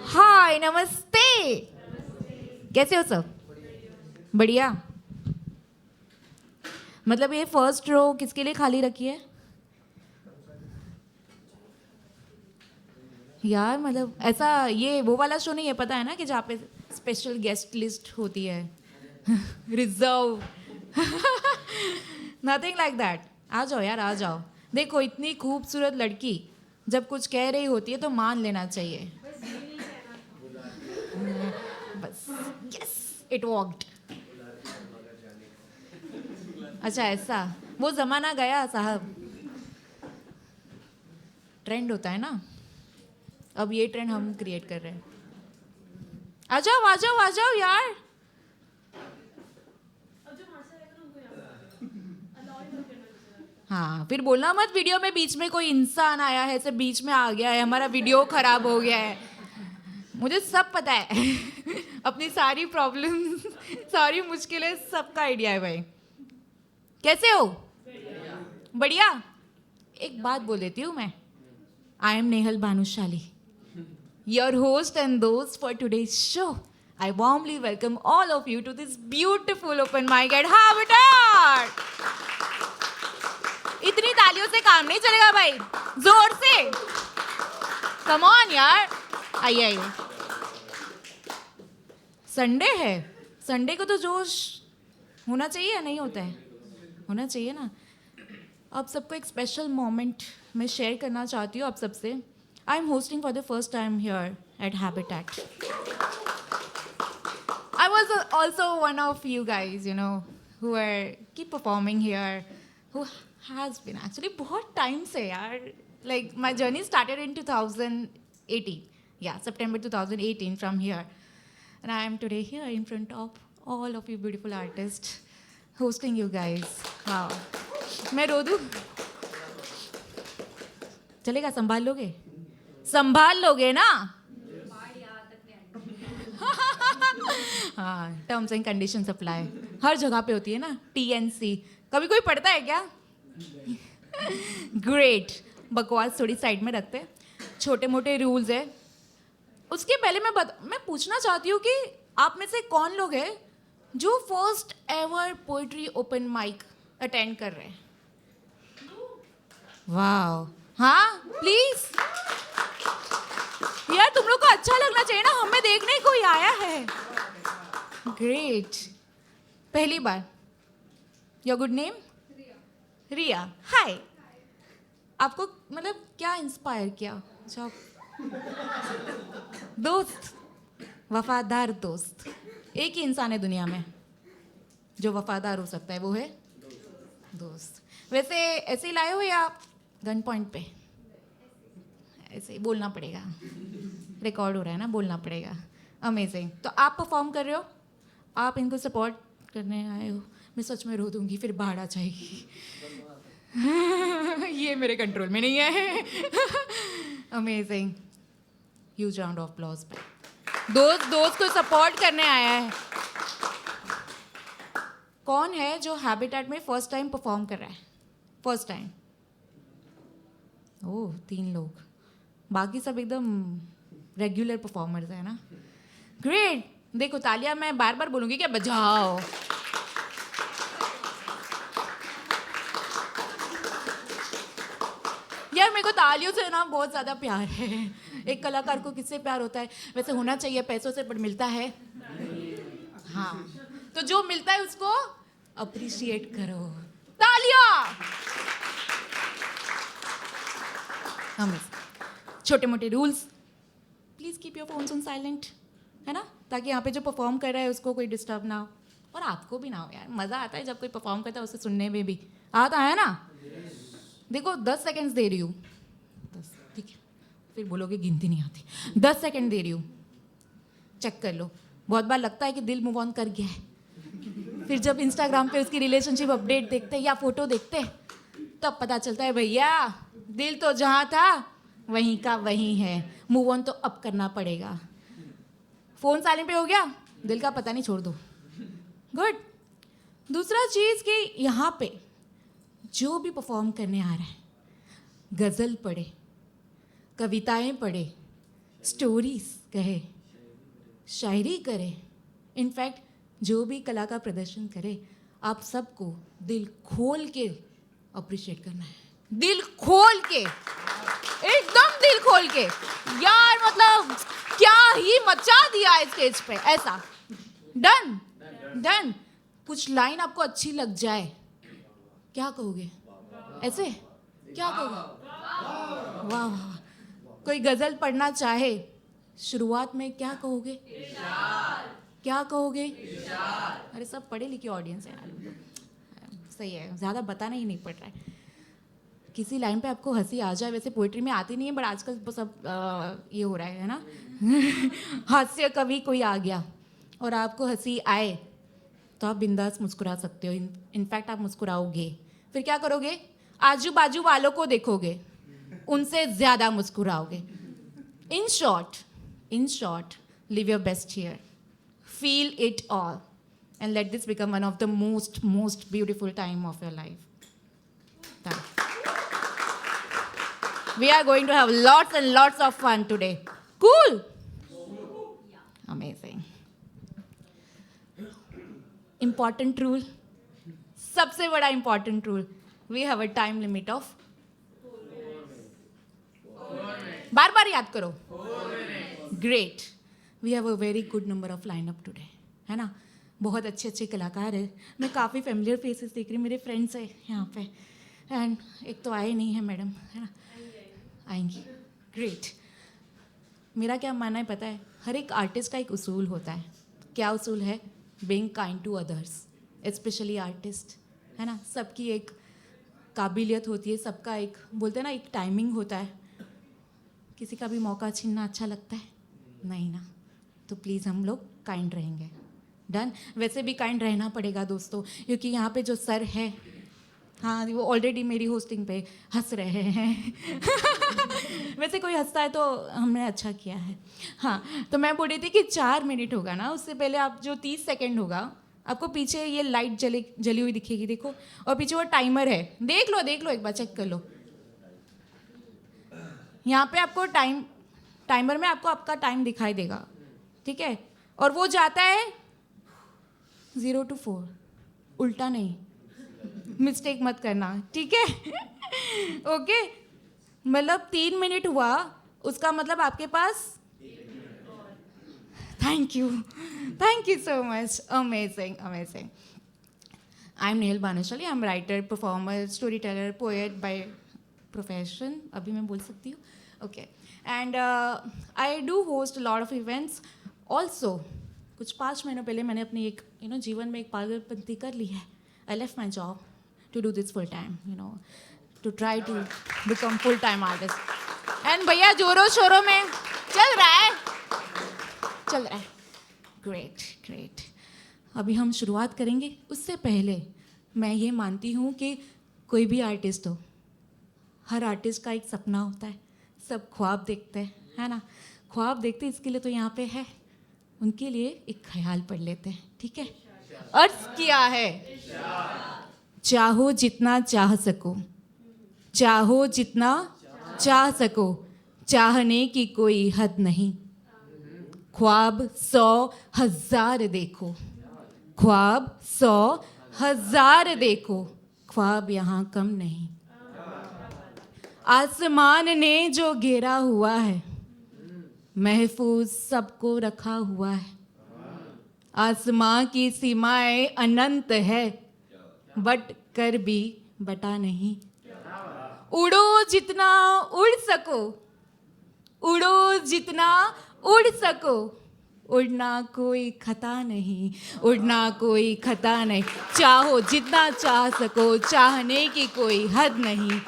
हाय, नमस्ते। कैसे हो सब? बढ़िया। मतलब ये फर्स्ट रो किसके लिए खाली रखी है यार? मतलब ऐसा ये वो वाला शो नहीं है, पता है ना, कि जहाँ पे स्पेशल गेस्ट लिस्ट होती है, रिजर्व। Nothing like that. आ जाओ यार, आ जाओ। देखो, इतनी खूबसूरत लड़की जब कुछ कह रही होती है तो मान लेना चाहिए। बस, यस, इट वर्कड। अच्छा, ऐसा वो जमाना गया साहब। ट्रेंड होता है ना, अब ये ट्रेंड हम क्रिएट कर रहे हैं। आ जाओ आ जाओ आ जाओ यार। हाँ, फिर बोलना मत वीडियो में बीच में कोई इंसान आया है, से बीच में आ गया है, हमारा वीडियो खराब हो गया है। मुझे सब पता है। अपनी सारी प्रॉब्लम, सारी मुश्किलें, सबका आइडिया है भाई। कैसे हो? बढ़िया। एक बात बोल देती हूँ मैं। आई am Nehal Bhanushali, your host and host for today's show. I warmly welcome all of you to this beautiful open mic at Habitat. इतनी तालियों से काम नहीं चलेगा भाई, जोर से। Come on यार, आइए आइए। संडे है, संडे को तो जोश होना चाहिए या नहीं होता है? होना चाहिए ना। अब सबको एक स्पेशल मोमेंट मैं शेयर करना चाहती हूँ आप सबसे। I'm hosting for the first time here at Habitat. I was also one of you guys, you know, who are keep performing here, who has been actually बहुत time से यार. Like my journey started in 2018. Yeah, September 2018 from here. And I am today here in front of all of you beautiful artists, hosting you guys. Wow. मैं रो दूँ? चलेगा? संभाल लोगे? संभाल लोगे ना? हाँ, टर्म्स एंड कंडीशंस अप्लाई हर जगह पे होती है ना, TNC। कभी कोई पढ़ता है क्या? ग्रेट। बकवास थोड़ी साइड में रखते हैं, छोटे मोटे रूल्स है। उसके पहले मैं पूछना चाहती हूँ कि आप में से कौन लोग हैं जो first ever poetry open mic attend कर रहे हैं? वाह, हाँ प्लीज यार, तुम लोग को अच्छा लगना चाहिए ना, हमें देखने कोई आया है। ग्रेट। पहली बार। Your good name? Riya. Hi. आपको मतलब क्या इंस्पायर किया? जब दोस्त, वफादार दोस्त, एक ही इंसान है दुनिया में जो वफादार हो सकता है, वो है दोस्त। वैसे ऐसे ही लाए हो या गन पॉइंट पे? ऐसे ही बोलना पड़ेगा, रिकॉर्ड हो रहा है ना, बोलना पड़ेगा। अमेजिंग। तो आप परफॉर्म कर रहे हो, आप इनको सपोर्ट करने आए हो। मैं सच में रो दूंगी, फिर बाढ़ आ जाएगी। ये मेरे कंट्रोल में नहीं है। Amazing. Huge round of applause पे दोस्त को सपोर्ट करने आया है। कौन है जो हैबिटेट में फर्स्ट टाइम परफॉर्म कर रहा है? First time? ओह, 3 लोग। बाकी सब एकदम रेगुलर परफॉर्मर्स है ना। ग्रेट। देखो, तालियां मैं बार बार बोलूंगी क्या? बजाओ। यार मेरे को तालियों से ना बहुत ज़्यादा प्यार है। एक कलाकार को किससे प्यार होता है? वैसे होना चाहिए पैसों से, पर मिलता है? हाँ, तो जो मिलता है उसको अप्रिशिएट करो। तालियां। हमें छोटे मोटे rules, please keep your phones on silent, है ना, ताकि यहाँ पे जो परफॉर्म कर रहा है उसको कोई डिस्टर्ब ना हो, और आपको भी ना हो। यार मज़ा आता है जब कोई परफॉर्म करता है, उसे सुनने में भी आता है ना। देखो 10 सेकेंड्स दे रही हूँ, 10, ठीक है, फिर बोलोगे गिनती नहीं आती। 10 सेकेंड दे रही हूँ, चेक कर लो। बहुत बार लगता है कि दिल मूव ऑन कर गया है, फिर जब इंस्टाग्राम पे उसकी रिलेशनशिप अपडेट देखते या फोटो देखते तब पता चलता है भैया दिल तो जहाँ था वहीं का वहीं है, मूव ऑन तो अब करना पड़ेगा। फ़ोन साइलेंट पे हो गया, दिल का पता नहीं, छोड़ दो। गुड। दूसरा चीज़ कि यहाँ पे जो भी परफॉर्म करने आ रहा है, गज़ल पढ़े, कविताएं पढ़े, स्टोरीज कहे, शायरी करे, इनफैक्ट जो भी कला का प्रदर्शन करे, आप सबको दिल खोल के अप्रिशिएट करना है, दिल खोल के, एकदम दिल खोल के। यार मतलब क्या ही मचा दिया है स्टेज पे, ऐसा। Done done. कुछ लाइन आपको अच्छी लग जाए, क्या कहोगे? ऐसे क्या कहोगे? वाह वाह। कोई गजल पढ़ना चाहे, शुरुआत में क्या कहोगे? क्या कहोगे? अरे सब पढ़े लिखे ऑडियंस है यार, सही है, ज़्यादा बताना ही नहीं पड़ रहा है। किसी लाइन पे आपको हंसी आ जाए, वैसे पोइट्री में आती नहीं है, बट आजकल सब ये हो रहा है ना हास्य कवि कोई आ गया और आपको हंसी आए तो आप बिंदास मुस्कुरा सकते हो। इनफैक्ट आप मुस्कुराओगे, फिर क्या करोगे? आजू बाजू वालों को देखोगे, उनसे ज़्यादा मुस्कुराओगे। In short, live your best here, feel it all, and let this become one of the most beautiful time of your life. We are going to have lots and lots of fun today. Cool? Amazing. Important rule, सबसे बड़ा important rule, we have a time limit of, बार बार याद करो, great. We have a very good number of line up today, है ना? बहुत अच्छे अच्छे कलाकार हैं। मैं काफ़ी फेमिलियर फेसेस देख रही हूँ, मेरे फ्रेंड्स हैं यहाँ पे, एंड एक तो आए नहीं है मैडम, है ना? आएंगी, ग्रेट। मेरा क्या मानना है पता है? हर एक आर्टिस्ट का एक उसूल होता है। क्या उसूल है? Being kind to others, specially artist, है ना? सबकी एक काबिलियत होती है, सबका एक, बोलते हैं ना, एक टाइमिंग होता है। किसी का भी मौका छीनना अच्छा लगता है? नहीं ना। तो प्लीज़ हम लोग काइंड रहेंगे। डन। वैसे भी काइंड रहना पड़ेगा दोस्तों, क्योंकि यहाँ पे जो सर है, हाँ, वो ऑलरेडी मेरी होस्टिंग पे हंस रहे हैं वैसे कोई हंसता है तो हमने अच्छा किया है। हाँ, तो मैं बोल रही थी कि 4 मिनट होगा ना, उससे पहले आप जो 30 सेकेंड होगा, आपको पीछे ये लाइट जली हुई दिखेगी, देखो, और पीछे वो टाइमर है, देख लो एक बार, चेक कर लो। यहाँ पे आपको टाइमर में आपको आपका टाइम दिखाई देगा, ठीक है? और वो जाता है 0 to 4, उल्टा नहीं, मिस्टेक मत करना, ठीक है? ओके, मतलब 3 मिनट हुआ, उसका मतलब आपके पास, thank you so much, amazing. I am Nehal Bhanushali, I am writer, performer, storyteller, poet by profession, अभी मैं बोल सकती हूँ, okay. And I do host lot of events also. कुछ 5 महीनों पहले मैंने अपनी एक जीवन में एक पागलपंती कर ली है। I left my job to do this full time, to try to become full time artist. And भैया जोरों शोरों में चल रहा है। ग्रेट। अभी हम शुरुआत करेंगे, उससे पहले मैं ये मानती हूँ कि कोई भी आर्टिस्ट हो, हर आर्टिस्ट का एक सपना होता है, सब ख्वाब देखते हैं, है ना? ख्वाब देखते, इसके लिए तो यहाँ पे है, उनके लिए एक ख्याल पढ़ लेते हैं, ठीक है? अर्ज किया है, चाहो जितना चाह सको, चाहो जितना चाह सको, चाहने की कोई हद नहीं, ख्वाब 100,000 देखो, ख्वाब 100,000 देखो, ख्वाब यहाँ कम नहीं। आसमान ने जो घेरा हुआ है, महफूज सबको रखा हुआ है। आसमां की सीमाएं अनंत है, बट कर भी बटा नहीं। उड़ो जितना उड़ सको, उड़ो जितना उड़ सको, उड़ना कोई खता नहीं, उड़ना कोई खता नहीं। चाहो जितना चाह सको, चाहने की कोई हद नहीं।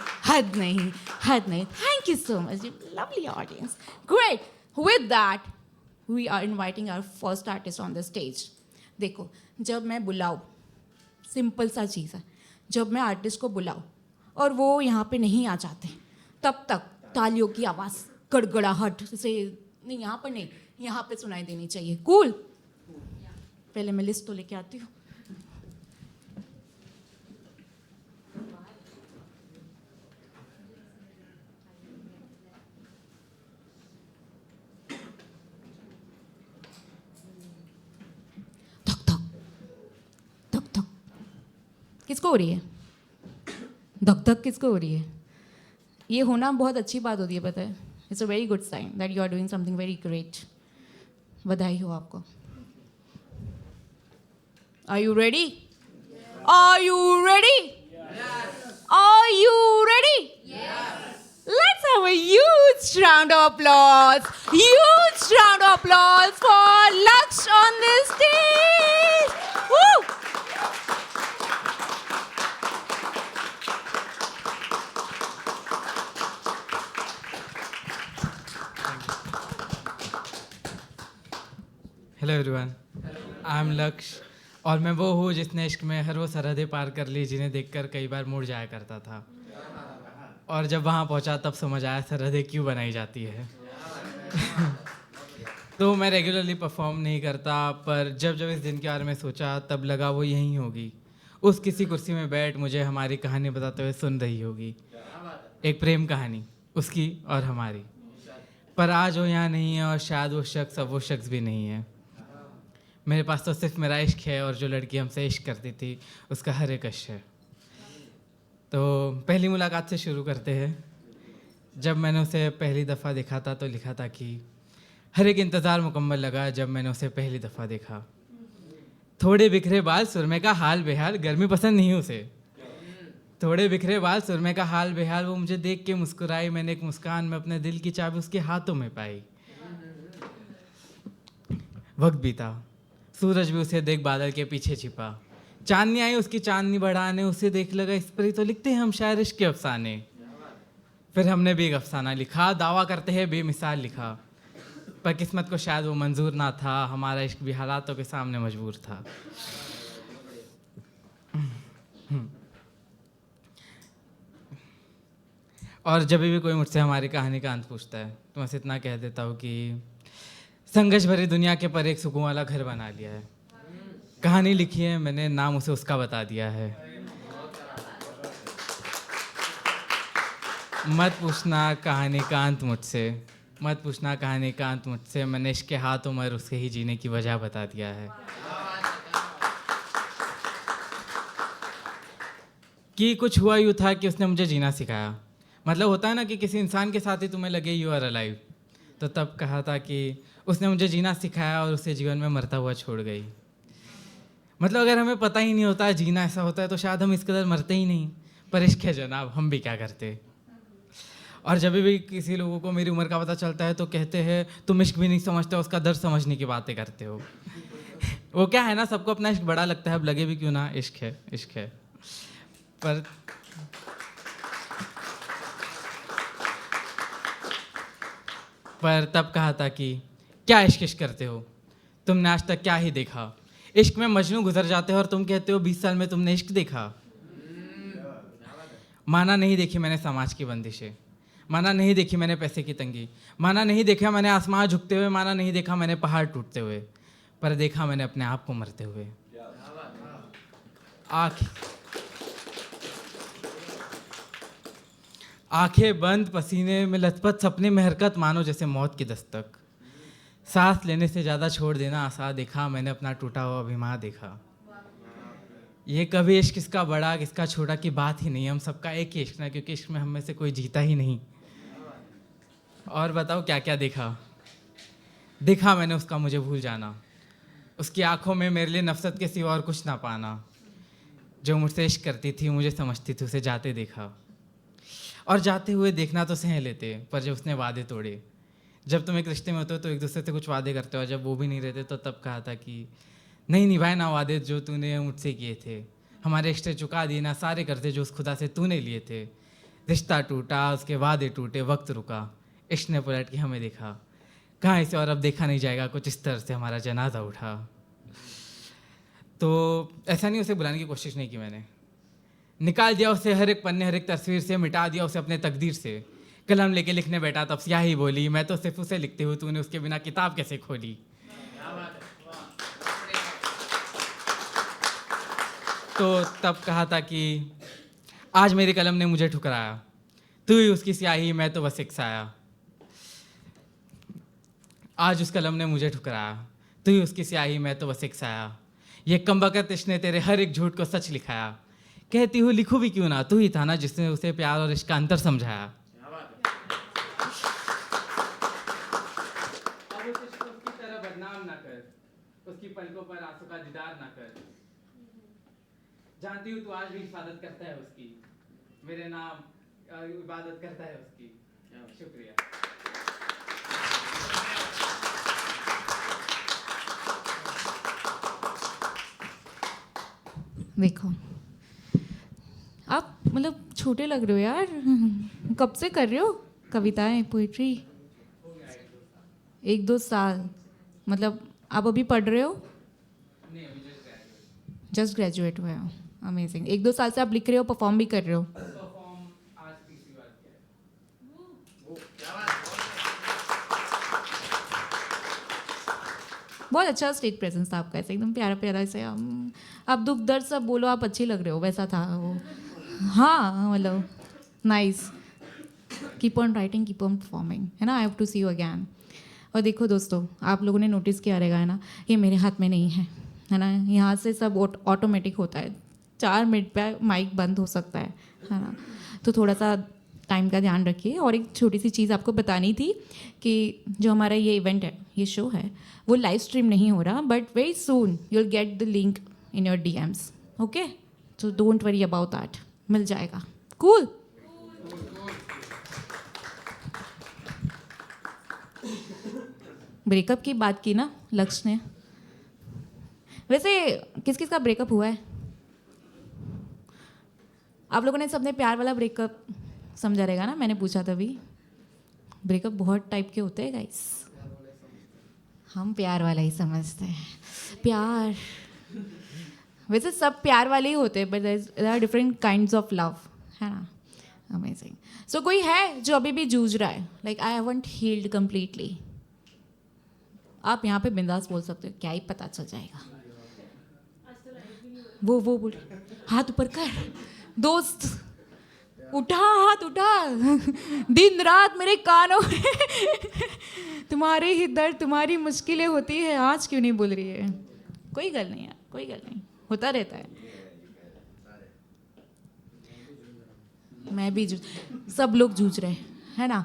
Thank you so much, you lovely audience. Great. With that, we are inviting our first artist on the stage. देखो, जब मैं बुलाऊं, सिंपल सा चीज़ है, जब मैं आर्टिस्ट को बुलाऊं और वो यहाँ पे नहीं आ जाते, तब तक तालियों की आवाज़ गड़गड़ाहट से, नहीं यहाँ पर नहीं, यहाँ पे सुनाई देनी चाहिए। कूल? पहले मैं लिस्ट तो लेके आती हूँ। किसको हो रही है? धक धक किसको हो रही है? ये होना बहुत अच्छी बात होती है, पता है. It's a very good sign that you are doing something very great. बधाई हो आपको. Are you ready? Are you ready? Are you ready? Yes. Let's have a huge round of applause. Huge round of applause for Laksh on this stage. Woo! Hello everyone, I am लक्ष्य और मैं वो हूँ जिसने इश्क में हर वो सरहदें पार कर ली जिन्हें देखकर कई बार मुड़ जाया करता था. और जब वहाँ पहुँचा तब समझ आया सरहदें क्यों बनाई जाती है. तो मैं रेगुलरली परफॉर्म नहीं करता, पर जब जब इस दिन के बारे में सोचा तब लगा वो यहीं होगी, उस किसी कुर्सी में बैठ मुझे हमारी कहानी बताते हुए सुन रही होगी. एक प्रेम कहानी उसकी और हमारी. पर आज वो यहाँ नहीं है और शायद वो शख्स अब वो शख्स भी नहीं है. मेरे पास तो सिर्फ मेरा इश्क है और जो लड़की हमसे इश्क करती थी उसका हर एक अश है. तो पहली मुलाकात से शुरू करते हैं. जब मैंने उसे पहली दफ़ा देखा था तो लिखा था कि हर एक इंतज़ार मुकम्मल लगा जब मैंने उसे पहली दफ़ा देखा. थोड़े बिखरे बाल सुरमे का हाल बेहाल, गर्मी पसंद नहीं उसे. थोड़े बिखरे बाल सुरमे का हाल बेहाल, वो मुझे देख के मुस्कुराई. मैंने एक मुस्कान में अपने दिल की चाबी उसके हाथों में पाई. वक्त बीता, सूरज भी उसे देख बादल के पीछे छिपा. चांदनी आई उसकी चांदनी बढ़ाने, उसे देख लगा इस पर ही तो लिखते हैं हम शायर इश्क के अफसाने. फिर हमने भी एक अफसाना लिखा, दावा करते हैं बेमिसाल लिखा. पर किस्मत को शायद वो मंजूर ना था, हमारा इश्क भी हालातों के सामने मजबूर था. और जब भी कोई मुझसे हमारी कहानी का अंत पूछता है तो मैं इतना कह देता हूँ कि संघर्ष भरी दुनिया के पर एक सुकून वाला घर बना लिया है. कहानी लिखी है मैंने, नाम उसे उसका बता दिया है. मत पूछना कहानी का अंत मुझसे, मत पूछना कहानी का अंत मुझसे. मैंने इश्क के हाथ उम्र उसके ही जीने की वजह बता दिया है. कि कुछ हुआ यूँ था कि उसने मुझे जीना सिखाया. मतलब होता है ना कि किसी इंसान के साथ ही तुम्हें लगे यू आर अलाइव. तो तब कहा था कि उसने मुझे जीना सिखाया और उसे जीवन में मरता हुआ छोड़ गई. मतलब अगर हमें पता ही नहीं होता जीना ऐसा होता है तो शायद हम इस कदर मरते ही नहीं. पर इश्क है जनाब, हम भी क्या करते. और जब भी किसी लोगों को मेरी उम्र का पता चलता है तो कहते हैं तुम इश्क भी नहीं समझते, उसका दर्द समझने की बातें करते हो. वो क्या है ना, सबको अपना इश्क बड़ा लगता है, अब लगे भी क्यों ना, इश्क है इश्क है. पर तब कहा था कि क्या इश्क इश्क करते हो, तुमने आज तक क्या ही देखा. इश्क में मजनू गुजर जाते हो और तुम कहते हो 20 साल में तुमने इश्क देखा. माना नहीं देखी मैंने समाज की बंदिशें, माना नहीं देखी मैंने पैसे की तंगी, माना नहीं देखा मैंने आसमान झुकते हुए, माना नहीं देखा मैंने पहाड़ टूटते हुए, पर देखा मैंने अपने आप को मरते हुए. आंखें बंद, पसीने में लथपथ, सपने में हरकत, मानो जैसे मौत की दस्तक. सांस लेने से ज़्यादा छोड़ देना आसान देखा मैंने, अपना टूटा हुआ अभिमान देखा. ये कभी इश्क किसका बड़ा किसका छोटा की बात ही नहीं, हम सबका एक ही इश्क ना, क्योंकि इश्क में हम में से कोई जीता ही नहीं. और बताओ क्या क्या देखा. देखा मैंने उसका मुझे भूल जाना, उसकी आंखों में मेरे लिए नफरत के सिवा और कुछ ना पाना. जो मुझसे इश्क करती थी मुझे समझती थी, उसे जाते देखा. और जाते हुए देखना तो सह लेते, पर जब उसने वादे तोड़े. जब तुम एक रिश्ते में होते हो तो एक दूसरे से कुछ वादे करते हो, जब वो भी नहीं रहते तो तब कहा था कि नहीं निभाए ना वादे जो तूने मुझसे किए थे. हमारे रिश्ते चुका दिए ना सारे कर्जे जो उस खुदा से तूने लिए थे. रिश्ता टूटा, उसके वादे टूटे, वक्त रुका. इश्क ने पलट के हमें देखा, कहाँ इसे और अब देखा नहीं जाएगा. कुछ इस तरह से हमारा जनाजा उठा. तो ऐसा नहीं उसे बुलाने की कोशिश नहीं की मैंने. निकाल दिया उसे हर एक पन्ने हर एक तस्वीर से, मिटा दिया उसे अपने तकदीर से. कलम लेके लिखने बैठा तब स्याही बोली, मैं तो सिर्फ उसे लिखती हूँ, तूने उसके बिना किताब कैसे खोली. तो तब कहा था कि आज मेरी कलम ने मुझे ठुकराया, तू ही उसकी स्याही मैं तो बस एक साया. आज उस कलम ने मुझे ठुकराया, तू ही उसकी स्याही मैं तो बस एक साया. ये कमबख्त इश्क ने तेरे हर एक झूठ को सच लिखाया. कहती हूँ लिखूं भी क्यों ना, तू ही था ना जिसने उसे प्यार और इश्क का अंतर समझाया। अब उस इश्क को उसकी तरह बदनाम ना कर, उसकी पलकों पर आंसू का दीदार ना कर। जानती हूँ तू आज भी हिफाजत करता है उसकी, मेरे नाम इबादत करता है उसकी। शुक्रिया। देखो आप मतलब छोटे लग रहे हो यार, कब से कर रहे हो कविताएं, पोइट्री? 1-2 साल? मतलब आप अभी पढ़ रहे हो? नहीं, अभी जस्ट ग्रेजुएट हुए हो, अमेजिंग। 1-2 साल से आप लिख रहे हो, परफॉर्म भी कर रहे हो? परफॉर्म आज तीसरी बार किया है। बहुत अच्छा स्टेज प्रेजेंस था आपका, ऐसे एकदम प्यारा प्यारा ऐसे। आप दुख दर्द सब बोलो, आप अच्छी लग रहे हो, वैसा था वो। हाँ मतलब nice, keep on writing, keep on performing, है ना। I have to see you again. और देखो दोस्तों, आप लोगों ने नोटिस किया रहेगा, है ना, ये मेरे हाथ में नहीं है ना, यहाँ से सब ऑटोमेटिक होता है। 4 मिनट पे माइक बंद हो सकता है ना। तो थोड़ा सा टाइम का ध्यान रखिए। और एक छोटी सी चीज़ आपको बतानी थी कि जो हमारा ये इवेंट है, ये शो है, वो लाइव स्ट्रीम नहीं हो रहा, but very soon you will get the link in your DMs, okay. So don't worry about that, मिल जाएगा। कूल। ब्रेकअप की बात की ना लक्ष्य ने, वैसे किस किस का ब्रेकअप हुआ है? आप लोगों ने सबने प्यार वाला ब्रेकअप समझा रहेगा ना, मैंने पूछा तभी। ब्रेकअप बहुत टाइप के होते हैं गाइस, हम प्यार वाला ही समझते हैं। प्यार वैसे सब प्यार वाले ही होते हैं, but there are different kinds of love, है ना। अमेजिंग। सो कोई है जो अभी भी जूझ रहा है, like I haven't healed completely? आप यहाँ पे बिंदास बोल सकते हो, क्या ही पता चल जाएगा। वो बोल, हाथ ऊपर कर दोस्त, उठा हाथ उठा। दिन रात मेरे कानों में तुम्हारे ही दर्द, तुम्हारी मुश्किलें होती है, आज क्यों नहीं बोल रही है? कोई गल नहीं यार, कोई गल नहीं, होता रहता है। मैं भी सब लोग जूझ रहे हैं, है ना।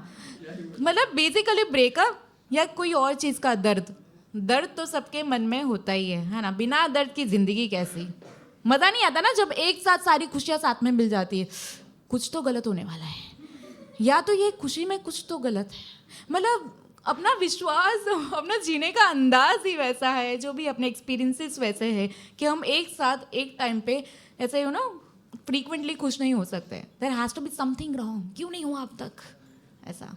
मतलब बेसिकली ब्रेकअप या कोई और चीज़ का दर्द तो सबके मन में होता ही है ना। बिना दर्द की जिंदगी कैसी? मज़ा नहीं आता ना जब एक साथ सारी खुशियाँ साथ में मिल जाती है। कुछ तो गलत होने वाला है, या तो ये खुशी में कुछ तो गलत है। मतलब अपना विश्वास, अपना जीने का अंदाज ही वैसा है, जो भी अपने एक्सपीरियंसेस वैसे हैं कि हम एक साथ एक टाइम पे ऐसे यू नो फ्रीक्वेंटली खुश नहीं हो सकते। There has to be something wrong, क्यों नहीं हुआ अब तक ऐसा।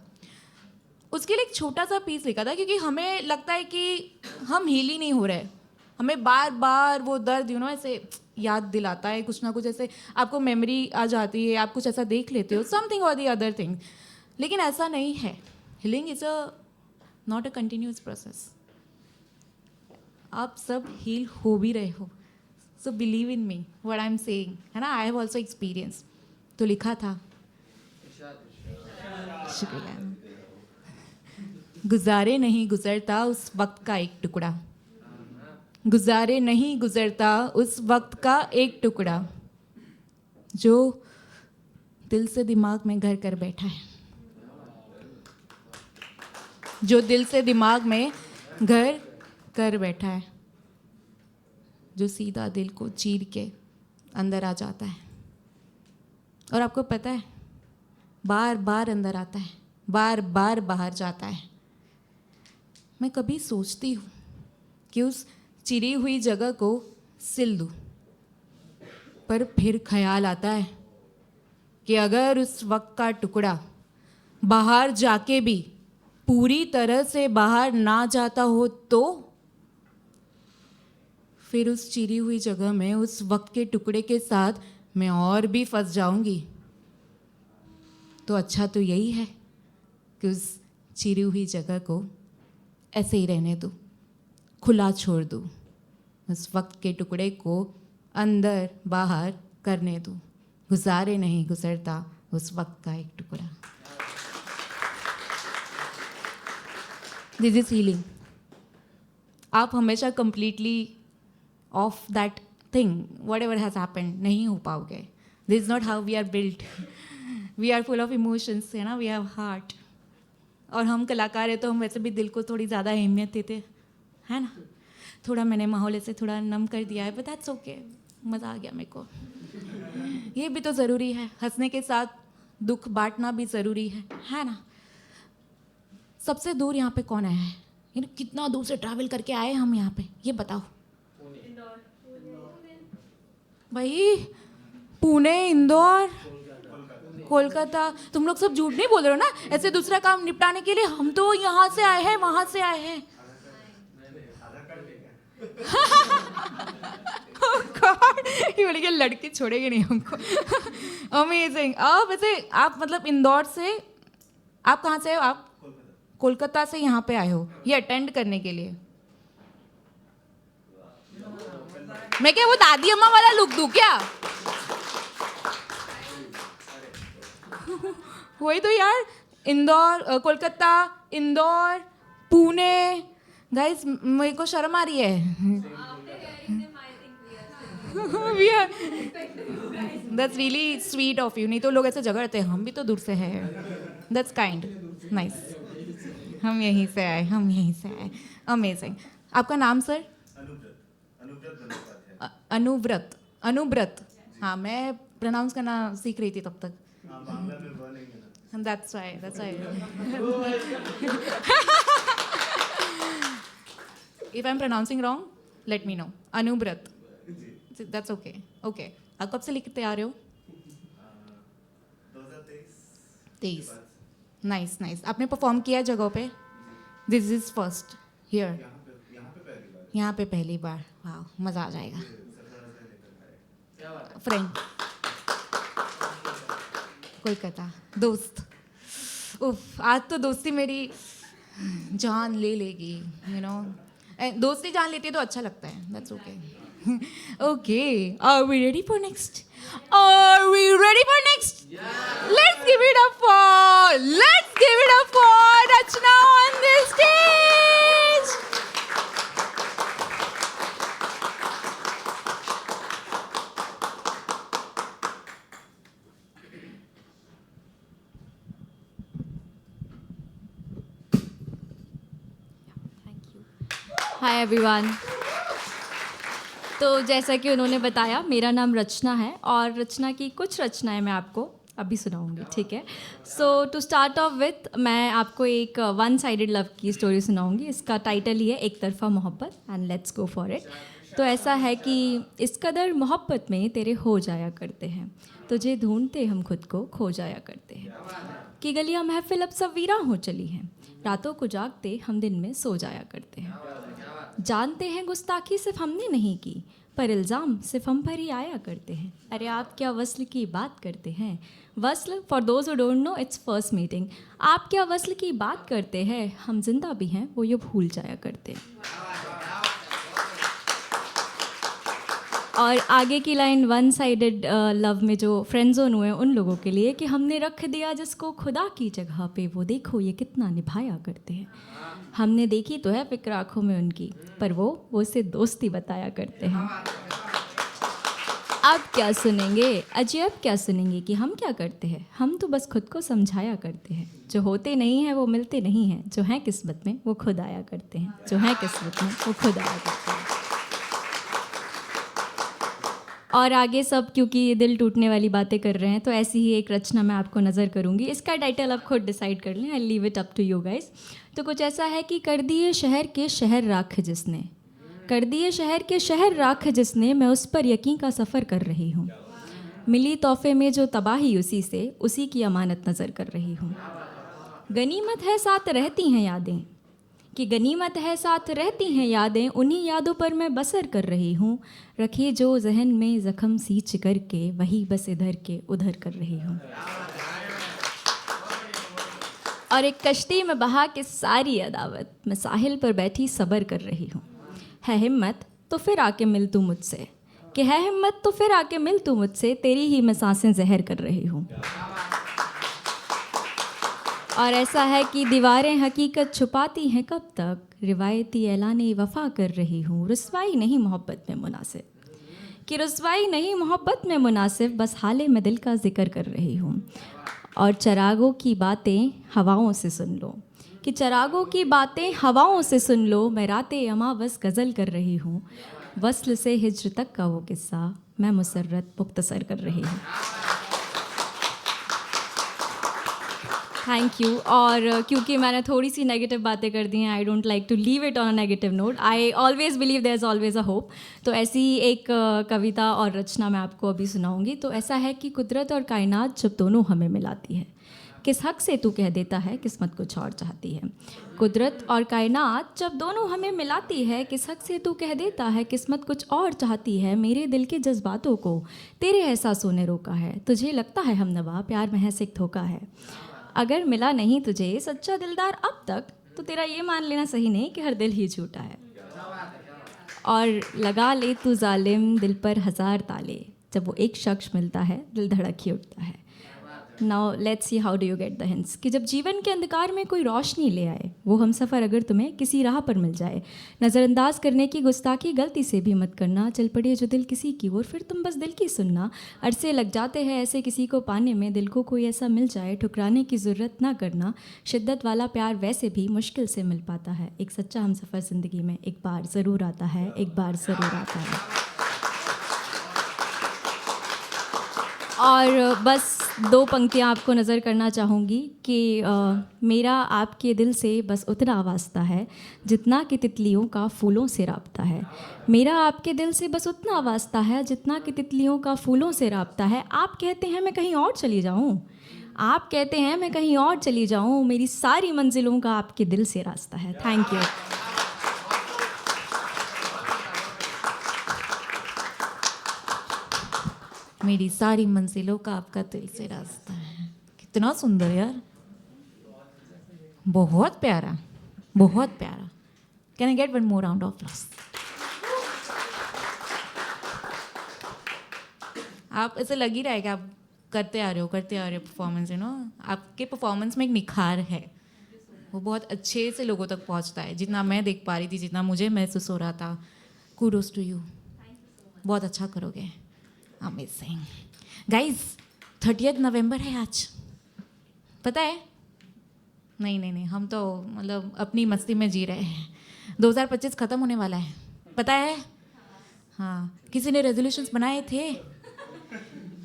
उसके लिए एक छोटा सा पीस लिखा था, क्योंकि हमें लगता है कि हम हील ही नहीं हो रहे, हमें बार बार वो दर्द ऐसे याद दिलाता है, कुछ ना कुछ ऐसे आपको मेमोरी आ जाती है, आप कुछ ऐसा देख लेते हो, समथिंग और दी अदर थिंग। लेकिन ऐसा नहीं है, healing is not a continuous process. आप सब हील हो भी रहे हो, so believe in me what I am saying, है ना। I have also experience. तो लिखा था, शुक्रिया। गुजारे नहीं गुजरता उस वक्त का एक टुकड़ा, गुजारे नहीं गुजरता उस वक्त का एक टुकड़ा, जो दिल से दिमाग में घर कर बैठा है, जो दिल से दिमाग में घर कर बैठा है, जो सीधा दिल को चीर के अंदर आ जाता है। और आपको पता है, बार बार अंदर आता है, बार बार बाहर जाता है। मैं कभी सोचती हूँ कि उस चिरी हुई जगह को सिल दूँ, पर फिर ख्याल आता है कि अगर उस वक्त का टुकड़ा बाहर जाके भी पूरी तरह से बाहर ना जाता हो, तो फिर उस चिरी हुई जगह में उस वक्त के टुकड़े के साथ मैं और भी फंस जाऊंगी। तो अच्छा तो यही है कि उस चिरी हुई जगह को ऐसे ही रहने दूँ, खुला छोड़ दूँ, उस वक्त के टुकड़े को अंदर बाहर करने दूँ। गुजारे नहीं गुजरता उस वक्त का एक टुकड़ा। This is healing. आप हमेशा completely of that thing, whatever has happened नहीं हो पाओगे। This is not how we are built. We are full of emotions, है ना, वी हैव हार्ट. और हम कलाकार हैं तो हम वैसे भी दिल को थोड़ी ज़्यादा अहमियत देते है ना. थोड़ा मैंने माहौल ऐसे थोड़ा नम कर दिया है, बट दैट्स ओके. मज़ा आ गया मेरे को. ये भी तो ज़रूरी है, हंसने के साथ दुख बांटना भी ज़रूरी है ना. सबसे दूर यहाँ पे कौन आया है? कितना दूर से ट्रैवल करके आए हम यहाँ पे, ये बताओ भाई. पुणे, इंदौर, कोलकाता. तुम लोग सब झूठ नहीं बोल रहे हो ना ऐसे दूसरा काम निपटाने के लिए? हम तो यहाँ से आए हैं, वहाँ से आए हैं. ये बोलेंगे लड़के छोड़ेंगे नहीं हमको. अमेजिंग. वैसे आप मतलब इंदौर से, आप कहाँ से हो? आप कोलकाता से यहाँ पे आए हो ये अटेंड करने के लिए. मैं क्या वो दादी अम्मा वाला लुक दूँ क्या? वही तो यार. इंदौर, कोलकाता, इंदौर, पुणे. गाइस मेरे को शर्म आ रही है. That's really sweet of you. नहीं तो लोग ऐसे झगड़ते हैं, हम भी तो दूर से हैं. That's kind, nice. हम यहीं से आए, हम यहीं से आए. अमेजिंग. आपका नाम सर? अनुव्रत. अनुव्रत. हाँ, मैं प्रोनाउंस करना सीख रही थी तब तक. That's right, that's right. If I'm pronouncing wrong, let me know. Anubrat. That's okay. Okay. आप कब से लिखते आ रहे हो? 2023. Nice nice. आपने परफॉर्म किया जगहों पे? This is first here. यहाँ पे पहली बार. वाह, मज़ा आ जाएगा. फ्रेंड, कोलकाता, दोस्त. उफ, आज तो दोस्ती मेरी जान ले लेगी, यू नो. दोस्ती जान लेती है तो अच्छा लगता है. That's okay. Okay, are we ready for next? Are we ready for next? Yeah. Let's give it up for Rachna on this stage. Thank you. Hi everyone. तो जैसा कि उन्होंने बताया, मेरा नाम रचना है और रचना की कुछ रचनाएं मैं आपको अभी सुनाऊंगी, ठीक है. सो टू स्टार्ट ऑफ विथ, मैं आपको एक वन साइडेड लव की स्टोरी सुनाऊंगी. इसका टाइटल ही है एक तरफा मोहब्बत, and let's go for it. तो ऐसा है कि इस कदर मोहब्बत में तेरे हो जाया करते हैं, तुझे ढूंढते हम खुद को खो जाया करते हैं. कि गलियां महफिल अब सब वीरां हो चली हैं, रातों को जागते हम दिन में सो जाया करते हैं. जानते हैं गुस्ताखी सिर्फ हमने नहीं की, पर इल्ज़ाम सिर्फ हम पर ही आया करते हैं. अरे आप क्या वस्ल की बात करते हैं? वस्ल, for those who don't know, it's first meeting. आप क्या वस्ल की बात करते हैं? हम जिंदा भी हैं, वो ये भूल जाया करते हैं. और आगे की लाइन वन साइडेड लव में जो फ्रेंड जोन हुए हैं उन लोगों के लिए, कि हमने रख दिया जिसको खुदा की जगह पे, वो देखो ये कितना निभाया करते हैं. हमने देखी तो है फिक्र आँखों में उनकी, पर वो उसे दोस्ती बताया करते हैं. अब क्या सुनेंगे, अजय अब क्या सुनेंगे कि हम क्या करते हैं? हम तो बस खुद को समझाया करते हैं. जो होते नहीं हैं वो मिलते नहीं हैं, जो हैं किस्मत में वो खुद आया करते हैं. जो हैं किस्मत में वो खुद आया करते हैं. और आगे सब क्योंकि ये दिल टूटने वाली बातें कर रहे हैं, तो ऐसी ही एक रचना मैं आपको नज़र करूँगी. इसका टाइटल आप खुद डिसाइड कर लें. I leave it up to you guys. तो कुछ ऐसा है कि कर दिए शहर के शहर राख जिसने, कर दिए शहर के शहर राख जिसने, मैं उस पर यकीन का सफ़र कर रही हूँ. मिली तोहफे में जो तबाही उसी से, उसी की अमानत नज़र कर रही हूँ. गनीमत है साथ रहती हैं यादें, कि गनीमत है साथ रहती हैं यादें, उन्हीं यादों पर मैं बसर कर रही हूँ. रखे जो जहन में ज़ख्म सींच करके, वही बस इधर के उधर कर रही हूँ. और एक कश्ती में बहा के सारी अदावत, मैं साहिल पर बैठी सब्र कर रही हूँ. है हिम्मत तो फिर आके मिल तू मुझसे, कि है हिम्मत तो फिर आके मिल तू मुझसे, तेरी ही मैं सांसें जहर कर रही हूँ. और ऐसा है कि दीवारें हकीकत छुपाती हैं कब तक, रिवायती ऐलाने वफ़ा कर रही हूँ. रुसवाई नहीं मोहब्बत में मुनासिब, कि रुसवाई नहीं मोहब्बत में मुनासिब, बस हाले में दिल का जिक्र कर रही हूँ। और चरागों की बातें हवाओं से सुन लो, कि चरागों की बातें हवाओं से सुन लो, मैं राते अमा बस गज़ल कर रही हूँ। वस्ल से हिज्र तक का वो किस्सा मैं मुसर्रत मुख्तसर कर रही हूँ। Thank you. और क्योंकि मैंने थोड़ी सी नेगेटिव बातें कर दी हैं, I don't like to leave it on a negative note, I always believe there is always a hope. तो ऐसी एक कविता और रचना मैं आपको अभी सुनाऊंगी। तो ऐसा है कि कुदरत और कायनात जब दोनों हमें मिलाती है, किस हक से तू कह देता है किस्मत कुछ और चाहती है। कुदरत और कायनात जब दोनों हमें मिलाती है, किस हक से तू कह देता है किस्मत कुछ और चाहती है। मेरे दिल के जज्बातों को तेरे एहसासों ने रोका है, तुझे लगता है हमनवा प्यार महज एक धोखा है। अगर मिला नहीं तुझे सच्चा दिलदार अब तक, तो तेरा ये मान लेना सही नहीं कि हर दिल ही झूठा है। और लगा ले तू जालिम दिल पर हज़ार ताले, जब वो एक शख्स मिलता है दिल धड़क ही उठता है। Now let's see how do you get the hints. कि जब जीवन के अंधकार में कोई रोशनी ले आए, वो हमसफ़र अगर तुम्हें किसी राह पर मिल जाए, नज़रअंदाज करने की गुस्ताखी गलती से भी मत करना। चल पड़े जो दिल किसी की ओर, फिर तुम बस दिल की सुनना। अरसे लग जाते हैं ऐसे किसी को पाने में, दिल को कोई ऐसा मिल जाए ठुकराने की ज़रूरत ना करना। शिद्दत वाला प्यार वैसे भी मुश्किल से मिल पाता है, एक सच्चा हमसफ़र ज़िंदगी में एक बार ज़रूर आता है, एक बार ज़रूर आता है। और बस 2 पंक्तियाँ आपको नज़र करना चाहूँगी कि मेरा आपके दिल से बस उतना वास्ता है जितना कि तितलियों का फूलों से राब्ता है। मेरा आपके दिल से बस उतना वास्ता है जितना कि तितलियों का फूलों से राब्ता है। आप कहते हैं मैं कहीं और चली जाऊँ, आप कहते हैं मैं कहीं और चली जाऊँ, मेरी सारी मंजिलों का आपके दिल से रास्ता है। Thank you. मेरी सारी मंजिलों का आपका दिल से रास्ता है। कितना सुंदर यार, बहुत प्यारा, बहुत प्यारा। Can I get one more round of applause? आप ऐसे लग ही रहा है कि आप करते आ रहे हो परफॉर्मेंस, आपके परफॉर्मेंस में एक निखार है, वो बहुत अच्छे से लोगों तक पहुंचता है। जितना मैं देख पा रही थी, जितना मुझे महसूस हो रहा था, कूडोज टू यू, बहुत अच्छा करोगे। Amazing guys. 30 नवंबर है आज, पता है? नहीं, हम तो मतलब अपनी मस्ती में जी रहे हैं। 2025 ख़त्म होने वाला है, पता है? हाँ, किसी ने रेजोल्यूशंस बनाए थे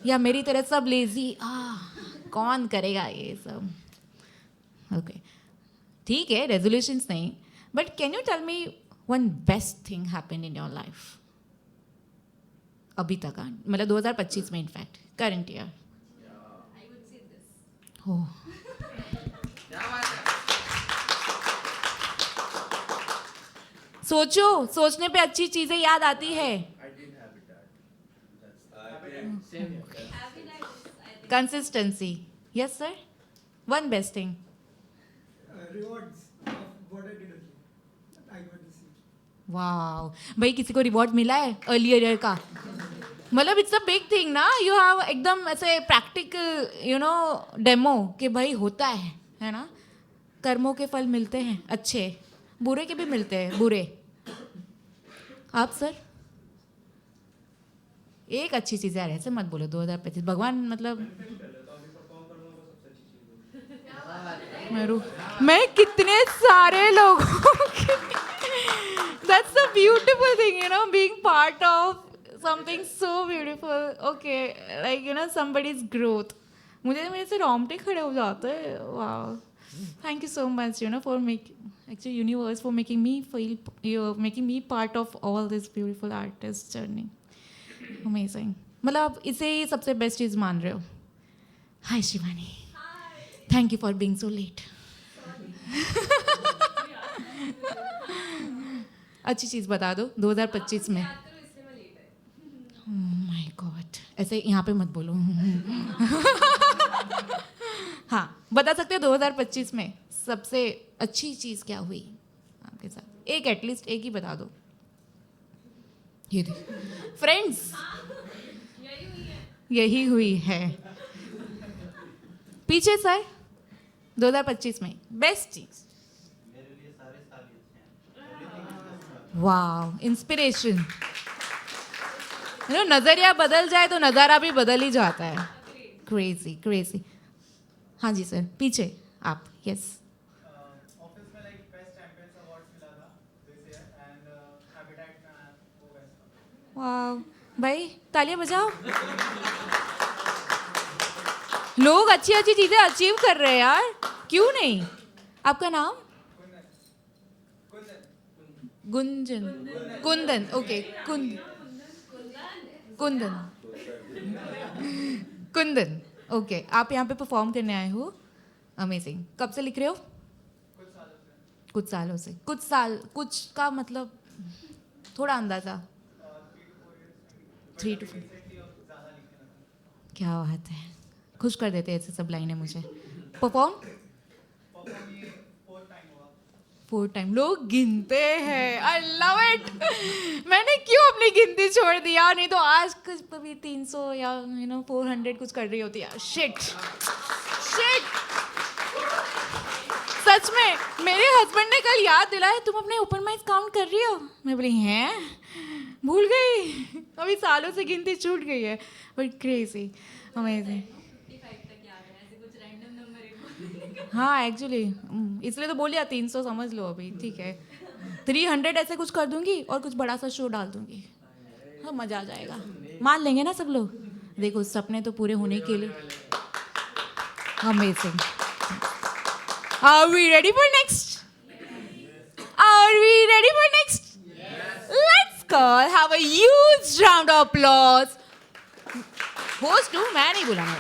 या मेरी तरह सब लेजी? कौन करेगा ये सब? ओके, ठीक है, रेजोल्यूशंस नहीं, but can you tell me one best thing happened in your life अभी तक? मतलब 2025 में, इनफैक्ट करंट ईयर। हो सोचो, सोचने पे अच्छी चीजें याद आती है। Consistency, yes sir. One best thing. Rewards of what I did earlier. I got to see. Wow, भाई किसी को रिवॉर्ड मिला है अर्लियर ईयर का? मतलब इट्स अ बिग थिंग ना, यू हैव एकदम ऐसे प्रैक्टिकल डेमो कि भाई होता है ना। कर्मों के फल मिलते हैं अच्छे, बुरे के भी मिलते हैं बुरे। आप सर? एक अच्छी चीज़ यार, ऐसे मत बोलो 2025 भगवान, मतलब मैं कितने सारे लोगों के that's a beautiful thing, being part of something so beautiful. Okay, like somebody's growth. मुझे मेरे से रोंगटे खड़े हो जाते हैं। वाह, thank you so much, for actually universe for making me feel, making me part of all this beautiful artist journey. Amazing. मतलब आप इसे ही सबसे बेस्ट चीज़ मान रहे हो? Hi Shivani, thank you for being so late. अच्छी चीज़ बता दो 2025 में। माय गॉड, ऐसे यहाँ पे मत बोलो। हाँ, बता सकते हो 2025 में सबसे अच्छी चीज़ क्या हुई आपके साथ? एक एटलीस्ट एक ही बता दो। ये देखो फ्रेंड्स, यही हुई है। पीछे सर, 2025 में बेस्ट चीज़। Wow, inspiration. नजरिया बदल जाए तो नज़ारा भी बदल ही जाता है. Crazy crazy. हाँ जी सर, पीछे आप. यस. ऑफिस में लाइक बेस्ट एम्बियंस अवार्ड्स मिला था दिस ईयर एंड हैबिटेट में वो बेस्ट. वाह भाई, तालियां बजाओ. लोग अच्छी अच्छी चीजें अचीव कर रहे हैं यार, क्यों नहीं. आपका नाम? गुंजन. कुंदन. ओके. कुंदन. कुंदन. ओके. आप यहाँ पे परफॉर्म करने आए हो. अमेजिंग. कब से लिख रहे हो? कुछ सालों से. कुछ का मतलब थोड़ा अंदाजा. 3 to 4. क्या बात है, खुश कर देते हैं ऐसे सब लाइनें मुझे. Perform 4 time. लोग गिनते हैं. I love it. मैंने क्यों अपनी गिनती छोड़ दिया, नहीं तो आज कभी 300 या 400 कुछ कर रही होती है. शिट. सच में मेरे हस्बैंड ने कल याद दिलाया, तुम अपने ओपन माइक काउंट कर रही हो. मैं बोली हैं, भूल गई. अभी सालों से गिनती छूट गई है. But crazy, amazing. हाँ एक्चुअली इसलिए तो बोलिए 300 समझ लो अभी. ठीक है, 300 ऐसे कुछ कर दूंगी और कुछ बड़ा सा शो डाल दूंगी. हाँ मज़ा आ जाएगा. मान लेंगे ना सब लोग. देखो सपने तो पूरे होने के लिए. Amazing. Are we ready for next? Are we ready for next? Let's go. Have a huge round of applause. Host too, मैं नहीं बुलाना.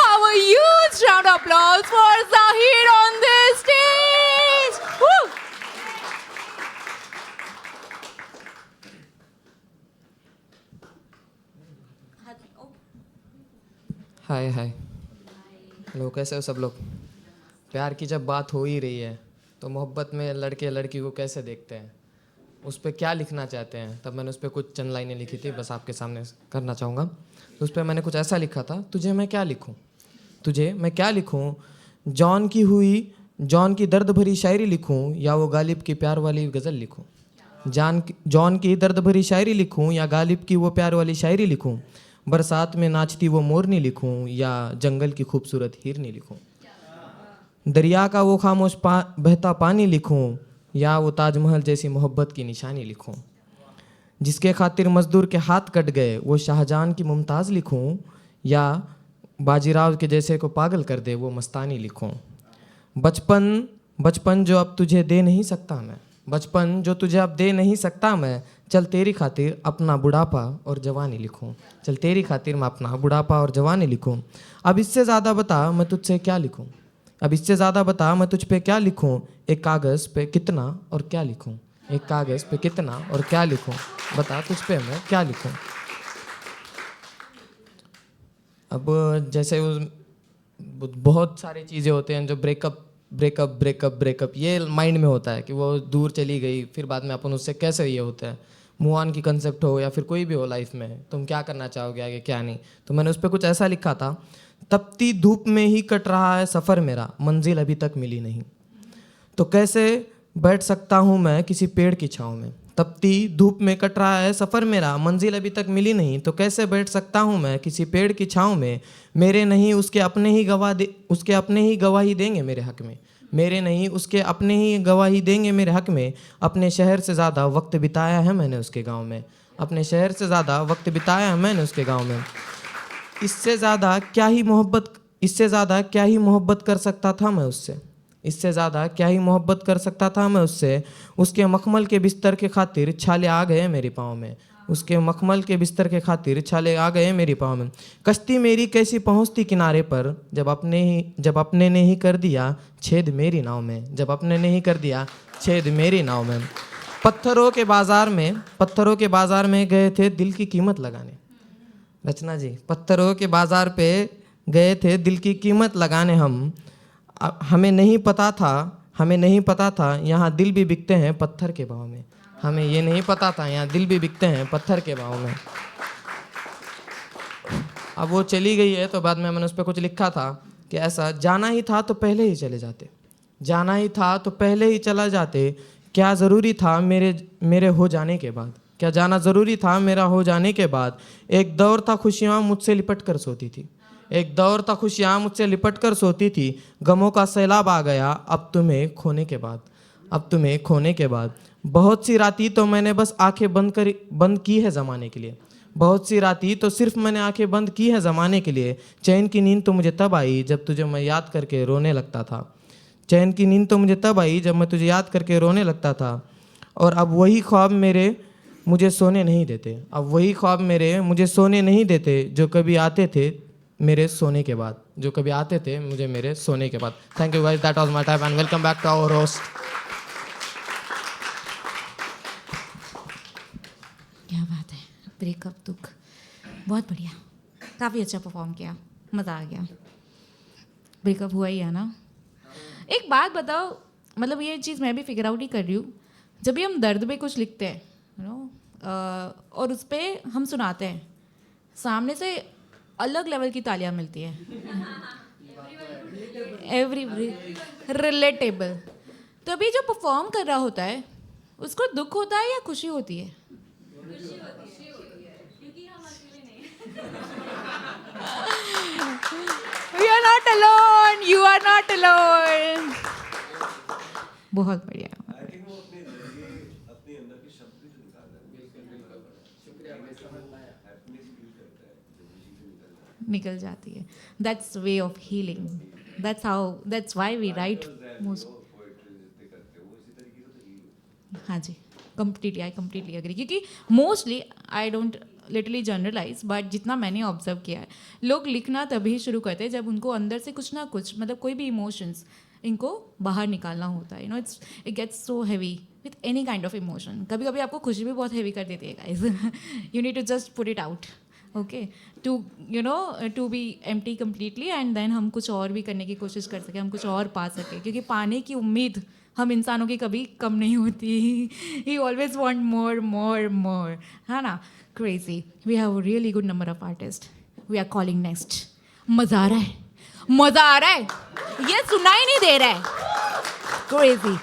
Have a huge round of applause for Zahir on this stage. Woo! Hi hi. Hello, कैसे हो सब लोग? प्यार की जब बात हो ही रही है तो मोहब्बत में लड़के लड़की को कैसे देखते हैं, उस पर क्या लिखना चाहते हैं, तब मैंने उस पर कुछ चंद लाइनें लिखी थी, बस आपके सामने करना चाहूँगा. तो उस पर मैंने कुछ ऐसा लिखा था. तुझे मैं क्या लिखूँ, तुझे मैं क्या लिखूँ, जॉन की दर्द भरी शायरी लिखूँ या वो गालिब की प्यार वाली गज़ल लिखूँ. जॉन की दर्द भरी शायरी लिखूँ या गालिब की वो प्यार वाली शायरी लिखूँ. बरसात में नाचती वो मोरनी लिखूँ या जंगल की खूबसूरत हिरनी लिखूँ. दरिया का वो खामोश बहता पानी लिखूं या वो ताजमहल जैसी मोहब्बत की निशानी लिखूं. जिसके खातिर मजदूर के हाथ कट गए वो शाहजहां की मुमताज़ लिखूं या बाजीराव के जैसे को पागल कर दे वो मस्तानी लिखूं. बचपन जो अब तुझे दे नहीं सकता मैं, बचपन जो तुझे अब दे नहीं सकता मैं, चल तेरी खातिर अपना बुढ़ापा और जवानी लिखूं. चल तेरी खातिर मैं अपना बुढ़ापा और जवानी लिखूं. अब इससे ज़्यादा बता मैं तुझसे क्या लिखूं, अब इससे ज़्यादा बता मैं तुझ पे क्या लिखूं. एक कागज़ पे कितना और क्या लिखूं, एक कागज़ पे कितना और क्या लिखूं, बता तुझ पे मैं क्या लिखूं. अब जैसे बहुत सारी चीज़ें होते हैं जो ब्रेकअप ये माइंड में होता है कि वो दूर चली गई, फिर बाद में अपन उससे कैसे ये होता है. मूव ऑन की कंसेप्ट हो या फिर कोई भी हो लाइफ में, तुम क्या करना चाहोगे आगे क्या नहीं. तो मैंने उस पर कुछ ऐसा लिखा था. तपती धूप में ही कट रहा है सफ़र मेरा, मंजिल अभी तक मिली नहीं, तो कैसे बैठ सकता हूँ मैं किसी पेड़ की छाँव में. तपती धूप में कट रहा है सफ़र मेरा, मंजिल अभी तक मिली नहीं, तो कैसे बैठ सकता हूँ मैं किसी पेड़ की छाँव में. मेरे नहीं उसके अपने ही गवाही देंगे मेरे हक़ में, मेरे नहीं उसके अपने ही गवाही देंगे मेरे हक़ में. अपने शहर से ज़्यादा वक्त बिताया है मैंने उसके गाँव में, अपने शहर से ज़्यादा वक्त बिताया है मैंने उसके गाँव में. इससे ज़्यादा क्या ही मोहब्बत कर सकता था मैं उससे, इससे ज़्यादा क्या ही मोहब्बत कर सकता था मैं उससे. उसके मखमल के बिस्तर के खातिर छाले आ गए मेरे पाँव में, उसके मखमल के बिस्तर के खातिर छाले आ गए मेरे पाँव में. कश्ती मेरी कैसी पहुँचती किनारे पर जब अपने ने ही कर दिया छेद मेरी नाव में, जब अपने ने ही कर दिया छेद मेरी नाव में. पत्थरों के बाज़ार में गए थे दिल की कीमत लगाने. रचना जी, पत्थरों के बाज़ार पे गए थे दिल की कीमत लगाने हम. हमें नहीं पता था यहाँ दिल भी बिकते हैं पत्थर के भाव में, हमें ये नहीं पता था यहाँ दिल भी बिकते हैं पत्थर के भाव में. अब वो चली गई है तो बाद में मैंने उस पर कुछ लिखा था कि ऐसा जाना ही था तो पहले ही चले जाते, जाना ही था तो पहले ही चला जाते. क्या ज़रूरी था मेरे हो जाने के बाद, क्या जाना ज़रूरी था मेरा हो जाने के बाद? एक दौर था खुशियाँ मुझसे लिपट कर सोती थी, एक दौर था खुशियाँ मुझसे लिपट कर सोती थी, गमों का सैलाब आ गया अब तुम्हें खोने के बाद, अब तुम्हें खोने के बाद। बहुत सी राती तो मैंने बस आंखें बंद की है ज़माने के लिए, बहुत सी राती तो सिर्फ मैंने आंखें बंद की है ज़माने के लिए। चैन की नींद तो मुझे तब आई जब तुझे मैं याद करके रोने लगता था, चैन की नींद तो मुझे तब आई जब मैं तुझे याद करके रोने लगता था। और अब वही ख्वाब मेरे मुझे सोने नहीं देते, अब वही ख्वाब मेरे मुझे सोने नहीं देते, जो कभी आते थे मेरे सोने के बाद, जो कभी आते थे मुझे मेरे सोने के बाद। Thank you guys, that was my time and welcome back to our host. क्या बात है, ब्रेकअप दुख, बहुत बढ़िया, काफ़ी अच्छा परफॉर्म किया, मज़ा आ गया। ब्रेकअप हुआ ही है ना। एक बात बताओ, मतलब ये चीज़ मैं भी फिगर आउट ही कर रही हूँ, जब भी हम दर्द पे कुछ लिखते हैं और उस पर हम सुनाते हैं, सामने से अलग लेवल की तालियां मिलती है, एवरी रिलेटेबल। तो अभी जो परफॉर्म कर रहा होता है उसको दुख होता है या खुशी होती है? You are not alone, you are not alone. बहुत बढ़िया, निकल जाती है। That's way of healing, that's why we write most. हाँ जी, आई कम्प्लीटली एग्री, क्योंकि mostly I don't literally generalize, but जितना मैंने ऑब्जर्व किया है, लोग लिखना तभी शुरू करते हैं जब उनको अंदर से कुछ ना कुछ, मतलब कोई भी इमोशंस इनको बाहर निकालना होता है। It gets so heavy with any kind of emotion. कभी कभी आपको खुशी भी बहुत हैवी कर देती है guys. You need to just put it out, okay, to be empty completely, and then हम कुछ और भी करने की कोशिश कर सकें, हम कुछ और पा सकें, क्योंकि पाने की उम्मीद हम इंसानों की कभी कम नहीं होती। ही ऑलवेज वॉन्ट मोर मोर मोर, है ना। Crazy. We have a really good number of artist. We are calling next. मज़ा आ रहा है, मज़ा आ रहा है, ये सुनाई नहीं दे रहा है। Crazy.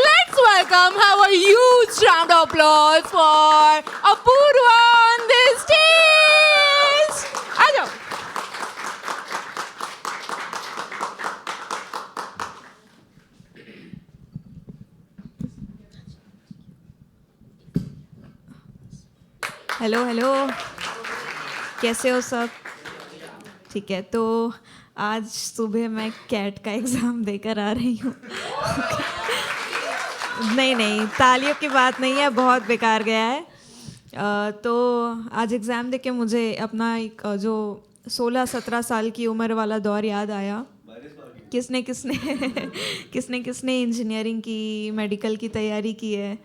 Let's welcome, have a huge round of applause for Apurva on this stage. आ जाओ। हेलो हेलो, कैसे हो सब? ठीक है, तो आज सुबह मैं कैट का एग्ज़ाम देकर आ रही हूँ। नहीं, तालियों की बात नहीं है, बहुत बेकार गया है। तो आज एग्ज़ाम देके मुझे अपना एक जो 16-17 साल की उम्र वाला दौर याद आया। किसने किसने इंजीनियरिंग की, मेडिकल की तैयारी की है,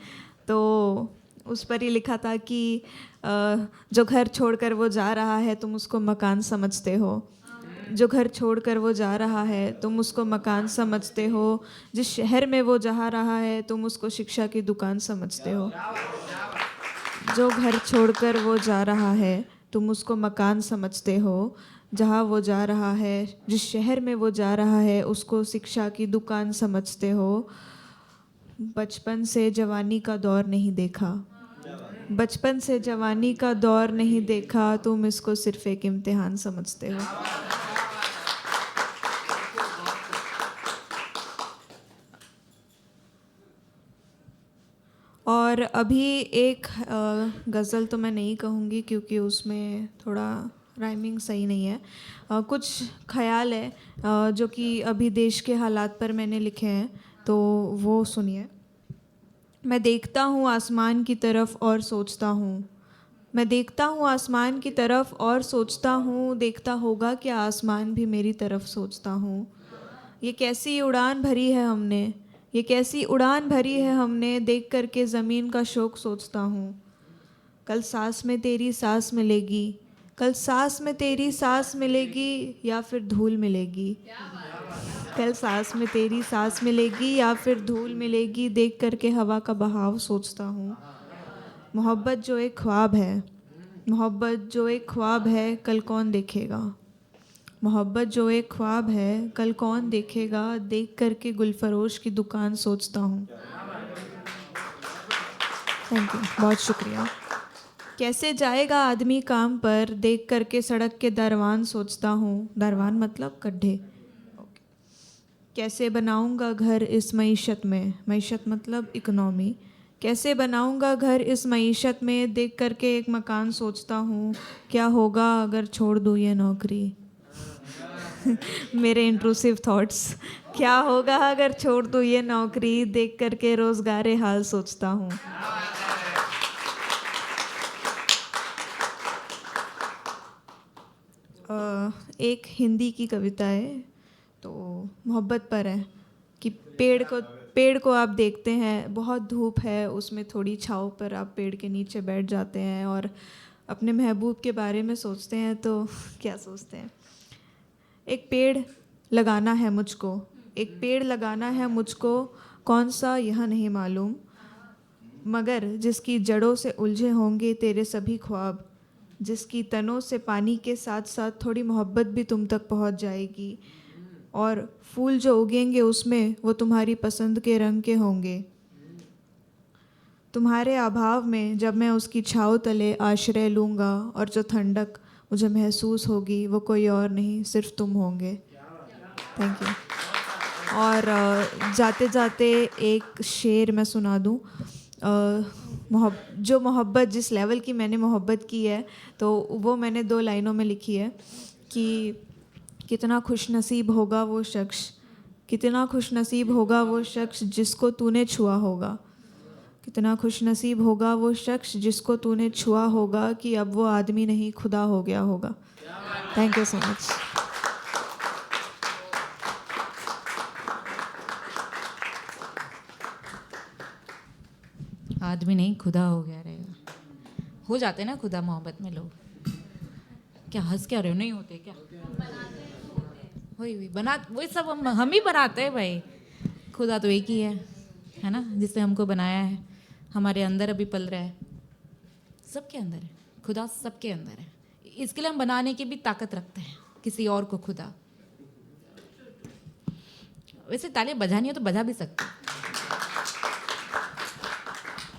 तो उस पर ही लिखा था कि जो घर छोड़कर वो जा रहा है तुम उसको मकान समझते हो, जो घर छोड़कर वो जा रहा है तुम उसको मकान समझते हो, जिस शहर में वो जा रहा है तुम उसको शिक्षा की दुकान समझते हो। जो घर छोड़कर वो जा रहा है तुम उसको मकान समझते हो, जहाँ वो जा रहा है, जिस शहर में वो जा रहा है उसको शिक्षा की दुकान समझते हो। बचपन से जवानी का दौर नहीं देखा, बचपन से जवानी का दौर नहीं देखा, तुम इसको सिर्फ एक इम्तिहान समझते हो। और अभी एक गज़ल तो मैं नहीं कहूँगी क्योंकि उसमें थोड़ा राइमिंग सही नहीं है। कुछ ख्याल है जो कि अभी देश के हालात पर मैंने लिखे हैं, तो वो सुनिए। मैं देखता हूँ आसमान की तरफ और सोचता हूँ, मैं देखता हूँ आसमान की तरफ और सोचता हूँ, देखता होगा क्या आसमान भी मेरी तरफ सोचता हूँ। ये कैसी उड़ान भरी है हमने, ये कैसी उड़ान भरी है हमने, देख कर के ज़मीन का शौक़ सोचता हूँ। कल सांस में तेरी सांस मिलेगी, कल सांस में तेरी सांस मिलेगी या फिर धूल मिलेगी, कल सांस में तेरी सांस मिलेगी या फिर धूल मिलेगी, देख कर के हवा का बहाव सोचता हूँ। मोहब्बत जो एक ख्वाब है, मोहब्बत जो एक ख्वाब है, कल कौन देखेगा, मोहब्बत जो एक ख्वाब है कल कौन देखेगा, देख कर के गुलफरोश की दुकान सोचता हूँ। थैंक यू, बहुत शुक्रिया। कैसे जाएगा आदमी काम पर, देख करके सड़क के दरवान सोचता हूँ। दरवान मतलब गड्ढे। कैसे बनाऊंगा घर इस मईशत में, मईशत मतलब इकोनॉमी। कैसे बनाऊंगा घर इस मईशत में, देख करके एक मकान सोचता हूँ। क्या होगा अगर छोड़ दूँ ये नौकरी। मेरे इंट्रूसिव थॉट्स। क्या होगा अगर छोड़ दूँ ये नौकरी, देख करके रोज़गारे हाल सोचता हूँ। एक हिंदी की कविता है, तो मोहब्बत पर है कि पेड़ को आप देखते हैं, बहुत धूप है, उसमें थोड़ी छाँव पर आप पेड़ के नीचे बैठ जाते हैं और अपने महबूब के बारे में सोचते हैं, तो क्या सोचते हैं। एक पेड़ लगाना है मुझको, एक पेड़ लगाना है मुझको, कौन सा यह नहीं मालूम, मगर जिसकी जड़ों से उलझे होंगे तेरे सभी ख्वाब, जिसकी तनों से पानी के साथ साथ थोड़ी मोहब्बत भी तुम तक पहुंच जाएगी, और फूल जो उगेंगे उसमें वो तुम्हारी पसंद के रंग के होंगे। तुम्हारे अभाव में जब मैं उसकी छाँव तले आश्रय लूँगा, और जो ठंडक मुझे महसूस होगी वो कोई और नहीं, सिर्फ तुम होंगे। Thank you. और जाते जाते एक शेर मैं सुना दूँ। जो मोहब्बत, जिस लेवल की मैंने मोहब्बत की है, तो वो मैंने 2 लाइनों में लिखी है कि कितना खुश नसीब होगा वो शख्स, कितना खुश नसीब होगा वो शख्स जिसको तूने छुआ होगा, कितना खुश नसीब होगा वो शख्स जिसको तूने छुआ होगा, कि अब वो आदमी नहीं खुदा हो गया होगा। Thank you so much. आदमी नहीं खुदा हो गया रहेगा। हो जाते ना खुदा मोहब्बत में लोग। क्या हंस क्या रहे हो, नहीं होते क्या? वही बना, वही सब हम ही बनाते हैं भाई। खुदा तो एक ही है ना, जिसने हमको बनाया है, हमारे अंदर अभी पल रहा है, सबके अंदर है खुदा, सबके अंदर है। इसके लिए हम बनाने की भी ताकत रखते हैं किसी और को खुदा। वैसे तालियां बजानी हो तो बजा भी सकते हैं,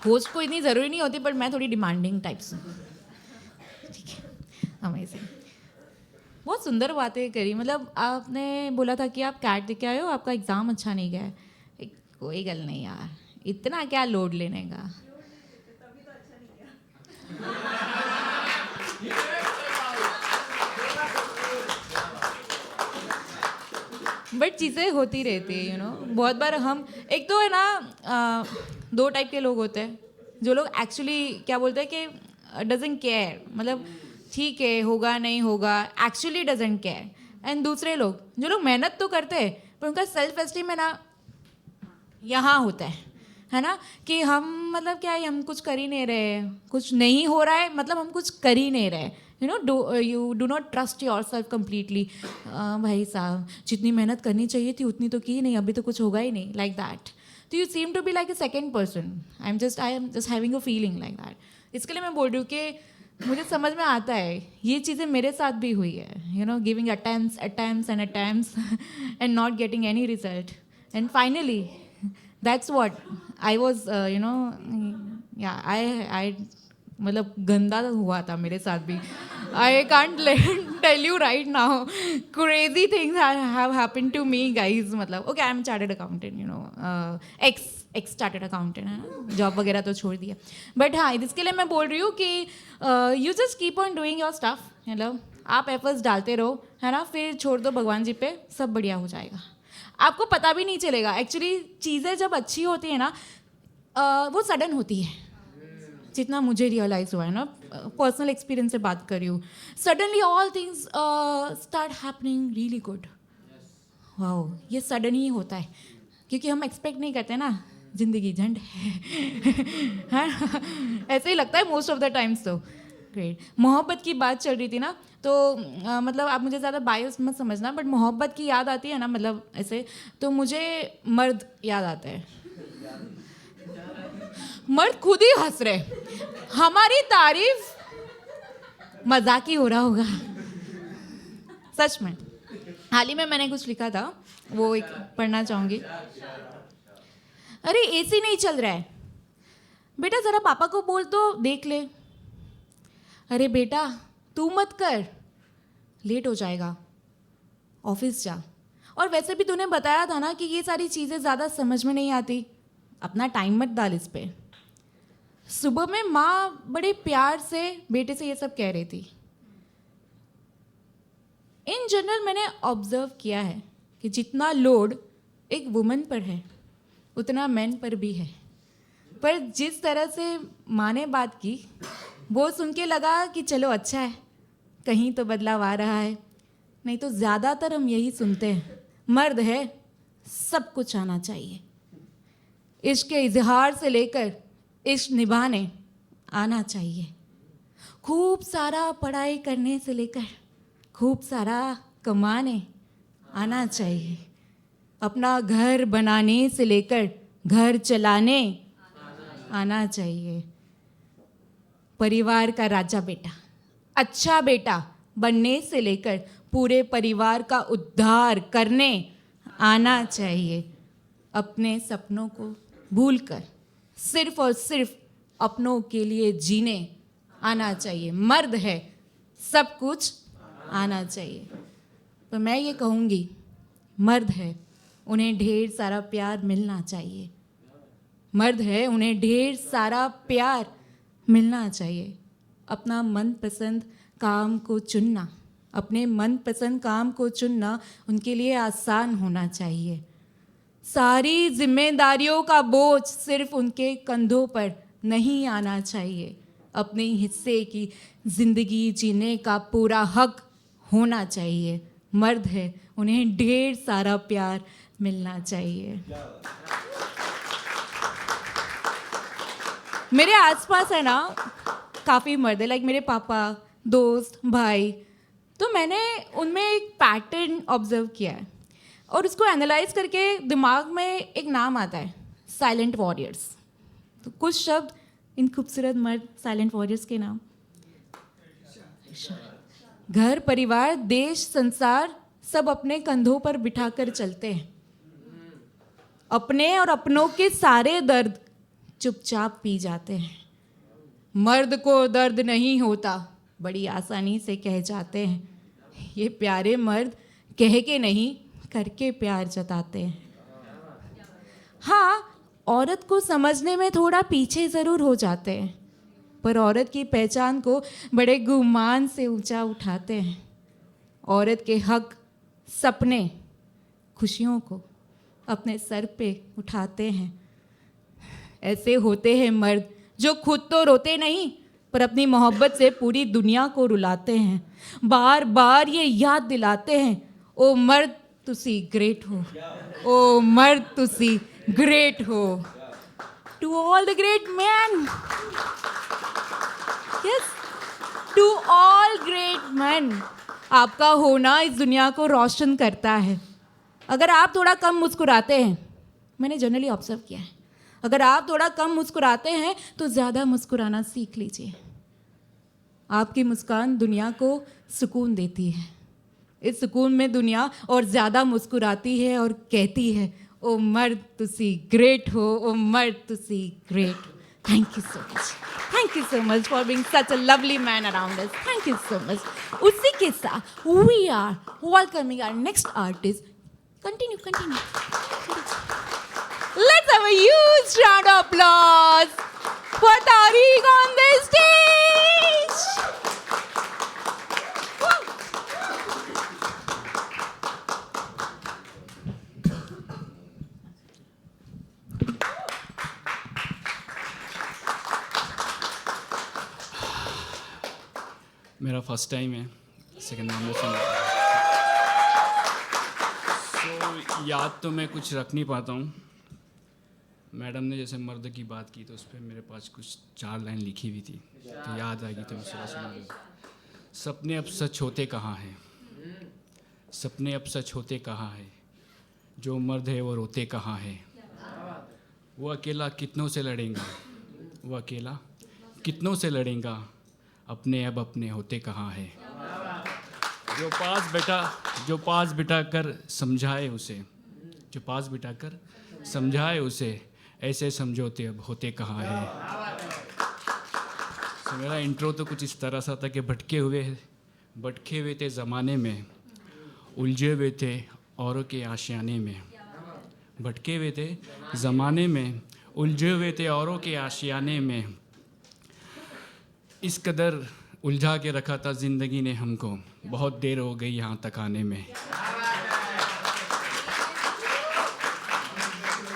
होस्ट को इतनी ज़रूरी नहीं होती, पर मैं थोड़ी डिमांडिंग टाइप से। ठीक है, अमेजिंग, बहुत सुंदर बातें करी। मतलब आपने बोला था कि आप कैट दे के आए हो, आपका एग्ज़ाम अच्छा नहीं गया है। कोई गल नहीं यार, इतना क्या लोड लेने का। बट चीज़ें होती रहती है, बहुत बार हम, एक तो है ना 2 टाइप के लोग होते हैं, जो लोग एक्चुअली क्या बोलते हैं कि डजेंट केयर, मतलब ठीक है होगा नहीं होगा, एक्चुअली डजेंट केयर। एंड दूसरे लोग, जो लोग मेहनत तो करते हैं पर उनका सेल्फ एस्टीम है ना यहाँ होता है ना, कि हम मतलब क्या है, हम कुछ कर ही नहीं रहे, कुछ नहीं हो रहा है, मतलब हम कुछ कर ही नहीं रहे, you do not trust your self completely. भाई साहब, जितनी मेहनत करनी चाहिए थी उतनी तो की नहीं, अभी तो कुछ होगा ही नहीं, लाइक दैट। तो you seem to be like a second person. I am just having a feeling like that. इसके लिए मैं बोल रही हूँ कि मुझे समझ में आता है, ये चीज़ें मेरे साथ भी हुई है, giving attempts and not getting any result, and finally that's what I was, I मतलब गंदा हुआ था मेरे साथ भी। I can't tell you right now, crazy things have happened to me guys। मतलब okay, I'm a chartered accountant, ex chartered accountant है ना, जॉब वगैरह तो छोड़ दिया, बट हाँ इसके लिए मैं बोल रही हूँ कि you just keep on doing your stuff, मतलब आप एफर्ट्स डालते रहो, है ना, फिर छोड़ दो भगवान जी पे, सब बढ़िया हो जाएगा। आपको पता भी नहीं चलेगा। एक्चुअली चीज़ें जब अच्छी होती है ना, वो सडन होती है, जितना मुझे रियलाइज़ हुआ है ना, पर्सनल एक्सपीरियंस से बात कर रही हूँ। Suddenly all things start happening really good. Wow, ये सडन ही होता है, क्योंकि हम एक्सपेक्ट नहीं करते ना, जिंदगी झंड है ऐसे ही लगता है मोस्ट ऑफ द टाइम्स। तो ग्रेट। मोहब्बत की बात चल रही थी ना, तो मतलब आप मुझे ज़्यादा बायस मत समझना, बट मोहब्बत की याद आती है ना, मतलब ऐसे, तो मुझे मर्द याद आते हैं। मर्द खुद ही हंस रहे, हमारी तारीफ मजाक ही हो रहा होगा, सच में। हाल ही में मैंने कुछ लिखा था, वो एक पढ़ना चाहूँगी। अरे एसी नहीं चल रहा है, बेटा ज़रा पापा को बोल तो देख ले। अरे बेटा तू मत कर, लेट हो जाएगा, ऑफिस जा। और वैसे भी तूने बताया था ना कि ये सारी चीज़ें ज़्यादा समझ में नहीं आती, अपना टाइम मत डाल इस पे। सुबह में माँ बड़े प्यार से बेटे से ये सब कह रही थी। इन जनरल मैंने ऑब्जर्व किया है कि जितना लोड एक वुमन पर है उतना मैन पर भी है। पर जिस तरह से माँ ने बात की वो सुन के लगा कि चलो अच्छा है, कहीं तो बदलाव आ रहा है। नहीं तो ज़्यादातर हम यही सुनते हैं, मर्द है सब कुछ आना चाहिए, इश्क के इजहार से लेकर इश्क निभाने आना चाहिए, खूब सारा पढ़ाई करने से लेकर खूब सारा कमाने आना चाहिए, अपना घर बनाने से लेकर घर चलाने आना चाहिए, परिवार का राजा बेटा, अच्छा बेटा बनने से लेकर पूरे परिवार का उद्धार करने आना चाहिए, अपने सपनों को भूलकर सिर्फ और सिर्फ अपनों के लिए जीने आना चाहिए। मर्द है सब कुछ आना चाहिए। तो मैं ये कहूँगी, मर्द है उन्हें ढेर सारा प्यार मिलना चाहिए, मर्द है उन्हें ढेर सारा प्यार मिलना चाहिए। अपना मनपसंद काम को चुनना, अपने मनपसंद काम को चुनना उनके लिए आसान होना चाहिए। सारी जिम्मेदारियों का बोझ सिर्फ उनके कंधों पर नहीं आना चाहिए। अपने हिस्से की ज़िंदगी जीने का पूरा हक होना चाहिए। मर्द है उन्हें ढेर सारा प्यार मिलना चाहिए। मेरे आसपास है ना काफ़ी मर्द है, लाइक मेरे पापा, दोस्त, भाई। तो मैंने उनमें एक पैटर्न ऑब्जर्व किया है और उसको एनालाइज करके दिमाग में एक नाम आता है, साइलेंट वॉरियर्स। तो कुछ शब्द इन खूबसूरत मर्द साइलेंट वॉरियर्स के नाम: घर, परिवार, देश, संसार सब अपने कंधों पर बिठाकर चलते हैं, अपने और अपनों के सारे दर्द चुपचाप पी जाते हैं। मर्द को दर्द नहीं होता, बड़ी आसानी से कह जाते हैं। ये प्यारे मर्द कह के नहीं करके प्यार जताते हैं। हाँ, औरत को समझने में थोड़ा पीछे ज़रूर हो जाते हैं, पर औरत की पहचान को बड़े गुमान से ऊंचा उठाते हैं। औरत के हक, सपने, खुशियों को अपने सर पे उठाते हैं। ऐसे होते हैं मर्द जो खुद तो रोते नहीं पर अपनी मोहब्बत से पूरी दुनिया को रुलाते हैं, बार बार ये याद दिलाते हैं, ओ मर्द तुसी ग्रेट हो, ओ मर्द तुसी ग्रेट हो। To all the great man, yes, to all great man, आपका होना इस दुनिया को रोशन करता है। अगर आप थोड़ा कम मुस्कुराते हैं, मैंने जनरली ऑब्जर्व किया है, अगर आप थोड़ा कम मुस्कुराते हैं तो ज़्यादा मुस्कुराना सीख लीजिए। आपकी मुस्कान दुनिया को सुकून देती है। इस सुकून में दुनिया और ज़्यादा मुस्कुराती है और कहती है, ओ मर्द तुसी ग्रेट हो, ओ मर्द तुसी ग्रेट हो। Thank you so much, thank you so much for being such a lovely man around us. Thank you so much. उसी के साथ we are welcoming our next artist. Continue continue. Let's have a huge round of applause for Tariq on the stage. Woo. मेरा first time है, second नाम सो याद तो मैं कुछ रख नहीं पाता हूँ। मैडम ने जैसे मर्द की बात की तो उस पर मेरे पास कुछ 4 लाइन लिखी हुई थी, तो याद आ गई तो मैं सुना दूँ। सपने अब सच होते कहाँ हैं, सपने अब सच होते कहाँ हैं, जो मर्द है वो रोते कहाँ है। वो अकेला कितनों से लड़ेगा, वो अकेला कितनों से लड़ेगा, अपने अब अपने होते कहाँ है। जो पास बिठा कर समझाए उसे, जो पास बिठा कर समझाए उसे, ऐसे समझौते अब होते कहाँ है। तो मेरा इंट्रो तो कुछ इस तरह सा था कि भटके हुए थे ज़माने में, उलझे हुए थे औरों के आशियाने में। भटके हुए थे ज़माने में, उलझे हुए थे औरों के आशियाने में। इस कदर उलझा के रखा था ज़िंदगी ने हमको, बहुत देर हो गई यहाँ तक आने में।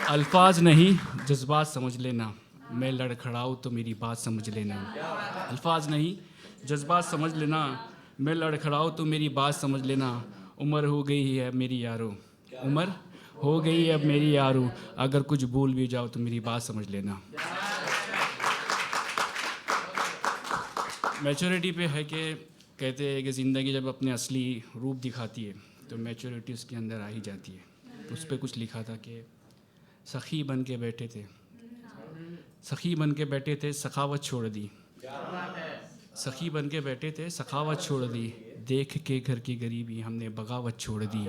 अल्फाज नहीं जज्बात समझ लेना, मैं लड़खड़ाऊँ तो मेरी बात समझ लेना। अल्फाज नहीं जज्बात समझ लेना, मैं लड़खड़ाऊँ तो मेरी बात समझ लेना। उम्र हो गई है अब मेरी यारो, उम्र हो गई है अब मेरी यारो, अगर कुछ भूल भी जाओ तो मेरी बात समझ लेना। मैच्योरिटी पे है कि कहते हैं कि ज़िंदगी जब अपने असली रूप दिखाती है तो मैच्योरिटी उसके अंदर आ ही जाती है। तो उस पर कुछ लिखा था कि सखी बन के बैठे थे, सखी बन के बैठे थे, सखावत छोड़ दी। सखी बन के बैठे थे, सखावत छोड़ दी, देख के घर की गरीबी हमने बगावत छोड़ दी।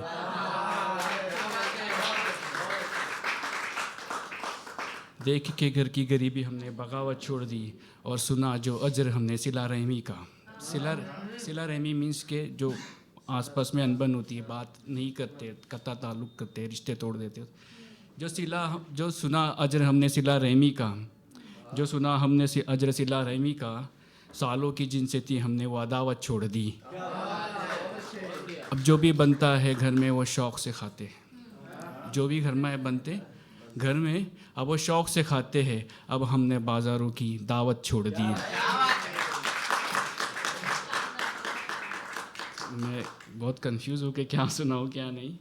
देख के घर की गरीबी हमने बगावत छोड़ दी, और सुना जो अजर हमने सिला रहमी का। सिला रहमी मीन्स के जो आसपास में अनबन होती है, बात नहीं करते, कता ताल्लुक़ करते, रिश्ते तोड़ देते। जो सुना अजर हमने सिला रहमी का, जो सुना हमने अजर सिला रहमी का, सालों की जिनसे थी हमने वो अदावत छोड़ दी। अब जो भी बनता है घर में वो शौक़ से खाते, जो भी घर में बनते घर में अब वो शौक़ से खाते हैं, अब हमने बाज़ारों की दावत छोड़ दी। मैं बहुत कंफ्यूज हूँ कि क्या सुनाऊँ क्या नहीं।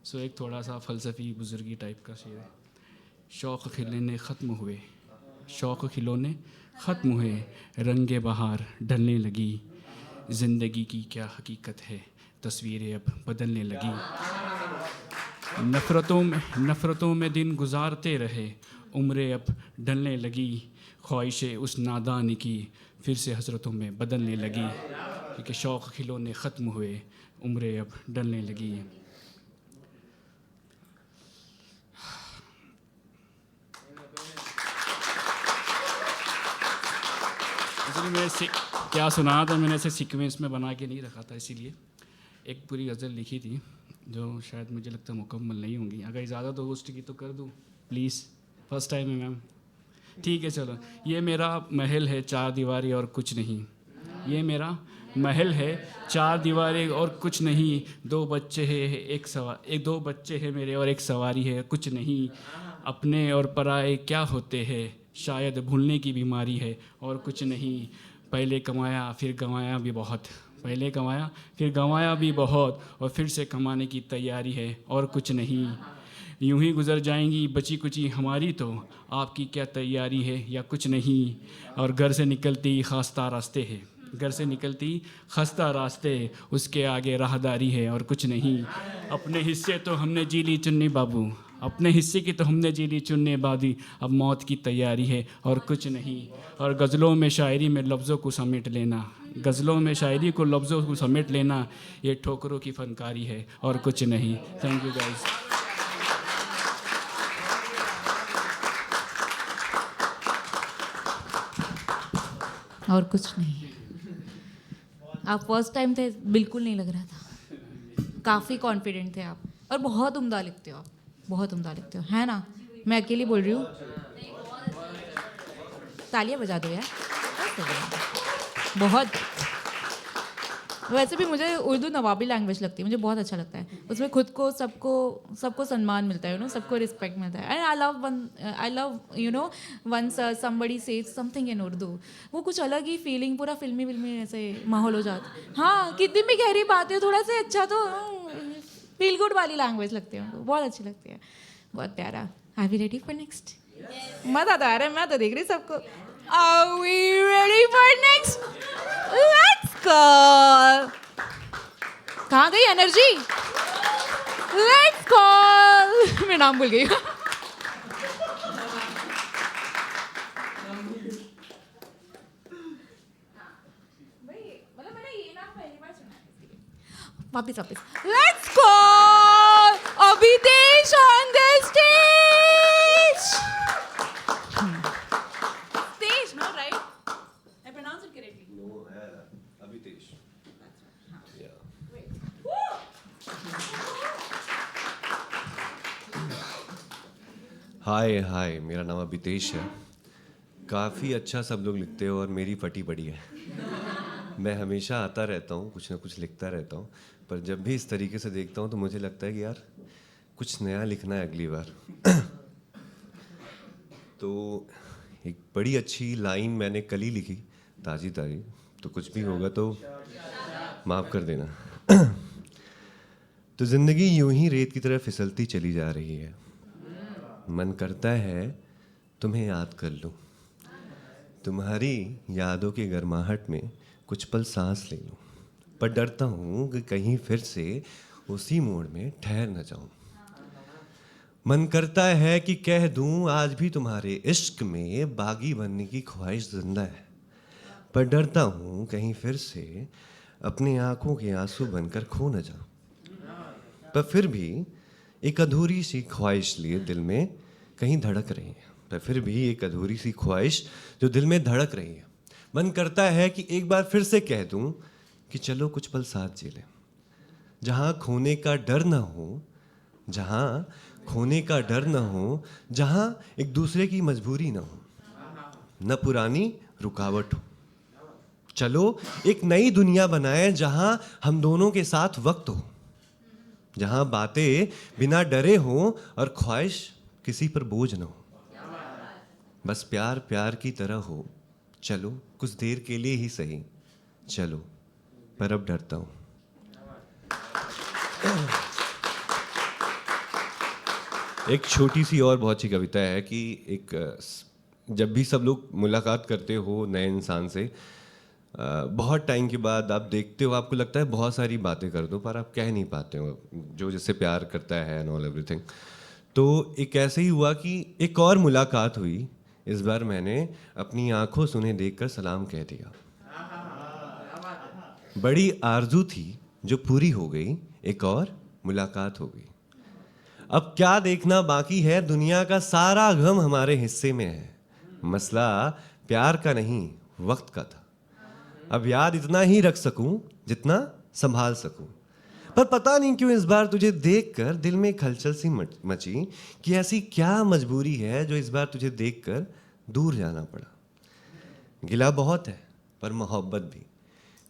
सो एक थोड़ा सा फ़लसफ़ी बुज़ुर्गी टाइप का शेर है। शौक़ खिलने ख़त्म हुए, शौक़ खिलौने ख़त्म हुए, रंगे बहार ढलने लगी, ज़िंदगी की क्या हकीकत है, तस्वीरें अब बदलने लगी। नफ़रतों में दिन गुजारते रहे, उम्रें अब ढलने लगी, ख्वाहिशें उस नादान की फिर से हसरतों में बदलने लगी। क्योंकि शौक़ खिलौने ख़त्म हुए, उम्रें अब ढलने लगी। इसलिए मैं क्या सुना था, मैंने ऐसे सीक्वेंस में बना के नहीं रखा था, इसीलिए एक पूरी गज़ल लिखी थी जो शायद मुझे लगता है मुकम्मल नहीं होंगी। अगर इजाज़त हो होस्ट की तो कर दूँ प्लीज़, फर्स्ट टाइम है मैम। ठीक है चलो। ये मेरा महल है चार दीवारी और कुछ नहीं, ये मेरा महल है चार दीवारी और कुछ नहीं, दो बच्चे हैं दो बच्चे हैं मेरे और एक सवारी है, कुछ नहीं। अपने और पराए क्या होते हैं, शायद भूलने की बीमारी है और कुछ नहीं। पहले कमाया फिर गंवाया भी बहुत, पहले कमाया फिर गंवाया भी बहुत, और फिर से कमाने की तैयारी है और कुछ नहीं। यूं ही गुजर जाएंगी बची कुची हमारी, तो आपकी क्या तैयारी है या कुछ नहीं। और घर से निकलती खस्ता रास्ते है, घर से निकलती खस्ता रास्ते, उसके आगे राहदारी है और कुछ नहीं। अपने हिस्से तो हमने जी ली चुन्नी बाबू, अपने हिस्से की तो हमने जी ली चुन्नी बादी, अब मौत की तैयारी है और कुछ नहीं। और गज़लों में शायरी में लफ्ज़ों को समेट लेना, गज़लों में शायरी को लफ्ज़ों को समेट लेना, ये ठोकरों की फनकारी है और कुछ नहीं। Thank you guys. और कुछ नहीं। आप फर्स्ट टाइम थे, बिल्कुल नहीं लग रहा था, काफ़ी कॉन्फिडेंट थे आप, और बहुत उम्दा लिखते हो आप, बहुत उम्दा लिखते हो, है ना? मैं अकेली बोल रही हूँ? तालियां बजा दो यार, बहुत। वैसे भी मुझे उर्दू नवाबी लैंग्वेज लगती है, मुझे बहुत अच्छा लगता है। उसमें खुद को सबको सम्मान मिलता है, यू नो, सबको रिस्पेक्ट मिलता है। And I love you know once somebody says something in Urdu, वो कुछ अलग ही फीलिंग, पूरा फिल्मी ऐसे माहौल हो जाता। हाँ, कितनी भी गहरी बात है, थोड़ा सा अच्छा तो फील गुड वाली लैंग्वेज लगती है उनको, बहुत अच्छी लगती है, बहुत प्यारा। Are we ready for next? मज़ा तो आ रहा है, मैं तो देख रही सबको। Are we ready for next? Let's go. कहाँ गई एनर्जी? Let's go. मैं नाम भूल गई। वापिस let's go. Abhidesh on the stage, no right? I pronounce it है ना, अभितेश। हाय हाय, मेरा नाम अभितेश है। काफ़ी अच्छा सब लोग लिखते हो और मेरी फटी पड़ी है। मैं हमेशा आता रहता हूँ, कुछ ना कुछ लिखता रहता हूँ, पर जब भी इस तरीके से देखता हूँ तो मुझे लगता है कि यार कुछ नया लिखना है अगली बार। तो एक बड़ी अच्छी लाइन मैंने कल ही लिखी, ताज़ी ताज़ी, तो कुछ भी होगा तो माफ़ कर देना। तो ज़िंदगी यूं ही रेत की तरह फिसलती चली जा रही है। मन करता है तुम्हें याद कर लूं, तुम्हारी यादों की गर्माहट में कुछ पल सांस ले लूं, पर डरता हूँ कि कहीं फिर से उसी मोड़ में ठहर न जाऊं। मन करता है कि कह दूं आज भी तुम्हारे इश्क में बागी बनने की ख्वाहिश जिंदा है, पर डरता हूँ कहीं फिर से अपनी आंखों के आंसू बनकर खो न जाऊं। पर फिर भी एक अधूरी सी ख्वाहिश लिए दिल में कहीं धड़क रही है, पर फिर भी एक अधूरी सी ख्वाहिश जो दिल में धड़क रही है। मन करता है कि एक बार फिर से कह दूं कि चलो कुछ पल साथ जी लें, जहां खोने का डर ना हो, जहां खोने का डर ना हो, जहां एक दूसरे की मजबूरी ना हो, न पुरानी रुकावट हो। चलो एक नई दुनिया बनाएं जहां हम दोनों के साथ वक्त हो, जहां बातें बिना डरे हों और ख्वाहिश किसी पर बोझ न हो। बस प्यार प्यार की तरह हो, चलो कुछ देर के लिए ही सही, चलो, पर अब डरता हूं। एक छोटी सी और बहुत सी कविता है कि जब भी सब लोग मुलाकात करते हो नए इंसान से, बहुत टाइम के बाद आप देखते हो, आपको लगता है बहुत सारी बातें कर दो, पर आप कह नहीं पाते हो जो जिससे प्यार करता है एंड ऑल एवरीथिंग। तो एक ऐसे ही हुआ कि एक और मुलाकात हुई। इस बार मैंने अपनी आंखों से उन्हें देखकर सलाम कह दिया। बड़ी आरजू थी जो पूरी हो गई, एक और मुलाकात हो गई। अब क्या देखना बाकी है, दुनिया का सारा गम हमारे हिस्से में है। मसला प्यार का नहीं, वक्त का था। अब याद इतना ही रख सकूं जितना संभाल सकूं, पर पता नहीं क्यों इस बार तुझे देखकर दिल में खलचल सी मची कि ऐसी क्या मजबूरी है जो इस बार तुझे देखकर दूर जाना पड़ा। गिला बहुत है पर मोहब्बत भी।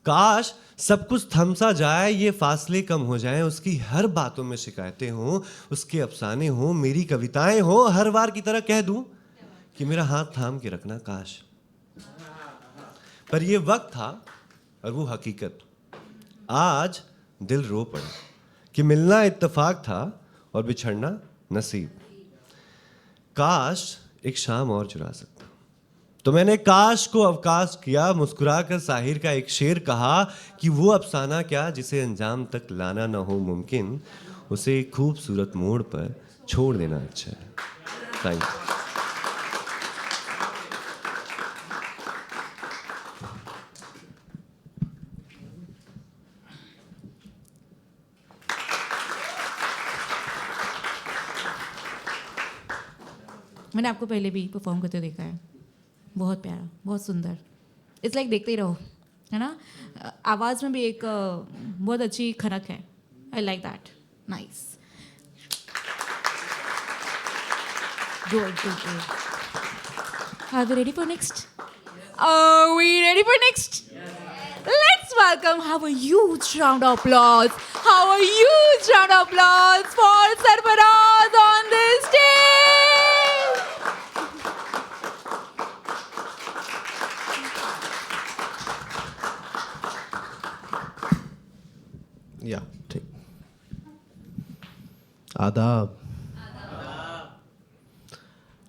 काश सब कुछ थम सा जाए, ये फासले कम हो जाएं, उसकी हर बातों में शिकायतें हों, उसके अफसाने हों, मेरी कविताएं हों, हर बार की तरह कह दूं कि मेरा हाथ थाम के रखना काश। पर ये वक्त था और वो हकीकत। आज दिल रो पड़ा कि मिलना इत्तेफाक था और बिछड़ना नसीब। काश एक शाम और चुरा सकता। तो मैंने काश को अवकाश किया, मुस्कुराकर साहिर का एक शेर कहा कि वो अफसाना क्या जिसे अंजाम तक लाना ना हो मुमकिन, उसे एक खूबसूरत मोड़ पर छोड़ देना अच्छा है। Thank you. मैंने आपको पहले भी परफॉर्म करते देखा है, बहुत प्यारा, बहुत सुंदर। इट्स लाइक देखते ही रहो, है ना। आवाज़ में भी एक बहुत अच्छी खनक है। I like that, nice, good. Are we ready for next? Are we ready for next? Let's welcome, have a huge round of applause. Have a huge round of applause for Sarfaraz on this stage. या ठीक। आदाब।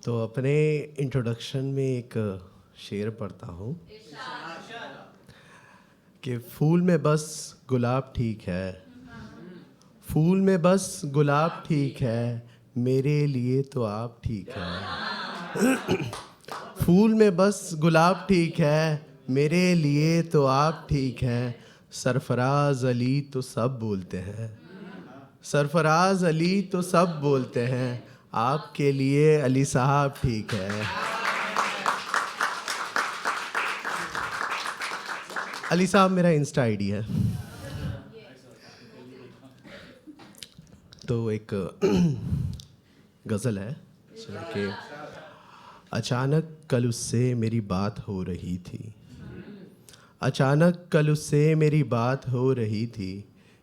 तो अपने introduction में एक शेर पढ़ता हूँ कि फूल में बस गुलाब ठीक है, फूल में बस गुलाब ठीक है, मेरे लिए तो आप ठीक है। फूल में बस गुलाब ठीक है, मेरे लिए तो आप ठीक हैं। सरफराज अली तो सब बोलते हैं, सरफराज अली तो सब बोलते हैं, आपके लिए अली साहब ठीक है। अली साहब मेरा इंस्टा आईडी है। तो एक गज़ल है सुना के, अचानक कल उससे मेरी बात हो रही थी, अचानक कल उससे मेरी बात हो रही थी,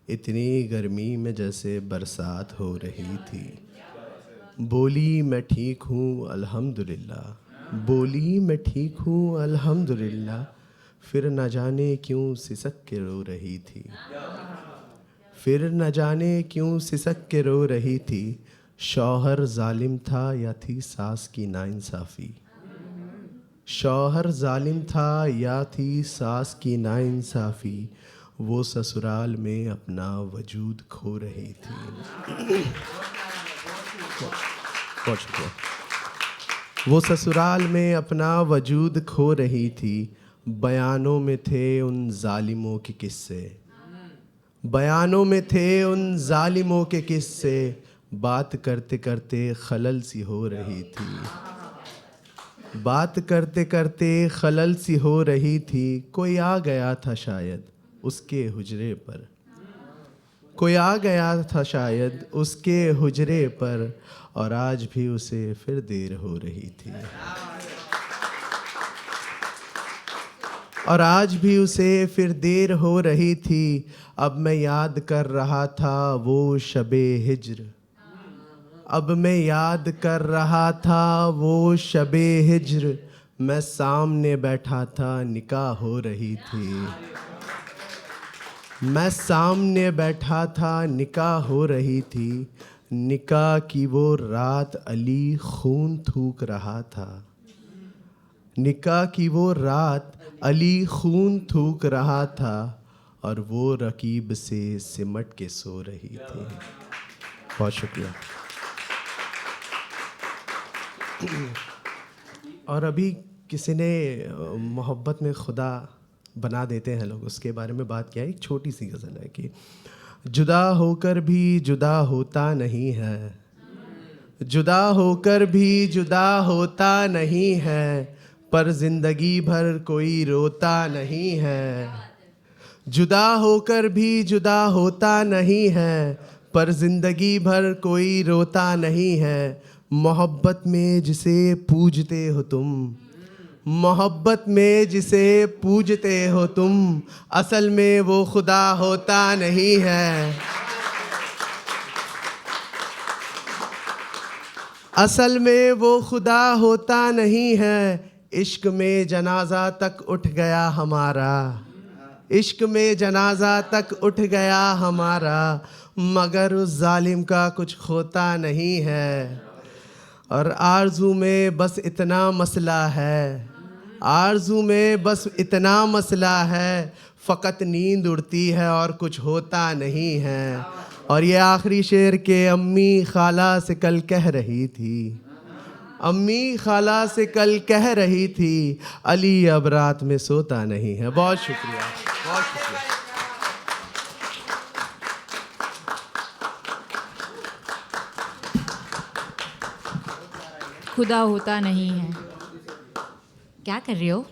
इतनी गर्मी में जैसे बरसात हो रही थी। बोली मैं ठीक हूँ अल्हम्दुलिल्लाह, बोली मैं ठीक हूँ अल्हम्दुलिल्लाह, फिर न जाने क्यों सिसक के रो रही थी, फिर न जाने क्यों सिसक के रो रही थी। शौहर जालिम था या थी सास की नाइंसाफ़ी, शौहर जालिम था या थी सास की नाइंसाफ़ी, वो ससुराल में अपना वजूद खो रही थी। बहुत शुक्रिया। वो ससुराल में अपना वजूद खो रही थी, बयानों में थे उन जालिमों के किस्से, बयानों में थे उन जालिमों के किस्से, बात करते करते खलल सी हो रही थी, बात करते करते खलल सी हो रही थी। कोई आ गया था शायद उसके हुजरे पर, कोई आ गया था शायद उसके हुजरे पर, और आज भी उसे फिर देर हो रही थी, और आज भी उसे फिर देर हो रही थी। अब मैं याद कर रहा था वो शबे हिज्र, अब मैं याद कर रहा था वो शबे हिज्र, मैं सामने बैठा था निकाह हो रही थी, मैं सामने बैठा था निकाह हो रही थी। निकाह की वो रात अली खून थूक रहा था, निकाह की वो रात अली खून थूक रहा था, और वो रकीब से सिमट के सो रही थी। बहुत शुक्रिया। और अभी किसी ने मोहब्बत में खुदा बना देते हैं लोग, उसके बारे में बात किया। एक छोटी सी गज़ल है कि जुदा होकर भी जुदा होता नहीं है, जुदा होकर भी जुदा होता नहीं है, पर ज़िंदगी भर कोई रोता नहीं है, जुदा होकर भी जुदा होता नहीं है, पर ज़िंदगी भर कोई रोता नहीं है। मोहब्बत में जिसे पूजते हो तुम, मोहब्बत में जिसे पूजते हो तुम, असल में वो खुदा होता नहीं है, असल में वो खुदा होता नहीं है। इश्क में जनाजा तक उठ गया हमारा, इश्क में जनाजा तक उठ गया हमारा, मगर उस जालिम का कुछ खोता नहीं है। और आरज़ू में बस इतना मसला है, आरज़ू में बस इतना मसला है, फ़कत नींद उड़ती है और कुछ होता नहीं है। और ये आखिरी शेर के अम्मी खाला से कल कह रही थी, अम्मी खाला से कल कह रही थी, अली अब रात में सोता नहीं है। बहुत शुक्रिया, बहुत शुक्रिया। खुदा होता नहीं है। क्या कर रहे हो?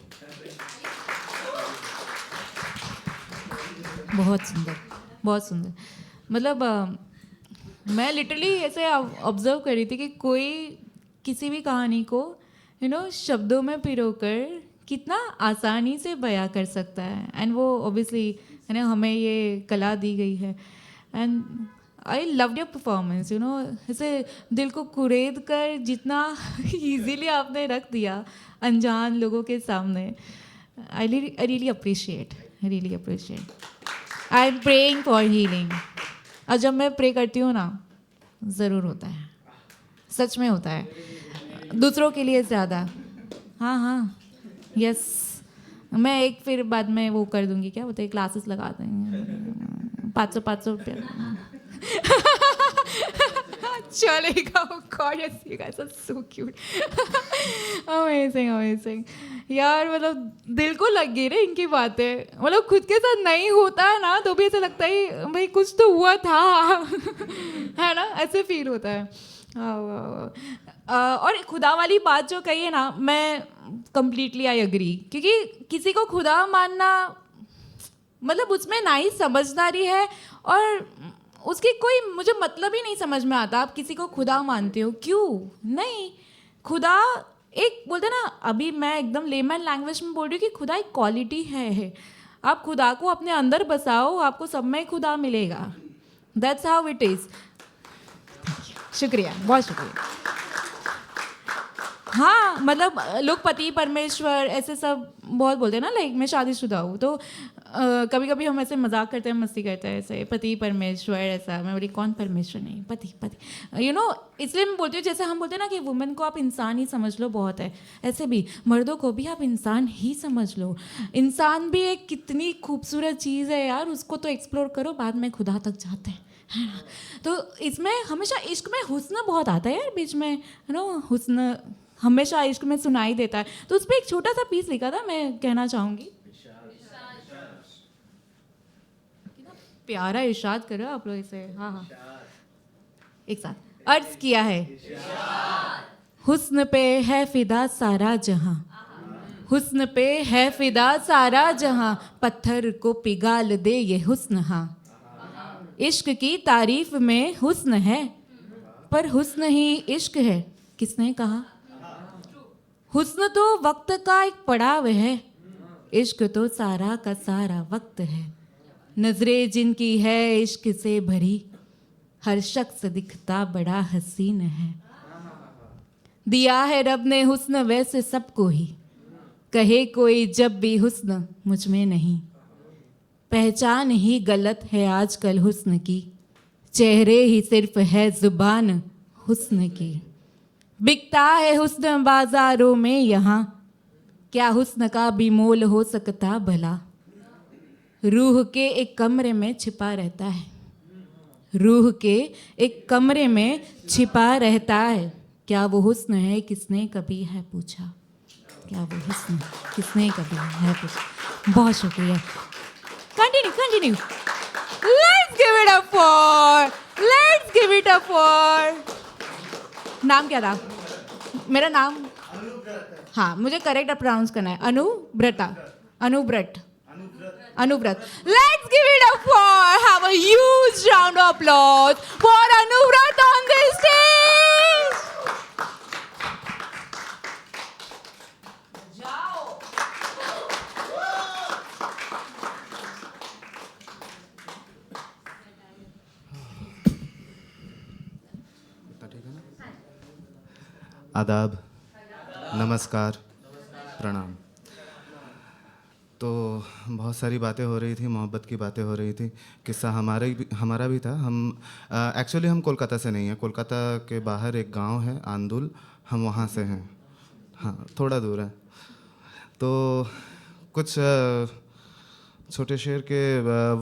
बहुत सुंदर, बहुत सुंदर। मतलब मैं लिटरली ऐसे ऑब्जर्व कर रही थी कि कोई किसी भी कहानी को शब्दों में पिरोकर कितना आसानी से बयां कर सकता है। एंड वो ऑब्वियसली हमें ये कला दी गई है। And I love your performance, ऐसे दिल को कुरेद कर जितना इजीली आपने रख दिया अनजान लोगों के सामने। I really appreciate, really appreciate. I am praying for healing. और जब मैं प्रे करती हूँ ना, ज़रूर होता है, सच में होता है, दूसरों के लिए ज़्यादा। हाँ हाँ, यस। मैं एक फिर बाद में वो कर दूँगी, क्या बोलते हैं, क्लासेस लगा देंगे 500 रुपया। चलेगा। God yes, you guys are so cute. Amazing amazing यार, मतलब दिल को लग गई रे इनकी बातें। मतलब खुद के साथ नहीं होता है ना तो भी ऐसा लगता है भाई कुछ तो हुआ था। है ना, ऐसे फील होता है। और खुदा वाली बात जो कही है ना, मैं कंप्लीटली आई एग्री। क्योंकि किसी को खुदा मानना मतलब उसमें ना ही समझदारी है और उसकी कोई मुझे मतलब ही नहीं समझ में आता। आप किसी को खुदा मानते हो, क्यों? नहीं, खुदा एक बोलते ना, अभी मैं एकदम लेमैन लैंग्वेज में बोल रही हूँ कि खुदा एक क्वालिटी है। आप खुदा को अपने अंदर बसाओ, आपको सब में खुदा मिलेगा। That's how it is. शुक्रिया, बहुत शुक्रिया। हाँ, मतलब लोग पति परमेश्वर ऐसे सब बहुत बोलते हैं ना, लाइक मैं शादीशुदा हूँ तो कभी कभी हम ऐसे मजाक करते हैं, मस्ती करते हैं, ऐसे पति परमेश्वर ऐसा। मैं बोली कौन परमेश्वर? नहीं, पति पति, यू नो। इसलिए मैं बोलती हूँ, जैसे हम बोलते हैं ना कि वुमेन को आप इंसान ही समझ लो, बहुत है, ऐसे भी मर्दों को भी आप इंसान ही समझ लो। इंसान भी एक कितनी खूबसूरत चीज़ है यार, उसको तो एक्सप्लोर करो, बाद में खुदा तक जाते हैं, है ना। तो इसमें हमेशा इश्क में हुस्न बहुत आता है यार बीच में, है ना। हुस्न हमेशा इश्क में सुनाई देता है। तो उस पर एक छोटा सा पीस लिखा था, मैं कहना चाहूँगी। प्यारा इरशाद करो आप लोग इसे। हाँ हाँ, एक साथ अर्ज किया है। हुस्न पे है फिदा सारा जहां, हुस्न पे है फिदा सारा जहां, पत्थर को पिघाल दे ये हुस्न। हाँ, इश्क की तारीफ में हुस्न है, पर हुस्न ही इश्क है, किसने कहा? हुस्न तो वक्त का एक पड़ाव है, इश्क तो सारा का सारा वक्त है। नजरें जिनकी है इश्क से भरी, हर शख्स दिखता बड़ा हसीन है। दिया है रब ने हुस्न वैसे सबको ही, कहे कोई जब भी हुस्न मुझ में नहीं। पहचान ही गलत है आजकल हुस्न की, चेहरे ही सिर्फ है जुबान हुस्न की। बिकता है हुस्न बाजारों में यहाँ, क्या हुस्न का भी मोल हो सकता भला। रूह के एक कमरे में छिपा रहता है, रूह के एक कमरे में छिपा रहता है, क्या वो हुस्न है किसने कभी है पूछा, क्या वो हुस्न किसने कभी है पूछा। बहुत शुक्रिया। Continue. Let's give it up for नाम क्या था? मेरा नाम, हाँ मुझे करेक्ट प्रोनाउंस करना है, Anuvrat. Let's give it up for, have a huge round of applause for Anuvrat on this stage. आदाब, नमस्कार, प्रणाम। तो बहुत सारी बातें हो रही थी, मोहब्बत की बातें हो रही थी। किस्सा हमारा भी था। हम एक्चुअली हम कोलकाता से नहीं हैं, कोलकाता के बाहर एक गांव है आंदुल, हम वहाँ से हैं। हाँ, थोड़ा दूर है। तो कुछ छोटे शेर के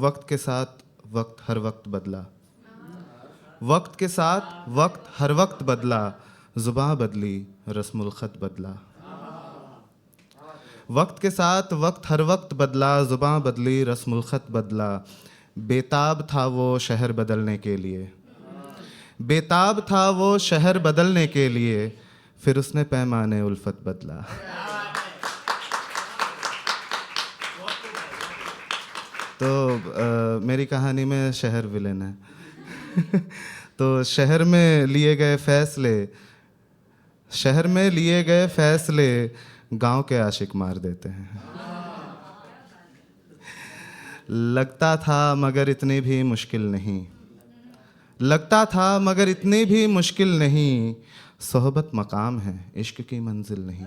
वक्त के साथ वक्त हर वक्त बदला, वक्त के साथ वक्त हर वक्त बदला, ज़ुबां बदली रस्मुल ख़त बदला। वक्त के साथ वक्त हर वक्त बदला, ज़ुबां बदली रस्मुल ख़त बदला। बेताब था वो शहर बदलने के लिए, बेताब था वो शहर बदलने के लिए, फिर उसने पैमाने उल्फत बदला। तो मेरी कहानी में शहर विलेन है। तो शहर में लिए गए फैसले गांव के आशिक मार देते हैं। लगता था मगर इतनी भी मुश्किल नहीं, लगता था मगर इतनी भी मुश्किल नहीं, सोहबत मकाम है इश्क की मंजिल नहीं।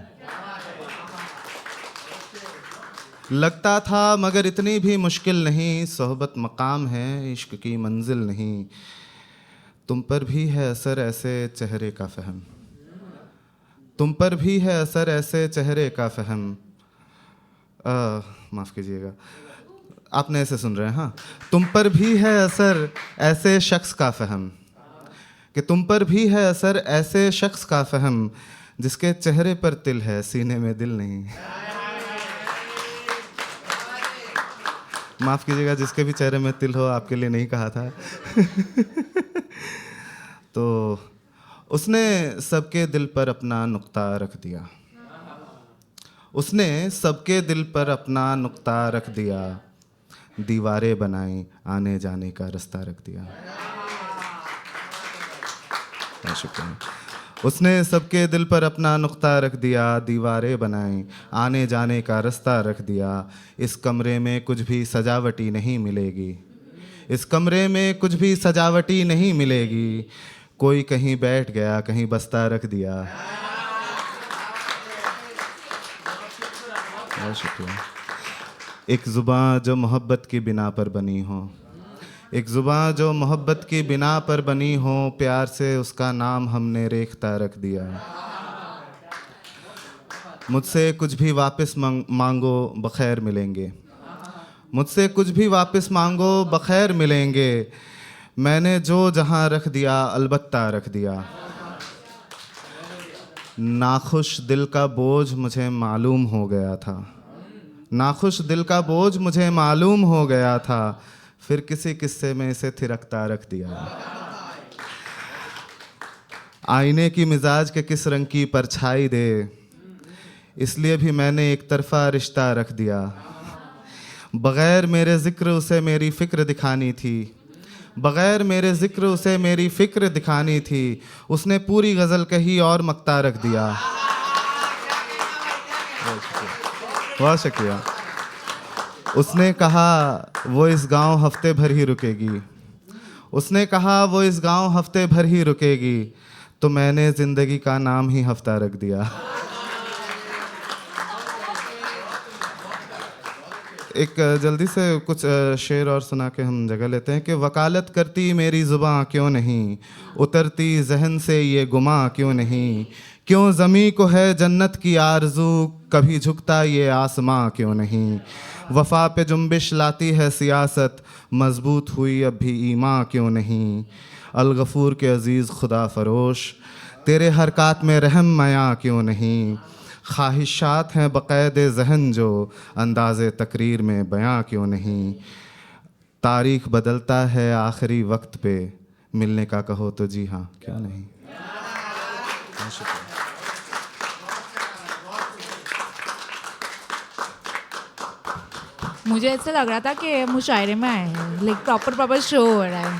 लगता था मगर इतनी भी मुश्किल नहीं, सोहबत मकाम है इश्क की मंजिल नहीं। तुम पर भी है असर ऐसे चेहरे का फहम, तुम पर भी है असर ऐसे चेहरे का फहम। माफ़ कीजिएगा, आपने ऐसे सुन रहे हैं। हाँ, तुम पर भी है असर ऐसे शख्स का फहम, कि तुम पर भी है असर ऐसे शख्स का फहम, जिसके चेहरे पर तिल है सीने में दिल नहीं। माफ़ कीजिएगा, जिसके भी चेहरे में तिल हो आपके लिए नहीं कहा था। तो उसने सबके दिल पर अपना नुक्ता रख दिया, उसने सबके दिल पर अपना नुक्ता रख दिया। दीवारें बनाई, आने जाने का रास्ता रख दिया। बहुत शुक्रिया। उसने सबके दिल पर अपना नुक्ता रख दिया, दीवारें बनाई, आने जाने का रास्ता रख दिया। इस कमरे में कुछ भी सजावटी नहीं मिलेगी, इस कमरे में कुछ भी सजावटी नहीं मिलेगी। कोई कहीं बैठ गया, कहीं बस्ता रख दिया। बहुत शुक्रिया। एक ज़ुबान जो मोहब्बत की बिना पर बनी हो, एक ज़ुबान जो मोहब्बत की बिना पर बनी हो, प्यार से उसका नाम हमने रेख्ता रख दिया। मुझसे कुछ भी वापस मांगो बखैर मिलेंगे, मुझसे कुछ भी वापस मांगो बखैर मिलेंगे। मैंने जो जहां रख दिया अलबत्ता रख दिया। नाखुश दिल का बोझ मुझे मालूम हो गया था, नाखुश दिल का बोझ मुझे मालूम हो गया था। फिर किसी किस्से में इसे थिरकता रख दिया। आईने की मिजाज के किस रंग की परछाई दे, इसलिए भी मैंने एक तरफा रिश्ता रख दिया। बग़ैर मेरे ज़िक्र उसे मेरी फ़िक्र दिखानी थी, बग़ैर मेरे ज़िक्र उसे मेरी फ़िक्र दिखानी थी। उसने पूरी गज़ल कही और मक्ता रख दिया। बहुत शुक्रिया। उसने कहा वो इस गांव हफ्ते भर ही रुकेगी, उसने कहा वो इस गांव हफ्ते भर ही रुकेगी। तो मैंने ज़िंदगी का नाम ही हफ्ता रख दिया। एक जल्दी से कुछ शेर और सुना के हम जगह लेते हैं कि वकालत करती मेरी ज़ुबां क्यों नहीं, उतरती जहन से ये गुमा क्यों नहीं। क्यों ज़मीं को है जन्नत की आरज़ू, कभी झुकता ये आसमां क्यों नहीं। वफ़ा पे जुम्बिश लाती है सियासत, मजबूत हुई अब भी ईमान क्यों नहीं। अल-गफ़ूर के अज़ीज़ खुदा फरोश, तेरे हरकत में रहम मया क्यों नहीं। ख्वाहिशात हैं बक़ैदे ज़हन जो, अंदाज़े तकरीर में बयां क्यों नहीं। तारीख़ बदलता है आखिरी वक्त पे, मिलने का कहो तो जी हाँ क्यों नहीं। मुझे ऐसा लग रहा था कि मुशायरे में आए हैं, लाइक प्रॉपर शो हो रहा है।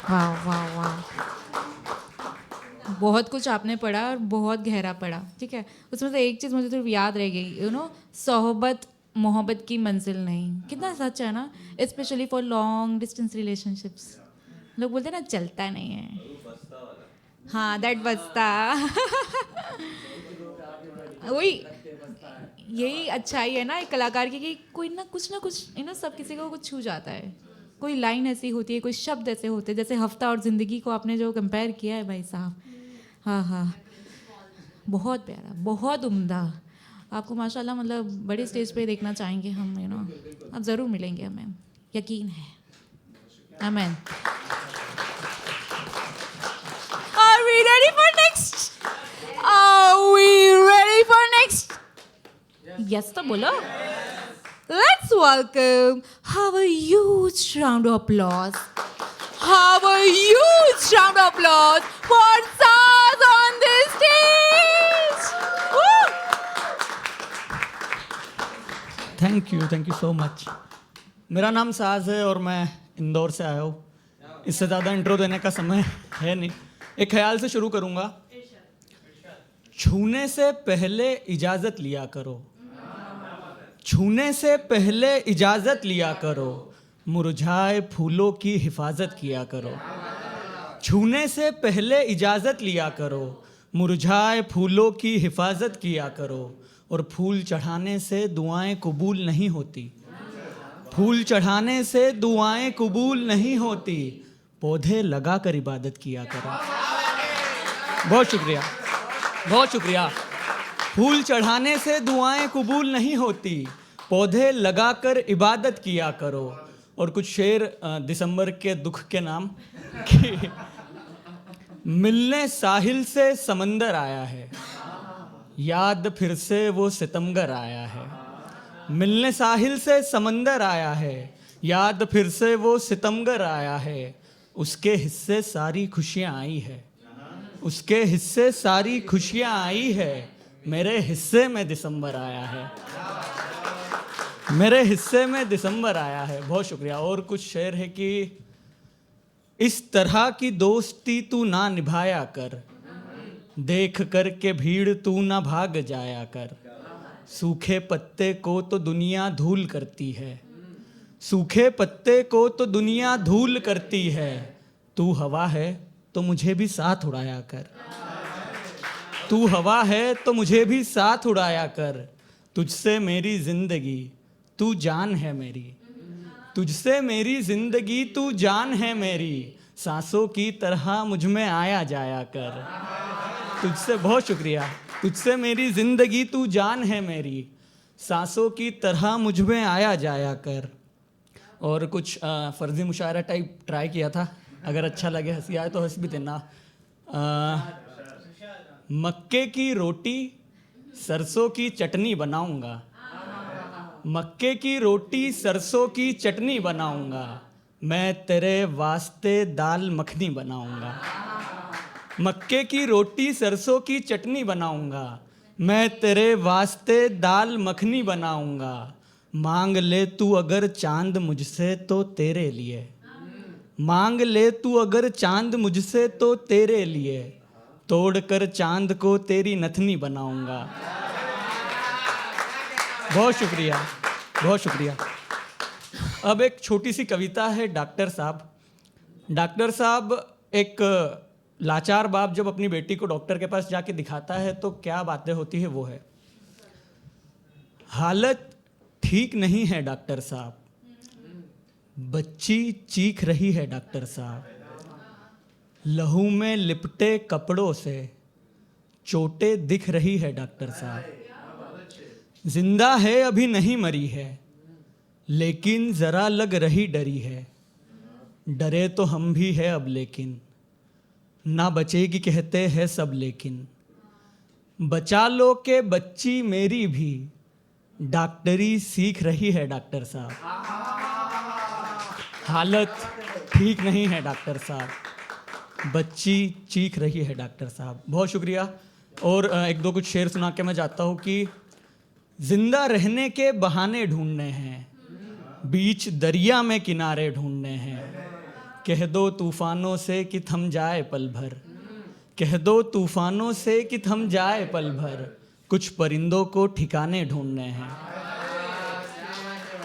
वाह वाह वाह, बहुत कुछ आपने पढ़ा और बहुत गहरा पढ़ा, ठीक है। उसमें से एक चीज़ मुझे तो याद रह गई, सोहबत मोहब्बत की मंजिल नहीं। कितना सच है ना, specially for long distance relationships. लोग बोलते हैं ना चलता नहीं है, हाँ दैट बस्ता। वही, यही अच्छाई है ना एक कलाकार की, कि कोई ना कुछ सब किसी को कुछ छू जाता है। कोई लाइन ऐसी होती है, कोई शब्द ऐसे होते हैं, जैसे हफ्ता और ज़िंदगी को आपने जो कंपेयर किया है भाई साहब, हाँ हाँ, बहुत प्यारा, बहुत उम्दा। आपको माशाल्लाह मतलब बड़े स्टेज पे देखना चाहेंगे हम, आप ज़रूर मिलेंगे, हमें यकीन है। आमीन। Are we ready for next? Are we ready for next? Yes तो बोलो। Let's welcome, have a huge round of applause. Have a huge round of applause for Saz on this stage. Woo! Thank you so much. मेरा नाम साज है और मैं इंदौर से आया हूँ। इससे ज़्यादा इंट्रो देने का समय है नहीं, एक ख्याल से शुरू करूँगा। छूने से पहले इजाज़त लिया करो, छूने से पहले इजाज़त लिया करो, मुरझाए फूलों की हिफाजत किया करो। छूने से पहले इजाज़त लिया करो, मुरझाए फूलों की हिफाजत किया करो। और फूल चढ़ाने से दुआएं कबूल नहीं होती, फूल चढ़ाने से दुआएं कबूल नहीं होती, पौधे लगा कर इबादत किया करो। बहुत शुक्रिया, बहुत शुक्रिया। फूल चढ़ाने से दुआएं कबूल नहीं होती, पौधे लगाकर इबादत किया करो। और कुछ शेर दिसंबर के दुख के नाम कि मिलने साहिल से समंदर आया है, याद फिर से वो सितमगर आया है। मिलने साहिल से समंदर आया है, याद फिर से वो सितमगर आया है। उसके हिस्से सारी खुशियाँ आई है, उसके हिस्से सारी खुशियाँ आई है, मेरे हिस्से में दिसंबर आया है। मेरे हिस्से में दिसंबर आया है, बहुत शुक्रिया। और कुछ शेर है कि इस तरह की दोस्ती तू ना निभाया कर, देख कर के भीड़ तू ना भाग जाया कर, सूखे पत्ते को तो दुनिया धूल करती है, सूखे पत्ते को तो दुनिया धूल करती है, तू हवा है तो मुझे भी साथ उड़ाया कर, तू हवा है तो मुझे भी साथ उड़ाया कर, तुझसे मेरी जिंदगी तू जान है मेरी, तुझसे मेरी जिंदगी तू जान है मेरी, सांसों की तरह मुझ में आया जाया कर, तुझसे, बहुत शुक्रिया, तुझसे मेरी जिंदगी तू जान है मेरी, सांसों की तरह मुझ में आया जाया कर। और कुछ फर्जी मुशायरा टाइप ट्राई किया था, अगर अच्छा लगे हंसी आए तो हंस भी देना। मक्के की रोटी सरसों की चटनी बनाऊंगा, मक्के की रोटी सरसों की चटनी बनाऊंगा, मैं तेरे वास्ते दाल मखनी बनाऊंगा, मक्के की रोटी सरसों की चटनी बनाऊंगा, मैं तेरे वास्ते दाल मखनी बनाऊंगा, मांग ले तू अगर चांद मुझसे तो तेरे लिए, मांग ले तू अगर चांद मुझसे तो तेरे लिए, तोड़ कर चांद को तेरी नथनी बनाऊंगा। बहुत शुक्रिया, बहुत शुक्रिया। अब एक छोटी सी कविता है डॉक्टर साहब। डॉक्टर साहब, एक लाचार बाप जब अपनी बेटी को डॉक्टर के पास जाके दिखाता है तो क्या बातें होती है वो है, हालत ठीक नहीं है डॉक्टर साहब, बच्ची चीख रही है डॉक्टर साहब, लहू में लिपटे कपड़ों से चोटें दिख रही है डॉक्टर साहब, जिंदा है अभी नहीं मरी है, लेकिन जरा लग रही डरी है, डरे तो हम भी है अब लेकिन, ना बचेगी कहते हैं सब लेकिन, बचा लो के बच्ची मेरी भी डॉक्टरी सीख रही है डॉक्टर साहब, हालत ठीक नहीं है डॉक्टर साहब, बच्ची चीख रही है डॉक्टर साहब। बहुत शुक्रिया। और एक दो कुछ शेर सुना के मैं जाता हूँ कि जिंदा रहने के बहाने ढूंढने हैं, बीच दरिया में किनारे ढूंढने हैं, कह दो तूफानों से कि थम जाए पल भर, कह दो तूफानों से कि थम जाए पल भर, कुछ परिंदों को ठिकाने ढूंढने हैं,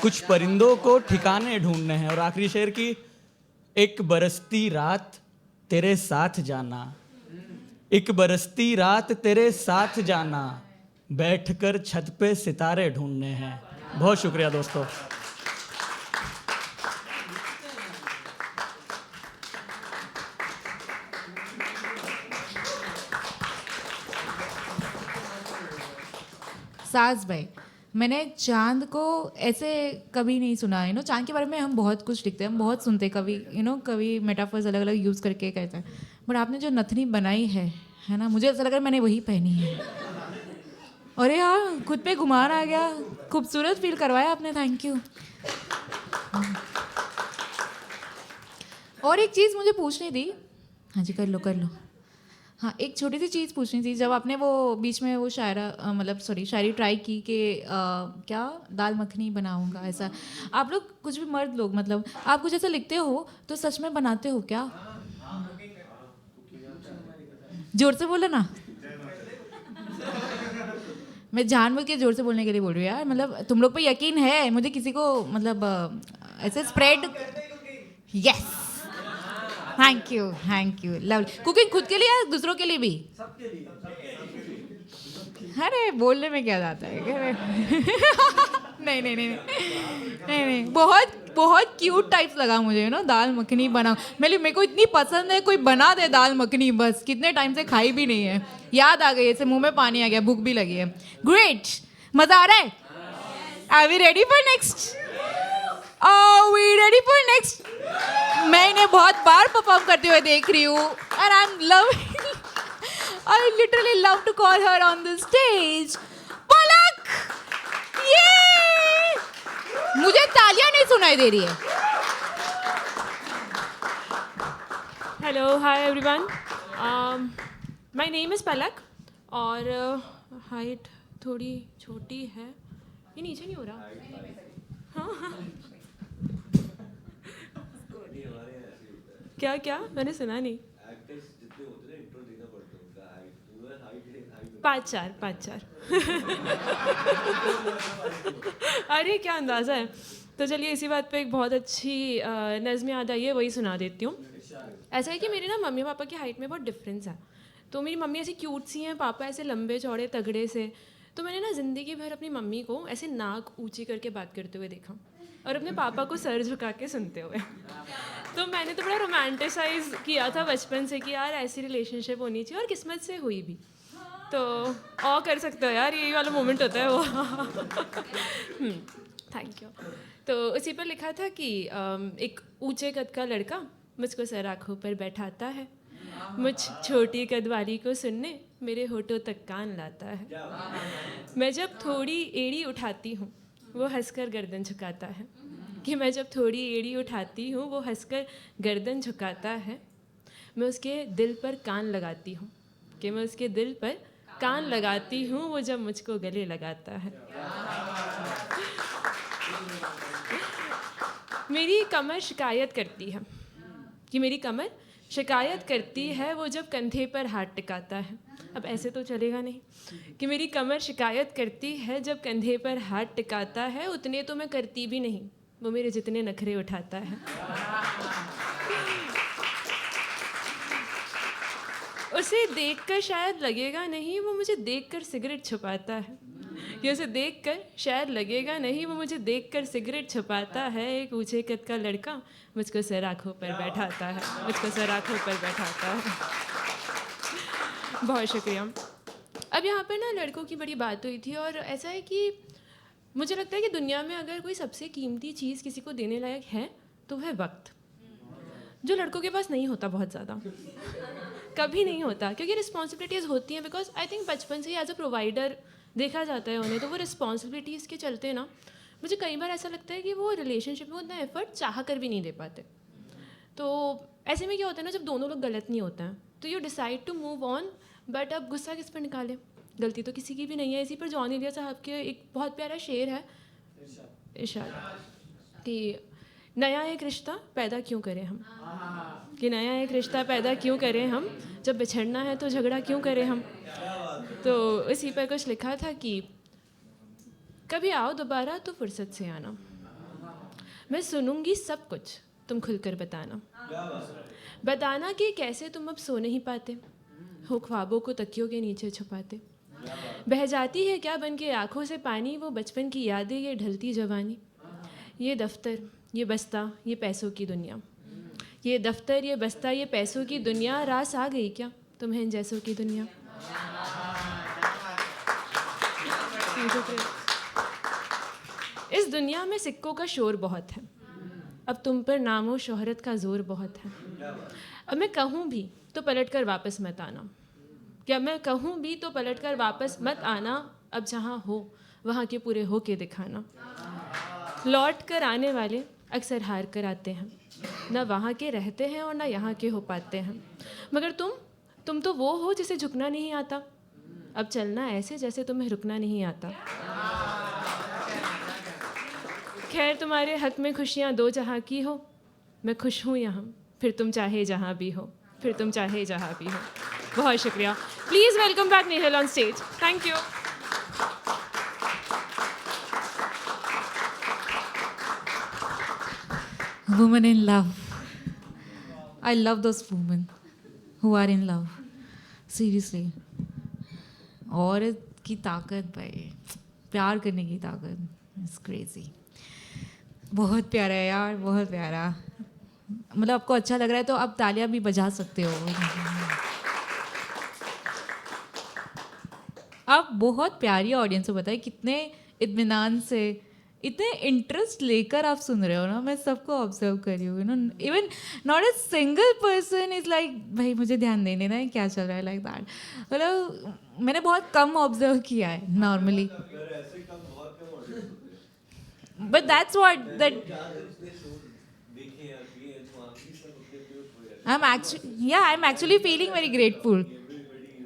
कुछ परिंदों को ठिकाने ढूंढने हैं। और आखिरी शेर की, एक बरसती रात तेरे साथ जाना, एक बरसती रात तेरे साथ जाना, बैठकर छत पे सितारे ढूंढने हैं। बहुत शुक्रिया दोस्तों। साज भाई, मैंने चांद को ऐसे कभी नहीं सुना है। चांद के बारे में हम बहुत कुछ लिखते हैं, हम बहुत सुनते हैं, कभी कभी मेटाफर्स अलग अलग यूज़ करके कहते हैं, बट आपने जो नथनी बनाई है ना, मुझे ऐसा लग रहा है मैंने वही पहनी है। अरे यार, खुद पे गुमान आ गया, खूबसूरत फील करवाया आपने, थैंक यू। और एक चीज़ मुझे पूछनी थी। हाँ जी, कर लो। हाँ, एक छोटी सी चीज़ पूछनी थी। जब आपने वो बीच में वो शायरी ट्राई की कि क्या दाल मखनी बनाऊंगा, ऐसा आप लोग कुछ भी मर्द लोग, मतलब आप कुछ ऐसा लिखते हो तो सच में बनाते हो क्या? जोर से बोलो ना। मैं जानबूझ के जोर से बोलने के लिए बोल रही हूँ यार, मतलब तुम लोग पे यकीन है मुझे, किसी को मतलब ऐसे spread. Yes, thank you lovely. Cooking खुद के लिए या दूसरों के लिए भी? अरे बोलने में क्या जाता है। नहीं, बहुत क्यूट टाइप्स लगा मुझे दाल मखनी बना। मेरे को इतनी पसंद है, कोई बना दे दाल मखनी, बस कितने टाइम से खाई भी नहीं है, याद आ गई, ऐसे मुंह में पानी आ गया, भूख भी लगी है। ग्रेट, मजा आ रहा है। Are we ready for next? मैं इन्हें बहुत बार परफॉर्म करते हुए देख रही हूँ, and I literally love to call her on the stage. Palak, ये मुझे तालियां नहीं सुनाई दे रही है। Hello, hi everyone, my name is Palak और हाइट थोड़ी छोटी है, ये नीचे नहीं हो रहा। हाँ क्या क्या मैंने सुना नहीं। 5'4". अरे क्या अंदाज़ा है। तो चलिए इसी बात पे एक बहुत अच्छी नज़्म याद आई है, वही सुना देती हूँ। ऐसा है कि मेरे ना मम्मी पापा की हाइट में बहुत डिफरेंस है। तो मेरी मम्मी ऐसी क्यूट सी हैं, पापा ऐसे लंबे चौड़े तगड़े से। तो मैंने ना ज़िंदगी भर अपनी मम्मी को ऐसे नाक ऊंची करके बात करते हुए देखा और अपने पापा को सर झुका के सुनते हुए। तो मैंने तो बड़ा रोमांटिसाइज किया था बचपन से कि यार ऐसी रिलेशनशिप होनी चाहिए, और किस्मत से हुई भी। तो और कर सकते हो यार, यही वाला मोमेंट होता है वो। Thank you. तो उसी पर लिखा था कि एक ऊंचे कद का लड़का मुझको सर आँखों पर बैठाता है, मुझ छोटी कद वाली को सुनने मेरे होठों तक कान लाता है। मैं जब थोड़ी एड़ी उठाती हूँ वो हंसकर गर्दन झुकाता है, कि मैं जब थोड़ी एड़ी उठाती हूँ वो हंसकर गर्दन झुकाता है। मैं उसके दिल पर कान लगाती हूँ, कि मैं उसके दिल पर कान लगाती हूँ, वो जब मुझको गले लगाता है। मेरी कमर शिकायत करती है, कि मेरी कमर शिकायत करती है वो जब कंधे पर हाथ टिकाता है। अब ऐसे तो चलेगा नहीं, कि मेरी कमर शिकायत करती है जब कंधे पर हाथ टिकाता है। उतने तो मैं करती भी नहीं, वो मेरे जितने नखरे उठाता है। उसे देखकर शायद लगेगा नहीं, वो मुझे देखकर सिगरेट छुपाता है। कि उसे देखकर शायद लगेगा नहीं, वो मुझे देखकर सिगरेट छुपाता है। एक ऊंचे कद का लड़का मुझको सर आँखों पर बैठाता है, मुझको सर आँखों पर बैठाता है। बहुत शुक्रिया। अब यहाँ पर ना लड़कों की बड़ी बात हुई थी, और ऐसा है कि मुझे लगता है कि दुनिया में अगर कोई सबसे कीमती चीज़ किसी को देने लायक है तो वह वक्त, जो लड़कों के पास नहीं होता, बहुत ज़्यादा कभी नहीं होता, क्योंकि रिस्पॉन्सिबिलिटीज़ होती हैं। बिकॉज आई थिंक बचपन से ही एज अ प्रोवाइडर देखा जाता है उन्हें, तो वो रिस्पॉन्सिबिलिटीज़ के चलते ना मुझे कई बार ऐसा लगता है कि वो रिलेशनशिप में उतना एफर्ट चाह कर भी नहीं दे पाते। तो ऐसे में क्या होता है ना, जब दोनों लोग गलत नहीं होते हैं तो you decide to move on, but अब गुस्सा किस पर निकालें, गलती तो किसी की भी नहीं है। इसी पर जॉन एलिया साहब के एक बहुत प्यारा शेर है, इरशाद, कि नया एक रिश्ता पैदा क्यों करें हम, कि नया एक रिश्ता पैदा क्यों करें हम, जब बिछड़ना है तो झगड़ा क्यों करें हम। तो इसी पर कुछ लिखा था कि कभी आओ दोबारा तो फुर्सत से आना, मैं सुनूंगी सब कुछ, तुम खुलकर बताना, बताना कि कैसे तुम अब सो नहीं पाते हो, ख्वाबों को तकियों के नीचे छुपाते। बह जाती है क्या बन के आँखों से पानी, वो बचपन की यादें, ये ढलती जवानी, ये दफ्तर, ये बस्ता, ये पैसों की दुनिया, ये दफ्तर, ये बस्ता, ये पैसों की दुनिया, रास आ गई क्या तुम्हें इन जैसों की दुनिया। इस दुनिया में सिक्कों का शोर बहुत है, अब तुम पर नामो शोहरत का जोर बहुत है। अब मैं कहूँ भी तो पलट कर वापस मत आना, क्या मैं कहूँ भी तो पलट कर वापस मत आना, अब जहाँ हो वहाँ के पूरे हो के दिखाना। लौट कर आने वाले अक्सर हार कर आते हैं, न वहाँ के रहते हैं और न यहाँ के हो पाते हैं, मगर तुम तो वो हो जिसे झुकना नहीं आता, अब चलना ऐसे जैसे तुम्हें रुकना नहीं आता। खैर तुम्हारे हक में खुशियाँ दो जहाँ की हो, मैं खुश हूँ यहाँ, फिर तुम चाहे जहाँ भी हो, फिर तुम चाहे जहाँ भी हो। बहुत शुक्रिया। Please welcome back निहिल on stage. Thank you. Women in love. I love those women who are in love. Seriously. औरत की ताकत भाई, प्यार करने की ताकत, इट्स क्रेजी। बहुत प्यारा है यार, बहुत प्यारा। मतलब आपको अच्छा लग रहा है तो आप तालियां भी बजा सकते हो। आप बहुत प्यारी ऑडियंस को बताइए, कितने इत्मीनान से, इतने इंटरेस्ट लेकर आप सुन रहे हो ना। मैं सबको ऑब्जर्व कर रही हूँ, you know, even not a single person is like भाई मुझे ध्यान नहीं देना है क्या चल रहा है, लाइक दैट। मतलब मैंने बहुत कम ऑब्जर्व किया है normally, but that's what that I am actually feeling very grateful.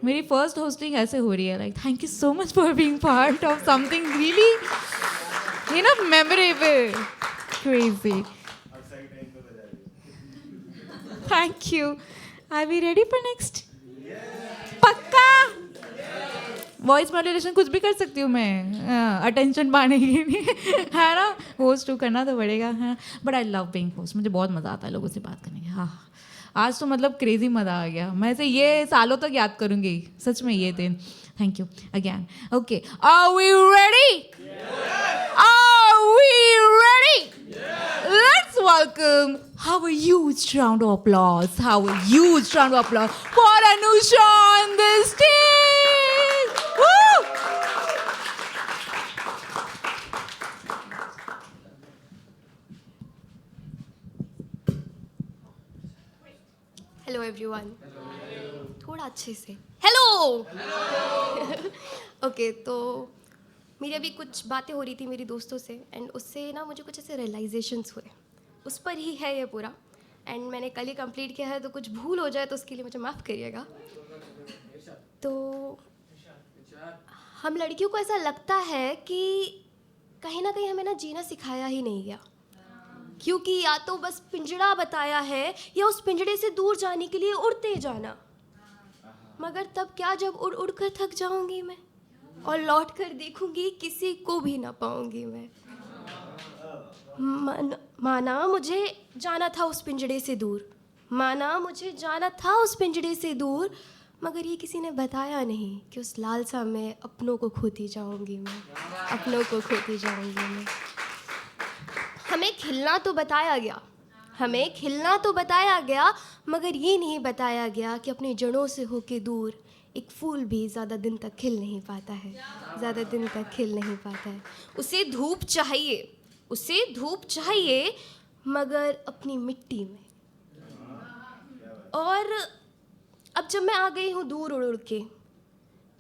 मेरी फर्स्ट होस्टिंग ऐसे हो रही है, like thank you so much for being part of something really You know, memorable. Crazy. Thank you. Are we ready for next? पक्का? Voice modulation कुछ भी कर सकती हूँ मैं, अटेंशन पाने के लिए, है ना? होस्ट टू करना तो पड़ेगा, है। But I love being host, मुझे बहुत मज़ा आता है लोगों से बात करने का। हाँ, आज तो मतलब क्रेजी मज़ा आ गया, मैं से ये सालों तक याद करूँगी सच में ये दिन। Thank you again. Okay, are we ready? Are we ready? Let's welcome, have a huge round of applause, have a huge round of applause for Anusha on the stage. Woo! Hello everyone. थोड़ा अच्छे से hello. Okay, तो मेरी अभी कुछ बातें हो रही थी मेरी दोस्तों से, एंड उससे ना मुझे कुछ ऐसे रियलाइजेशंस हुए, उस पर ही है ये पूरा। एंड मैंने कल ही कंप्लीट किया है, तो कुछ भूल हो जाए तो उसके लिए मुझे माफ़ करिएगा। तो हम लड़कियों को ऐसा लगता है कि कहीं ना कहीं हमें ना जीना सिखाया ही नहीं गया, क्योंकि या तो बस पिंजड़ा बताया है या उस पिंजड़े से दूर जाने के लिए उड़ते जाना। मगर तब क्या, जब उड़ उड़ कर थक जाऊंगी मैं और लौट कर देखूंगी किसी को भी ना पाऊंगी मैं। माना मुझे जाना था उस पिंजड़े से दूर, माना मुझे जाना था उस पिंजड़े से दूर, मगर ये किसी ने बताया नहीं कि उस लालसा में अपनों को खोती जाऊंगी मैं, अपनों को खोती जाऊंगी मैं। हमें खिलना तो बताया गया, हमें खिलना तो बताया गया, मगर ये नहीं बताया गया कि अपनी जड़ों से होके दूर एक फूल भी ज़्यादा दिन तक खिल नहीं पाता है, ज़्यादा दिन तक खिल नहीं पाता है। उसे धूप चाहिए, उसे धूप चाहिए, मगर अपनी मिट्टी में। और अब जब मैं आ गई हूँ दूर उड़ उड़ के,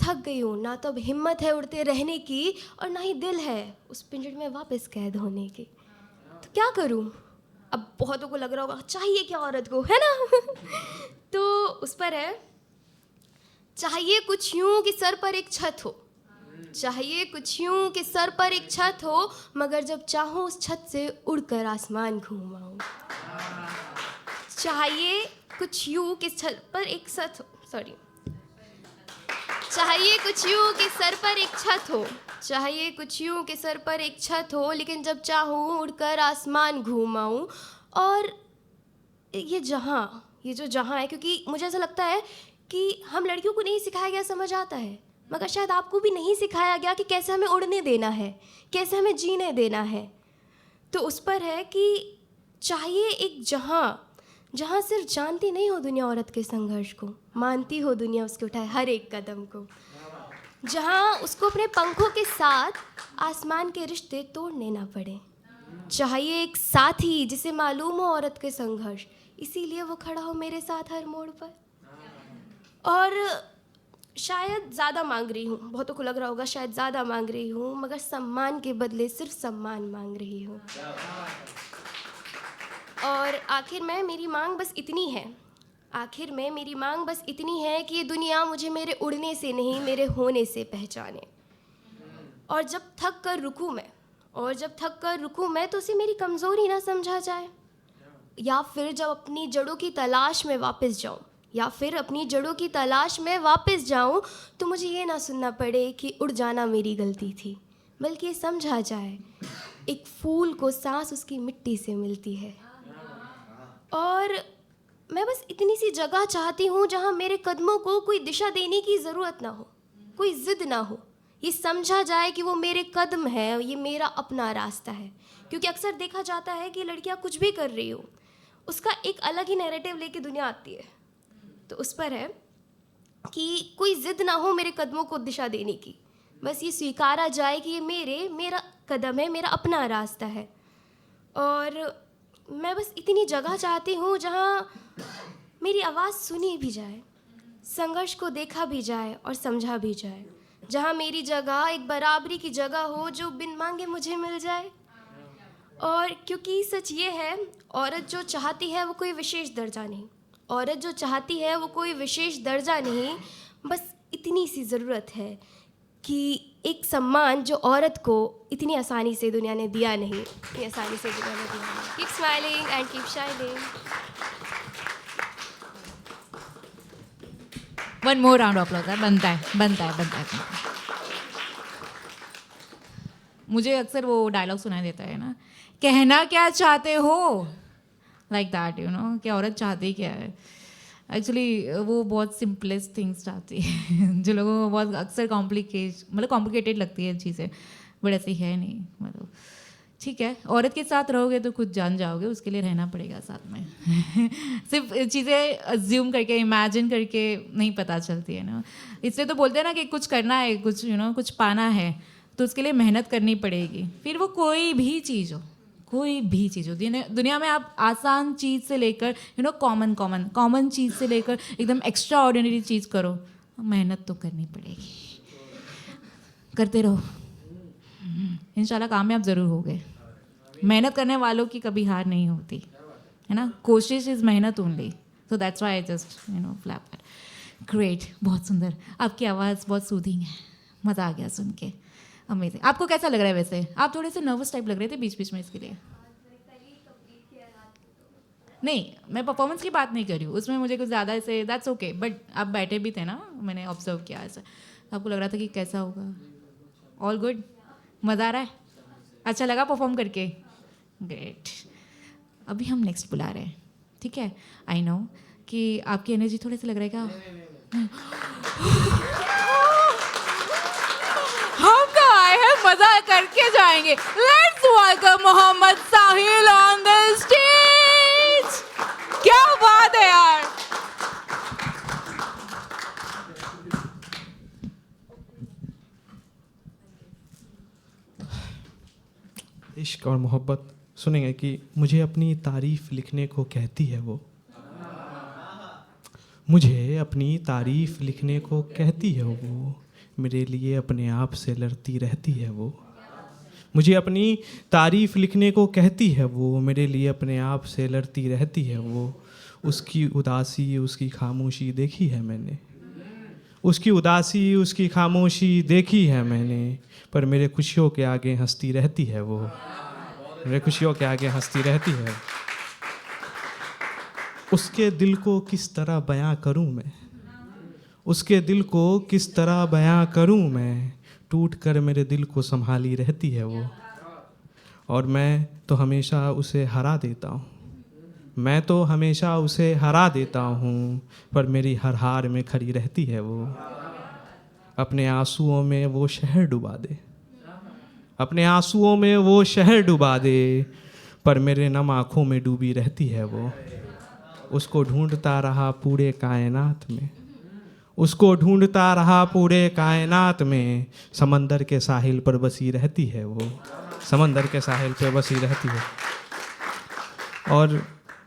थक गई हूँ, ना तो अब हिम्मत है उड़ते रहने की और ना ही दिल है उस पिंजड़े में वापस कैद होने की। तो क्या करूँ? अब बहुतों को लग रहा होगा चाहिए क्या औरत को, है ना? तो उस पर है, चाहिए कुछ यूं कि सर पर एक छत हो, चाहिए कुछ यूं कि सर पर एक छत हो, मगर जब चाहूँ उस छत से उड़कर आसमान घूमाऊं। चाहिए कुछ यूं कि सर पर एक छत हो, सॉरी, चाहिए कुछ यूं कि सर पर एक छत हो, चाहिए कुछ यूं कि सर पर एक छत हो, लेकिन जब चाहूँ उड़कर आसमान घूमाऊं। और ये जो जहाँ है, क्योंकि मुझे ऐसा लगता है कि हम लड़कियों को नहीं सिखाया गया, समझ आता है, मगर शायद आपको भी नहीं सिखाया गया कि कैसे हमें उड़ने देना है, कैसे हमें जीने देना है। तो उस पर है कि चाहिए एक जहाँ सिर्फ जानती नहीं हो दुनिया औरत के संघर्ष को, मानती हो दुनिया उसके उठाए हर एक कदम को, जहाँ उसको अपने पंखों के साथ आसमान के रिश्ते तोड़ने ना पड़े। चाहिए एक साथी जिसे मालूम हो औरत के संघर्ष, इसीलिए वो खड़ा हो मेरे साथ हर मोड़ पर। और शायद ज़्यादा मांग रही हूँ, बहुतों को लग रहा होगा शायद ज़्यादा मांग रही हूँ, मगर सम्मान के बदले सिर्फ सम्मान मांग रही हूँ। और आखिर में मेरी मांग बस इतनी है, आखिर में मेरी मांग बस इतनी है कि ये दुनिया मुझे मेरे उड़ने से नहीं, मेरे होने से पहचाने। और जब थक कर रुकूँ मैं, और जब थक कर रुकूँ मैं, तो उसे मेरी कमज़ोरी ना समझा जाए। या फिर जब अपनी जड़ों की तलाश में वापस जाऊँ, या फिर अपनी जड़ों की तलाश में वापस जाऊँ, तो मुझे ये ना सुनना पड़े कि उड़ जाना मेरी गलती थी, बल्कि ये समझा जाए एक फूल को सांस उसकी मिट्टी से मिलती है। और मैं बस इतनी सी जगह चाहती हूँ जहाँ मेरे कदमों को कोई दिशा देने की ज़रूरत ना हो, कोई ज़िद ना हो, ये समझा जाए कि वो मेरे कदम है, ये मेरा अपना रास्ता है। क्योंकि अक्सर देखा जाता है कि लड़कियाँ कुछ भी कर रही हो, उसका एक अलग ही नैरेटिव लेके दुनिया आती है। तो उस पर है कि कोई ज़िद ना हो मेरे कदमों को दिशा देने की, बस ये स्वीकारा जाए कि ये मेरा कदम है, मेरा अपना रास्ता है। और मैं बस इतनी जगह चाहती हूँ जहाँ मेरी आवाज़ सुनी भी जाए, संघर्ष को देखा भी जाए और समझा भी जाए, जहाँ मेरी जगह एक बराबरी की जगह हो जो बिन मांगे मुझे मिल जाए। और क्योंकि सच ये है, औरत जो चाहती है वो कोई विशेष दर्जा नहीं, औरत जो चाहती है वो कोई विशेष दर्जा नहीं, बस इतनी सी ज़रूरत है कि एक सम्मान जो औरत को इतनी आसानी से दुनिया ने दिया नहीं, इतनी आसानी से दुनिया ने दिया नहीं। Keep smiling and keep shining. One more round of applause. बनता है, बनता है, बनता है। मुझे अक्सर वो डायलॉग सुनाई देता है ना, कहना क्या चाहते हो, लाइक दैट, यू नो, कि औरत चाहती क्या है। एक्चुअली वो बहुत सिंपलेस्ट थिंग्स चाहती है जो लोगों को बहुत अक्सर कॉम्प्लिकेटेड लगती है चीज़ें, बट ऐसी है नहीं। मतलब ठीक है, औरत के साथ रहोगे तो खुद जान जाओगे, उसके लिए रहना पड़ेगा साथ में सिर्फ चीज़ें अज्यूम करके, इमेजिन करके नहीं पता चलती है ना। इसलिए तो बोलते हैं ना कि कुछ करना है, कुछ कुछ पाना है, तो उसके लिए मेहनत करनी पड़ेगी। फिर वो कोई भी चीज़ हो, कोई भी चीज़ हो दुनिया में, आप आसान चीज़ से लेकर कॉमन चीज़ से लेकर एकदम एक्स्ट्रा ऑर्डिनरी चीज़ करो, मेहनत तो करनी पड़ेगी। करते रहो, इंशाल्लाह कामयाब ज़रूर होगे। मेहनत करने वालों की कभी हार नहीं होती है ना। कोशिश इज़ मेहनत only, so that's why I just flap that. Great, बहुत सुंदर। आपकी आवाज़ बहुत सूदिंग है, मज़ा आ गया सुन के, अमेजिंग। आपको कैसा लग रहा है वैसे? आप थोड़े से नर्वस टाइप लग रहे थे बीच बीच में, इसके लिए नहीं, मैं परफॉर्मेंस की बात नहीं कर रही हूँ, उसमें मुझे कुछ ज़्यादा ऐसे, दैट्स ओके, बट आप बैठे भी थे ना, मैंने ऑब्जर्व किया ऐसा, आपको लग रहा था कि कैसा होगा। ऑल गुड, मज़ा आ रहा है, अच्छा लगा परफॉर्म करके, ग्रेट। अभी हम नेक्स्ट बुला रहे हैं, ठीक है। आई नो कि आपकी एनर्जी थोड़े से लग रहा है क्या, हम तो आए हैं मजा करके जाएंगे। Let's welcome Mohammed Sahil on the stage. क्या बात है यार। इश्क और मोहब्बत सुनेंगे कि मुझे अपनी तारीफ लिखने को कहती है वो, मुझे अपनी तारीफ लिखने को कहती है वो, मेरे लिए अपने आप से लड़ती रहती है वो, मुझे अपनी तारीफ लिखने को कहती है वो, मेरे लिए अपने आप से लड़ती रहती है वो। उसकी उदासी उसकी खामोशी देखी है मैंने, उसकी उदासी उसकी खामोशी देखी है मैंने, पर मेरे खुशियों के आगे हंसती रहती है वो, मेरे खुशियों के आगे हंसती रहती है। उसके दिल को किस तरह बयां करूं मैं, उसके दिल को किस तरह बयां करूं मैं, टूट कर मेरे दिल को संभाली रहती है वो, और मैं तो हमेशा उसे हरा देता हूँ, मैं तो हमेशा उसे हरा देता हूँ, पर मेरी हर हार में खड़ी रहती है वो। अपने आंसुओं में वो शहर डुबा दे, अपने आंसुओं में वो शहर डुबा दे, पर मेरे नम आँखों में डूबी रहती है वो। उसको ढूंढता रहा पूरे कायनात में, उसको ढूंढता रहा पूरे कायनात में, समंदर के साहिल पर बसी रहती है वो, समंदर के साहिल पर बसी रहती है। और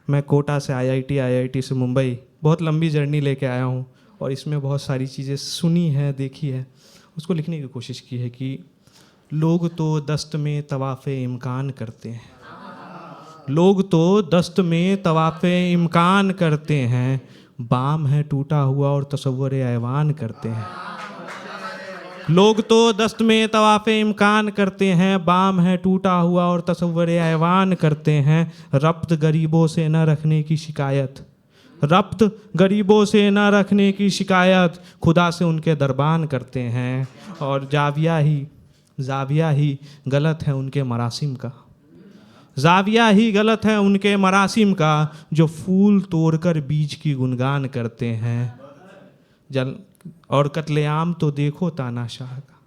मैं कोटा से आईआईटी से मुंबई बहुत लंबी जर्नी लेके आया हूँ, और इसमें बहुत सारी चीज़ें सुनी है, देखी है, उसको लिखने की कोशिश की है कि लोग तो दस्त में तवाफ़े इम्कान करते हैं, लोग तो दस्त में तवाफ़े इम्कान करते हैं, बाम है टूटा हुआ और तसव्वुर ऐवान करते हैं। लोग तो दस्त में तवाफ़े इम्कान करते हैं, बाम है टूटा हुआ और तसव्वुर ऐवान करते हैं। रब्त गरीबों से न रखने की शिकायत, रब्त गरीबों से न रखने की शिकायत, खुदा से उनके दरबान करते हैं। और जाविया ही गलत है उनके मरासिम का, जाविया ही गलत है उनके मरासिम का, जो फूल तोड़कर बीज की गुणगान करते हैं। और कत्लेआम तो देखो तानाशाह का,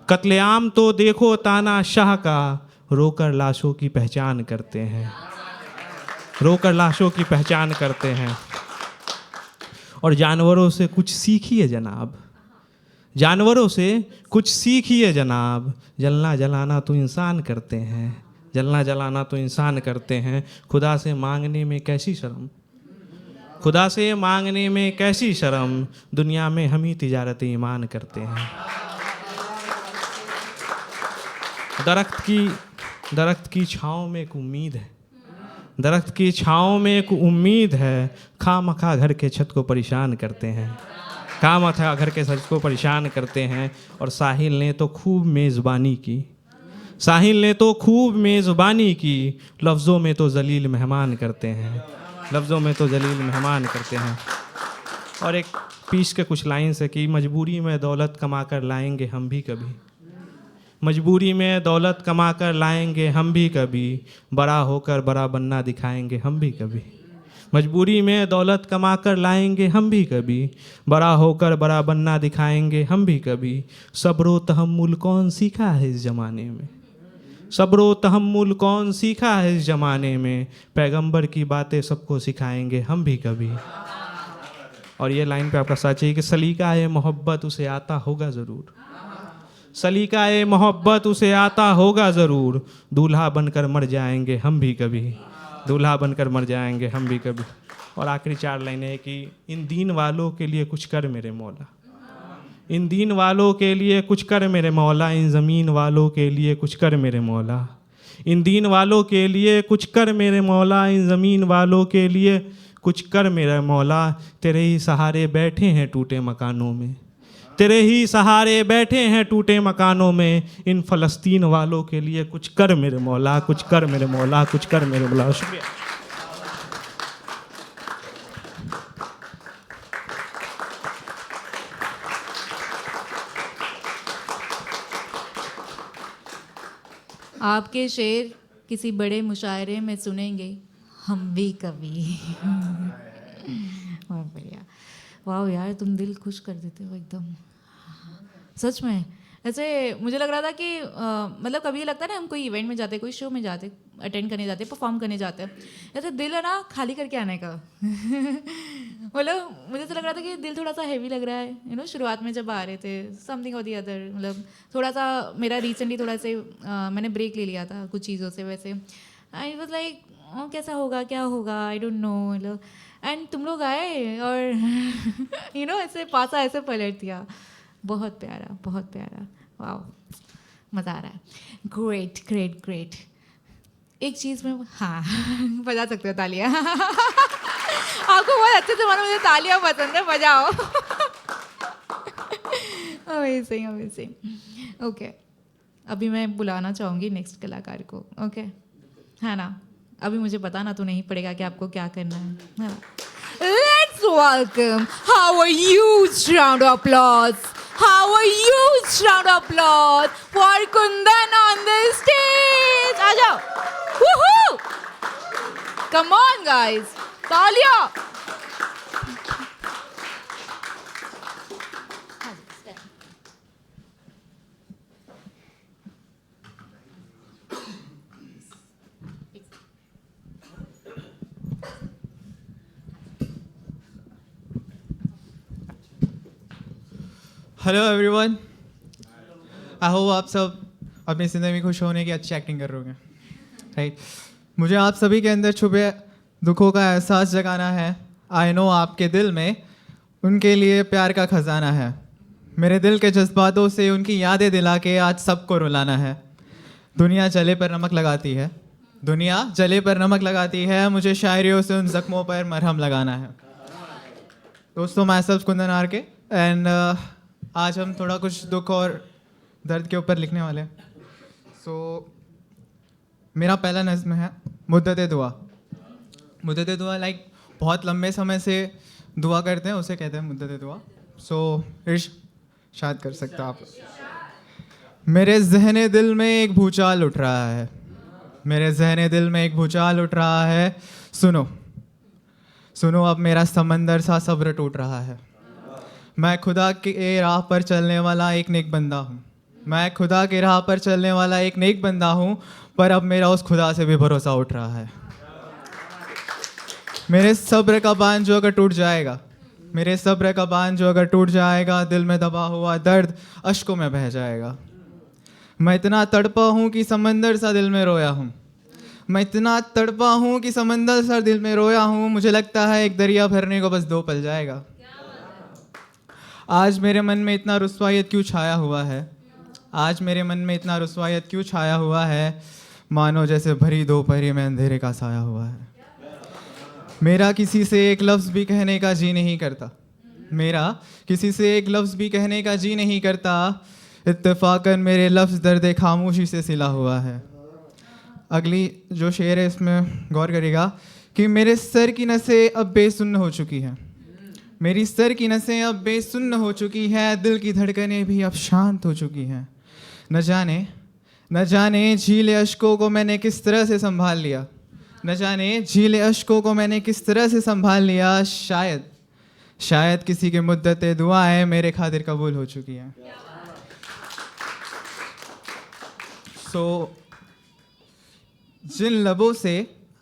कत्लेआम तो देखो तानाशाह का, रोकर लाशों की पहचान करते हैं, रोकर लाशों की पहचान करते हैं। और जानवरों से कुछ सीखिए जनाब, जानवरों से कुछ सीखिए जनाब, जलना जलाना तो इंसान करते हैं, जलना जलाना तो इंसान करते हैं। खुदा से मांगने में कैसी शर्म, खुदा से मांगने में कैसी शर्म, दुनिया में हम ही तिजारत ईमान करते हैं। दरख्त की छाँव में एक उम्मीद है, दरख्त की छाँव में एक उम्मीद है, खामखा घर के छत को परेशान करते हैं, काम था घर के सच को परेशान करते हैं। और साहिल ने तो खूब मेज़बानी की, साहिल ने तो खूब मेज़बानी की, लफ्ज़ों में तो जलील मेहमान करते हैं, लफ्ज़ों में तो जलील मेहमान करते हैं। और एक पीस के कुछ लाइन से कि मजबूरी में दौलत कमा कर लाएंगे हम भी कभी, मजबूरी में दौलत कमा कर लाएंगे हम भी कभी, बड़ा होकर बड़ा बनना दिखाएंगे हम भी कभी, मजबूरी में दौलत कमा कर लाएंगे हम भी कभी, बड़ा होकर बड़ा बनना दिखाएंगे हम भी कभी। सब्रो तहम्मुल कौन सीखा है इस ज़माने में, सब्रो तहम्मुल कौन सीखा है इस ज़माने में, पैगंबर की बातें सबको सिखाएंगे हम भी कभी। और ये लाइन पे आपका सच है कि सलीका ए मोहब्बत उसे आता होगा ज़रूर, सलीका ए मोहब्बत उसे आता होगा ज़रूर, दूल्हा बनकर मर जाएंगे हम भी कभी, दूल्हा बनकर मर जाएंगे हम भी कभी। और आखिरी 4 लाइनें हैं कि इन दीन वालों के लिए कुछ कर मेरे मौला, इन दीन वालों के लिए कुछ कर मेरे मौला, इन ज़मीन वालों के लिए कुछ कर मेरे मौला, इन दीन वालों के लिए कुछ कर मेरे मौला, इन ज़मीन वालों के लिए कुछ कर मेरा मौला। तेरे ही सहारे बैठे हैं टूटे मकानों में, तेरे ही सहारे बैठे हैं टूटे मकानों में, इन फ़लस्तीन वालों के लिए कुछ कर मेरे मौला, कुछ कर मेरे मौला, कुछ कर मेरे मौला। शुक्रिया। आपके शेर किसी बड़े मुशायरे में सुनेंगे हम भी कभी। बहुत बढ़िया, वाह यार तुम दिल खुश कर देते हो एकदम, सच में। ऐसे मुझे लग रहा था कि मतलब कभी लगता है ना हम कोई इवेंट में जाते, कोई शो में जाते, अटेंड करने जाते, परफॉर्म करने जाते हैं, ऐसे दिल है ना खाली करके आने का। मतलब मुझे तो लग रहा था कि दिल थोड़ा सा हैवी लग रहा है, यू नो, शुरुआत में जब आ रहे थे समथिंग और दी अदर, मतलब थोड़ा सा मेरा रिसेंटली थोड़ा से मैंने ब्रेक ले लिया था कुछ चीज़ों से, वैसे आई वाज लाइक कैसा होगा क्या होगा आई डोंट नो, मतलब एंड तुम लोग आए और यू नो ऐसे पासा ऐसे पलट दिया। बहुत प्यारा, बहुत प्यारा, वाह, मज़ा आ रहा है। Great great great. एक चीज़ में हाँ बजा सकते हो तालियाँ। आपको बहुत अच्छे से मानो मुझे तालियाँ पसंद है, बजाओ। Amazing amazing. ओके, अभी मैं बुलाना चाहूँगी नेक्स्ट कलाकार को। ओके है ना, अभी मुझे बताना तो नहीं पड़ेगा कि आपको क्या करना है। Let's welcome our huge round of applause. Our huge round of applause for Kundan on the stage. आ जाओ, woohoo! Come on guys, तालियां. हेलो एवरीवन, आई होप आप सब अपनी ज़िंदगी में खुश होने की अच्छी एक्टिंग कर रहे होंगे, राइट। मुझे आप सभी के अंदर छुपे दुखों का एहसास जगाना है। आई नो आपके दिल में उनके लिए प्यार का खजाना है। मेरे दिल के जज्बातों से उनकी यादें दिला के आज सबको रुलाना है। दुनिया जले पर नमक लगाती है, दुनिया जले पर नमक लगाती है, मुझे शायरियों से उन जख्मों पर मरहम लगाना है। दोस्तों, मैं सेल्फ कुंदन आर के एंड आज हम थोड़ा कुछ दुख और दर्द के ऊपर लिखने वाले हैं। सो मेरा पहला नज़्म है मुद्दत दुआ। मुद्दत दुआ लाइक बहुत लंबे समय से दुआ करते हैं, उसे कहते हैं मुद्दत दुआ। सो इरशाद कर सकते आप। मेरे ज़हने दिल में एक भूचाल उठ रहा है, मेरे ज़हने दिल में एक भूचाल उठ रहा है, सुनो सुनो अब मेरा समंदर सा सब्र टूट रहा है। मैं खुदा के राह पर चलने वाला एक नेक बंदा हूँ, मैं खुदा के राह पर चलने वाला एक नेक बंदा हूँ, पर अब मेरा उस खुदा से भी भरोसा उठ रहा है। मेरे सब्र का बांध जो अगर टूट जाएगा, मेरे सब्र का बांध जो अगर टूट जाएगा, दिल में दबा हुआ दर्द अश्कों में बह जाएगा। मैं इतना तड़पा हूँ कि समंदर सा दिल में रोया हूँ, मैं इतना तड़पा हूँ कि समंदर सा दिल में रोया हूँ। मुझे लगता है एक दरिया भरने को बस 2 पल जाएगा। आज मेरे मन में इतना रुस्वायत क्यों छाया हुआ है, आज मेरे मन में इतना रुस्वायत क्यों छाया हुआ है, मानो जैसे भरी दोपहरी में अंधेरे का साया हुआ है। मेरा किसी से एक लफ्ज़ भी कहने का जी नहीं करता, मेरा किसी से एक लफ्ज़ भी कहने का जी नहीं करता, इत्तेफाकन मेरे लफ्ज़ दर्द खामोशी से सिला हुआ है। अगली जो शेर है इसमें गौर करेगा कि मेरे सर की नसें अब बेसुन्न हो चुकी हैं, मेरी सर की नसें अब बेसुन्न हो चुकी हैं, दिल की धड़कनें भी अब शांत हो चुकी हैं। न जाने झीले अश्कों को मैंने किस तरह से संभाल लिया, न जाने झीले अश्कों को मैंने किस तरह से संभाल लिया। शायद किसी की मुद्दतें दुआएं मेरे खातिर कबूल हो चुकी हैं। जिन लबों से,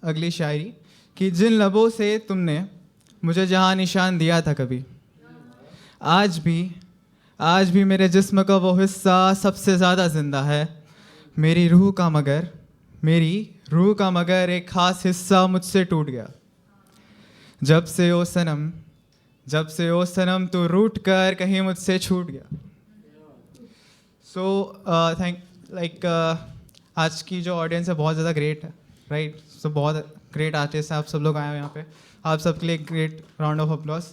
अगली शायरी, कि जिन लबों से तुमने मुझे जहाँ निशान दिया था कभी, आज भी मेरे जिस्म का वो हिस्सा सबसे ज़्यादा जिंदा है। मेरी रूह का मगर एक ख़ास हिस्सा मुझसे टूट गया। जब से ओ सनम तू रूठ कर कहीं मुझसे छूट गया। आज की जो ऑडियंस है बहुत ज़्यादा ग्रेट है, राइट? सो बहुत ग्रेट आर्टिस्ट हैं आप सब लोग आए हो यहाँ पे, आप सबके लिए great round of applause.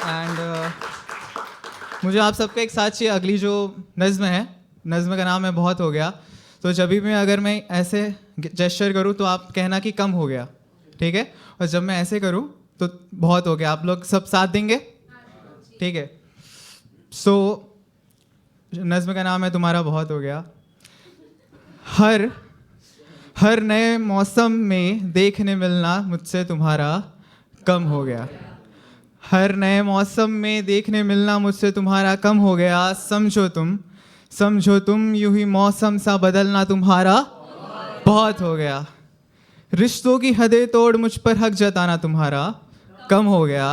And मुझे आप सबका एक साथ चाहिए, अगली जो नज़्म है, नज़्म का नाम है बहुत हो गया। तो जब भी अगर मैं ऐसे जेस्चर करूँ तो आप कहना कि कम हो गया, ठीक है? और जब मैं ऐसे करूँ तो बहुत हो गया। आप लोग सब साथ देंगे, ठीक है? नज़्म का नाम है तुम्हारा बहुत हो गया। हर नए मौसम में देखने मिलना मुझसे तुम्हारा कम हो गया। हर नए मौसम में देखने मिलना मुझसे तुम्हारा कम हो गया। समझो तुम यूं ही मौसम सा बदलना तुम्हारा बहुत हो गया। रिश्तों की हदें तोड़ मुझ पर हक जताना तुम्हारा कम हो गया।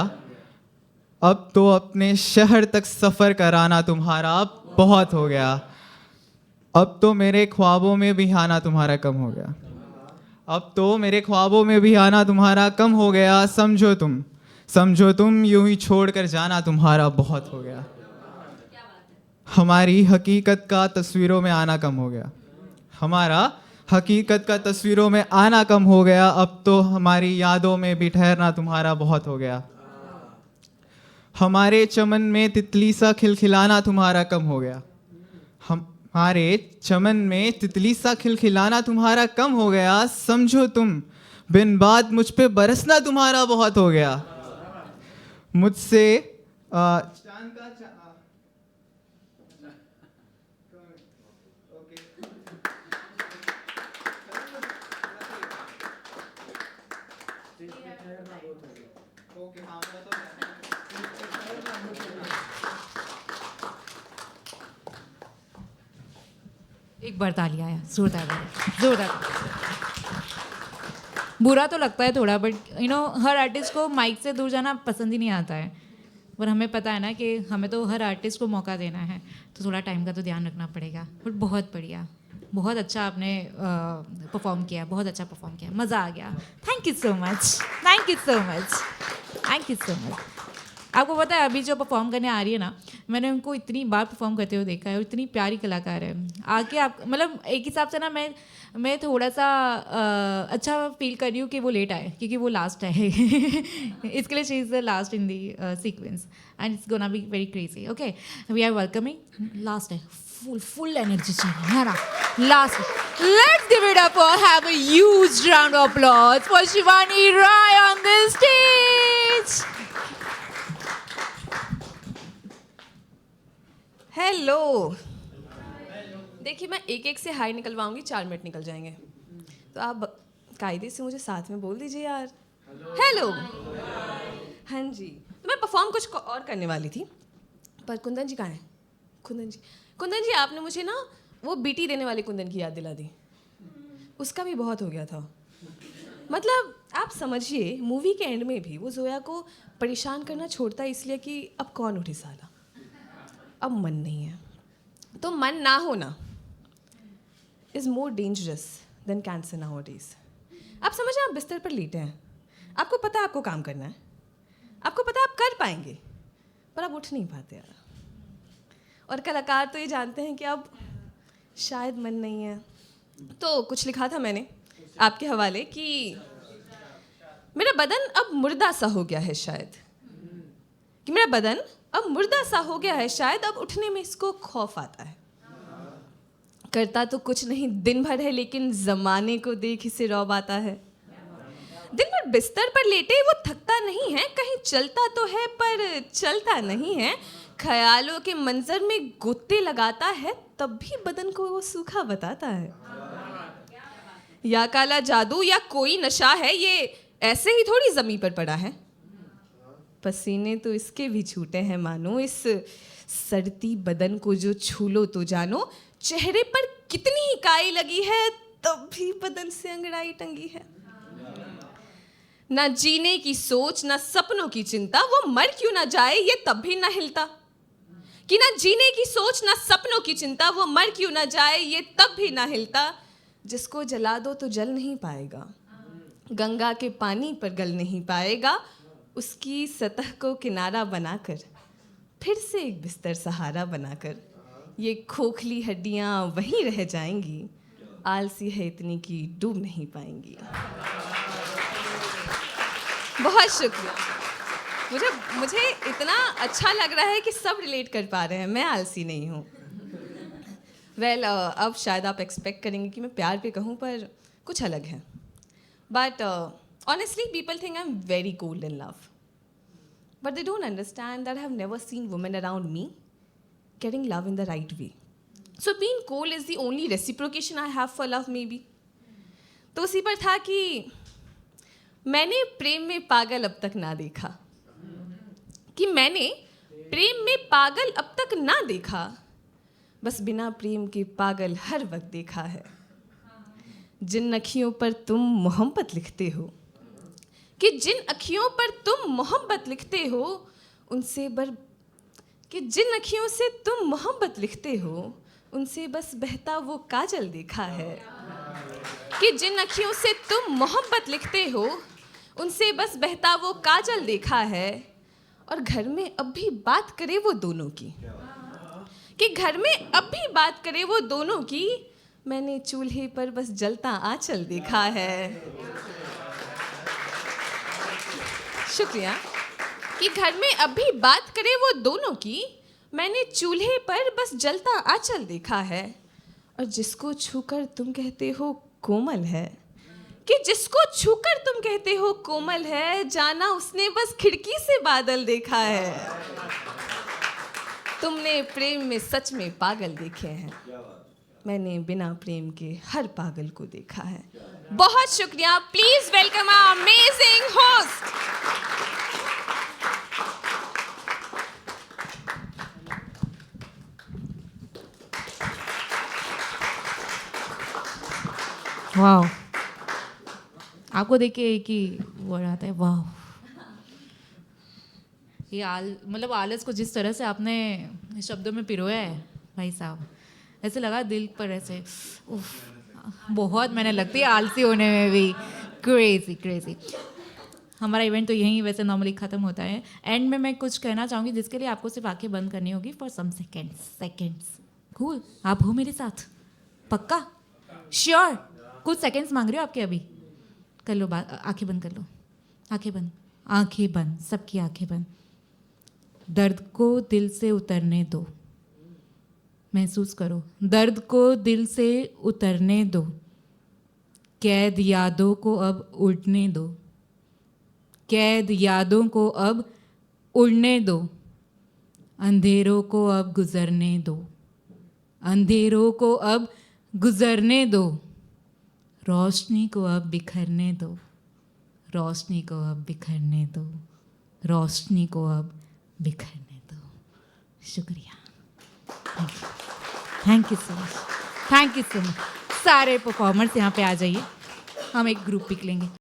अब तो अपने शहर तक सफ़र कराना तुम्हारा बहुत हो गया। अब तो मेरे ख्वाबों में भी आना तुम्हारा कम हो गया। अब तो मेरे ख्वाबों में भी आना तुम्हारा कम हो गया। समझो तुम यूं ही छोड़ कर जाना तुम्हारा बहुत हो गया। हमारी हकीकत का तस्वीरों में आना कम हो गया। हमारा हकीकत का तस्वीरों में आना कम हो गया। अब तो हमारी यादों में भी ठहरना तुम्हारा बहुत हो गया। हमारे चमन में तितली सा खिलखिलाना तुम्हारा कम हो गया। हमारे चमन में तितली सा खिलखिलाना तुम्हारा कम हो गया। समझो तुम बिन बात मुझ पे बरसना तुम्हारा बहुत हो गया। मुझसे चांद का एक बार तालियां आया, जोरदार। बुरा तो लगता है थोड़ा, बट हर आर्टिस्ट को माइक से दूर जाना पसंद ही नहीं आता है। पर हमें पता है ना कि हमें तो हर आर्टिस्ट को मौका देना है, तो थोड़ा टाइम का तो ध्यान रखना पड़ेगा। बट बहुत बढ़िया, बहुत अच्छा आपने परफॉर्म किया, बहुत अच्छा परफॉर्म किया, मज़ा आ गया। Thank you so much. आपको पता है अभी जो परफॉर्म करने आ रही है ना, मैंने उनको इतनी बार परफॉर्म करते हुए देखा है और इतनी प्यारी कलाकार है। आके आप मतलब एक हिसाब से ना मैं थोड़ा सा अच्छा फील कर रही हूँ कि वो लेट आए, क्योंकि वो लास्ट है इसके लिए she is the last in the sequence and it's gonna be very crazy. Okay, we are welcoming, last है, फुल एनर्जी चाहिए है ना, last. Let's give it up और have a huge round of applause for Shivani Rai on the stage. Hello, देखिए मैं एक से high निकलवाऊंगी, 4 minute निकल जाएंगे, तो आप कायदे से मुझे साथ में बोल दीजिए यार। हेलो, हाँ जी। तो मैं परफॉर्म कुछ और करने वाली थी, पर कुंदन जी कहाँ हैं? कुंदन जी आपने मुझे ना वो बीटी देने वाले कुंदन की याद दिला दी। उसका भी बहुत हो गया था। मतलब आप समझिए, मूवी के एंड में भी वो जोया को परेशान करना छोड़ता है, इसलिए कि अब कौन उठे साला, अब मन नहीं है। तो मन ना होना is more dangerous than cancer nowadays. आप समझे, आप बिस्तर पर लेटे हैं, आपको पता है आपको काम करना है, आपको पता है आप कर पाएंगे, पर आप उठ नहीं पाते यार। और कलाकार तो ये जानते हैं कि अब शायद मन नहीं है। तो कुछ लिखा था मैंने आपके हवाले कि मेरा बदन अब मुर्दा सा हो गया है शायद, कि मेरा बदन अब मुर्दा सा हो गया है, शायद अब उठने में इसको खौफ आता है। करता तो कुछ नहीं दिन भर है, लेकिन जमाने को देख इसे रौब आता है। दिन भर बिस्तर पर लेटे वो थकता नहीं है, कहीं चलता तो है पर चलता नहीं है। ख्यालों के मंजर में गोते लगाता है, तब भी बदन को वो सूखा बताता है। या काला जादू या कोई नशा है, ये ऐसे ही थोड़ी जमीन पर पड़ा है। पसीने तो इसके भी छूटे हैं मानो, इस सड़ती बदन को जो छू लो तो जानो। चेहरे पर कितनी ही काई लगी है, तब भी बदन से अंगड़ाई टंगी है। ना जीने की सोच ना सपनों की चिंता, वो मर क्यों ना जाए ये तब भी ना हिलता। कि ना जीने की सोच ना सपनों की चिंता, वो मर क्यों ना जाए ये तब भी ना हिलता। जिसको जला दो तो जल नहीं पाएगा, गंगा के पानी पर गल नहीं पाएगा। उसकी सतह को किनारा बनाकर फिर से एक बिस्तर सहारा बनाकर ये खोखली हड्डियां वहीं रह जाएंगी। आलसी है इतनी कि डूब नहीं पाएंगी। बहुत शुक्रिया। मुझे इतना अच्छा लग रहा है कि सब रिलेट कर पा रहे हैं, मैं आलसी नहीं हूँ। वेल अब शायद आप एक्सपेक्ट करेंगे कि मैं प्यार पे कहूँ, पर कुछ अलग है। But honestly, people think I'm very cold in love. But they don't understand that I have never seen women around me getting love in the right way. So being cold is the only reciprocation I have for love maybe. तो उसी पर था कि मैंने प्रेम में पागल अब तक ना देखा, कि मैंने प्रेम में पागल अब तक ना देखा। बस बिना प्रेम के पागल हर वक्त देखा है। जिन अखियों पर तुम मोहब्बत लिखते हो, कि जिन अखियों पर तुम मोहब्बत लिखते हो उनसे कि जिन अखियों से तुम मोहब्बत लिखते हो उनसे बस बहता वो काजल देखा है। कि जिन अखियों से तुम मोहब्बत लिखते हो उनसे बस बहता वो काजल देखा है। और घर में अब भी बात करे वो दोनों की, कि घर में अब भी बात करे वो दोनों की, मैंने चूल्हे पर बस जलता आंचल देखा है। शुक्रिया। कि घर में अब भी बात करे वो दोनों की, मैंने चूल्हे पर बस जलता आंचल देखा है। और जिसको छूकर तुम कहते हो कोमल है, कि जिसको छूकर तुम कहते हो कोमल है, जाना उसने बस खिड़की से बादल देखा है। तुमने प्रेम में सच में पागल देखे हैं, मैंने बिना प्रेम के हर पागल को देखा है। बहुत शुक्रिया। Please welcome our amazing host. वाह, आपको देख के एक ही वर्ड आता है, वाह। ये मतलब आलस को जिस तरह से आपने शब्दों में पिरोया है भाई साहब, ऐसे लगा दिल पर ऐसे उफ, बहुत मेहनत लगती है आलसी होने में भी। Crazy crazy. हमारा इवेंट तो यहीं वैसे नॉर्मली ख़त्म होता है। एंड में मैं कुछ कहना चाहूँगी जिसके लिए आपको सिर्फ आंखें बंद करनी होगी फॉर सम सेकेंड्स। कूल, आप हो मेरे साथ? पक्का? श्योर? कुछ सेकेंड्स मांग रहे हो आपके अभी? कर लो बात, आंखें बंद कर लो। आंखें बंद, आंखें बंद, सबकी आंखें बंद। दर्द को दिल से उतरने दो, महसूस करो। दर्द को दिल से उतरने दो, कैद यादों को अब उड़ने दो, कैद यादों को अब उड़ने दो। अंधेरों को अब गुजरने दो, अंधेरों को अब गुजरने दो। रोशनी को अब बिखरने दो, रोशनी को अब बिखरने दो, रोशनी को अब बिखरने दो। शुक्रिया। Thank you so much, thank you so much. सारे परफॉर्मर्स यहाँ पे आ जाइए, हम एक ग्रुप पिक लेंगे।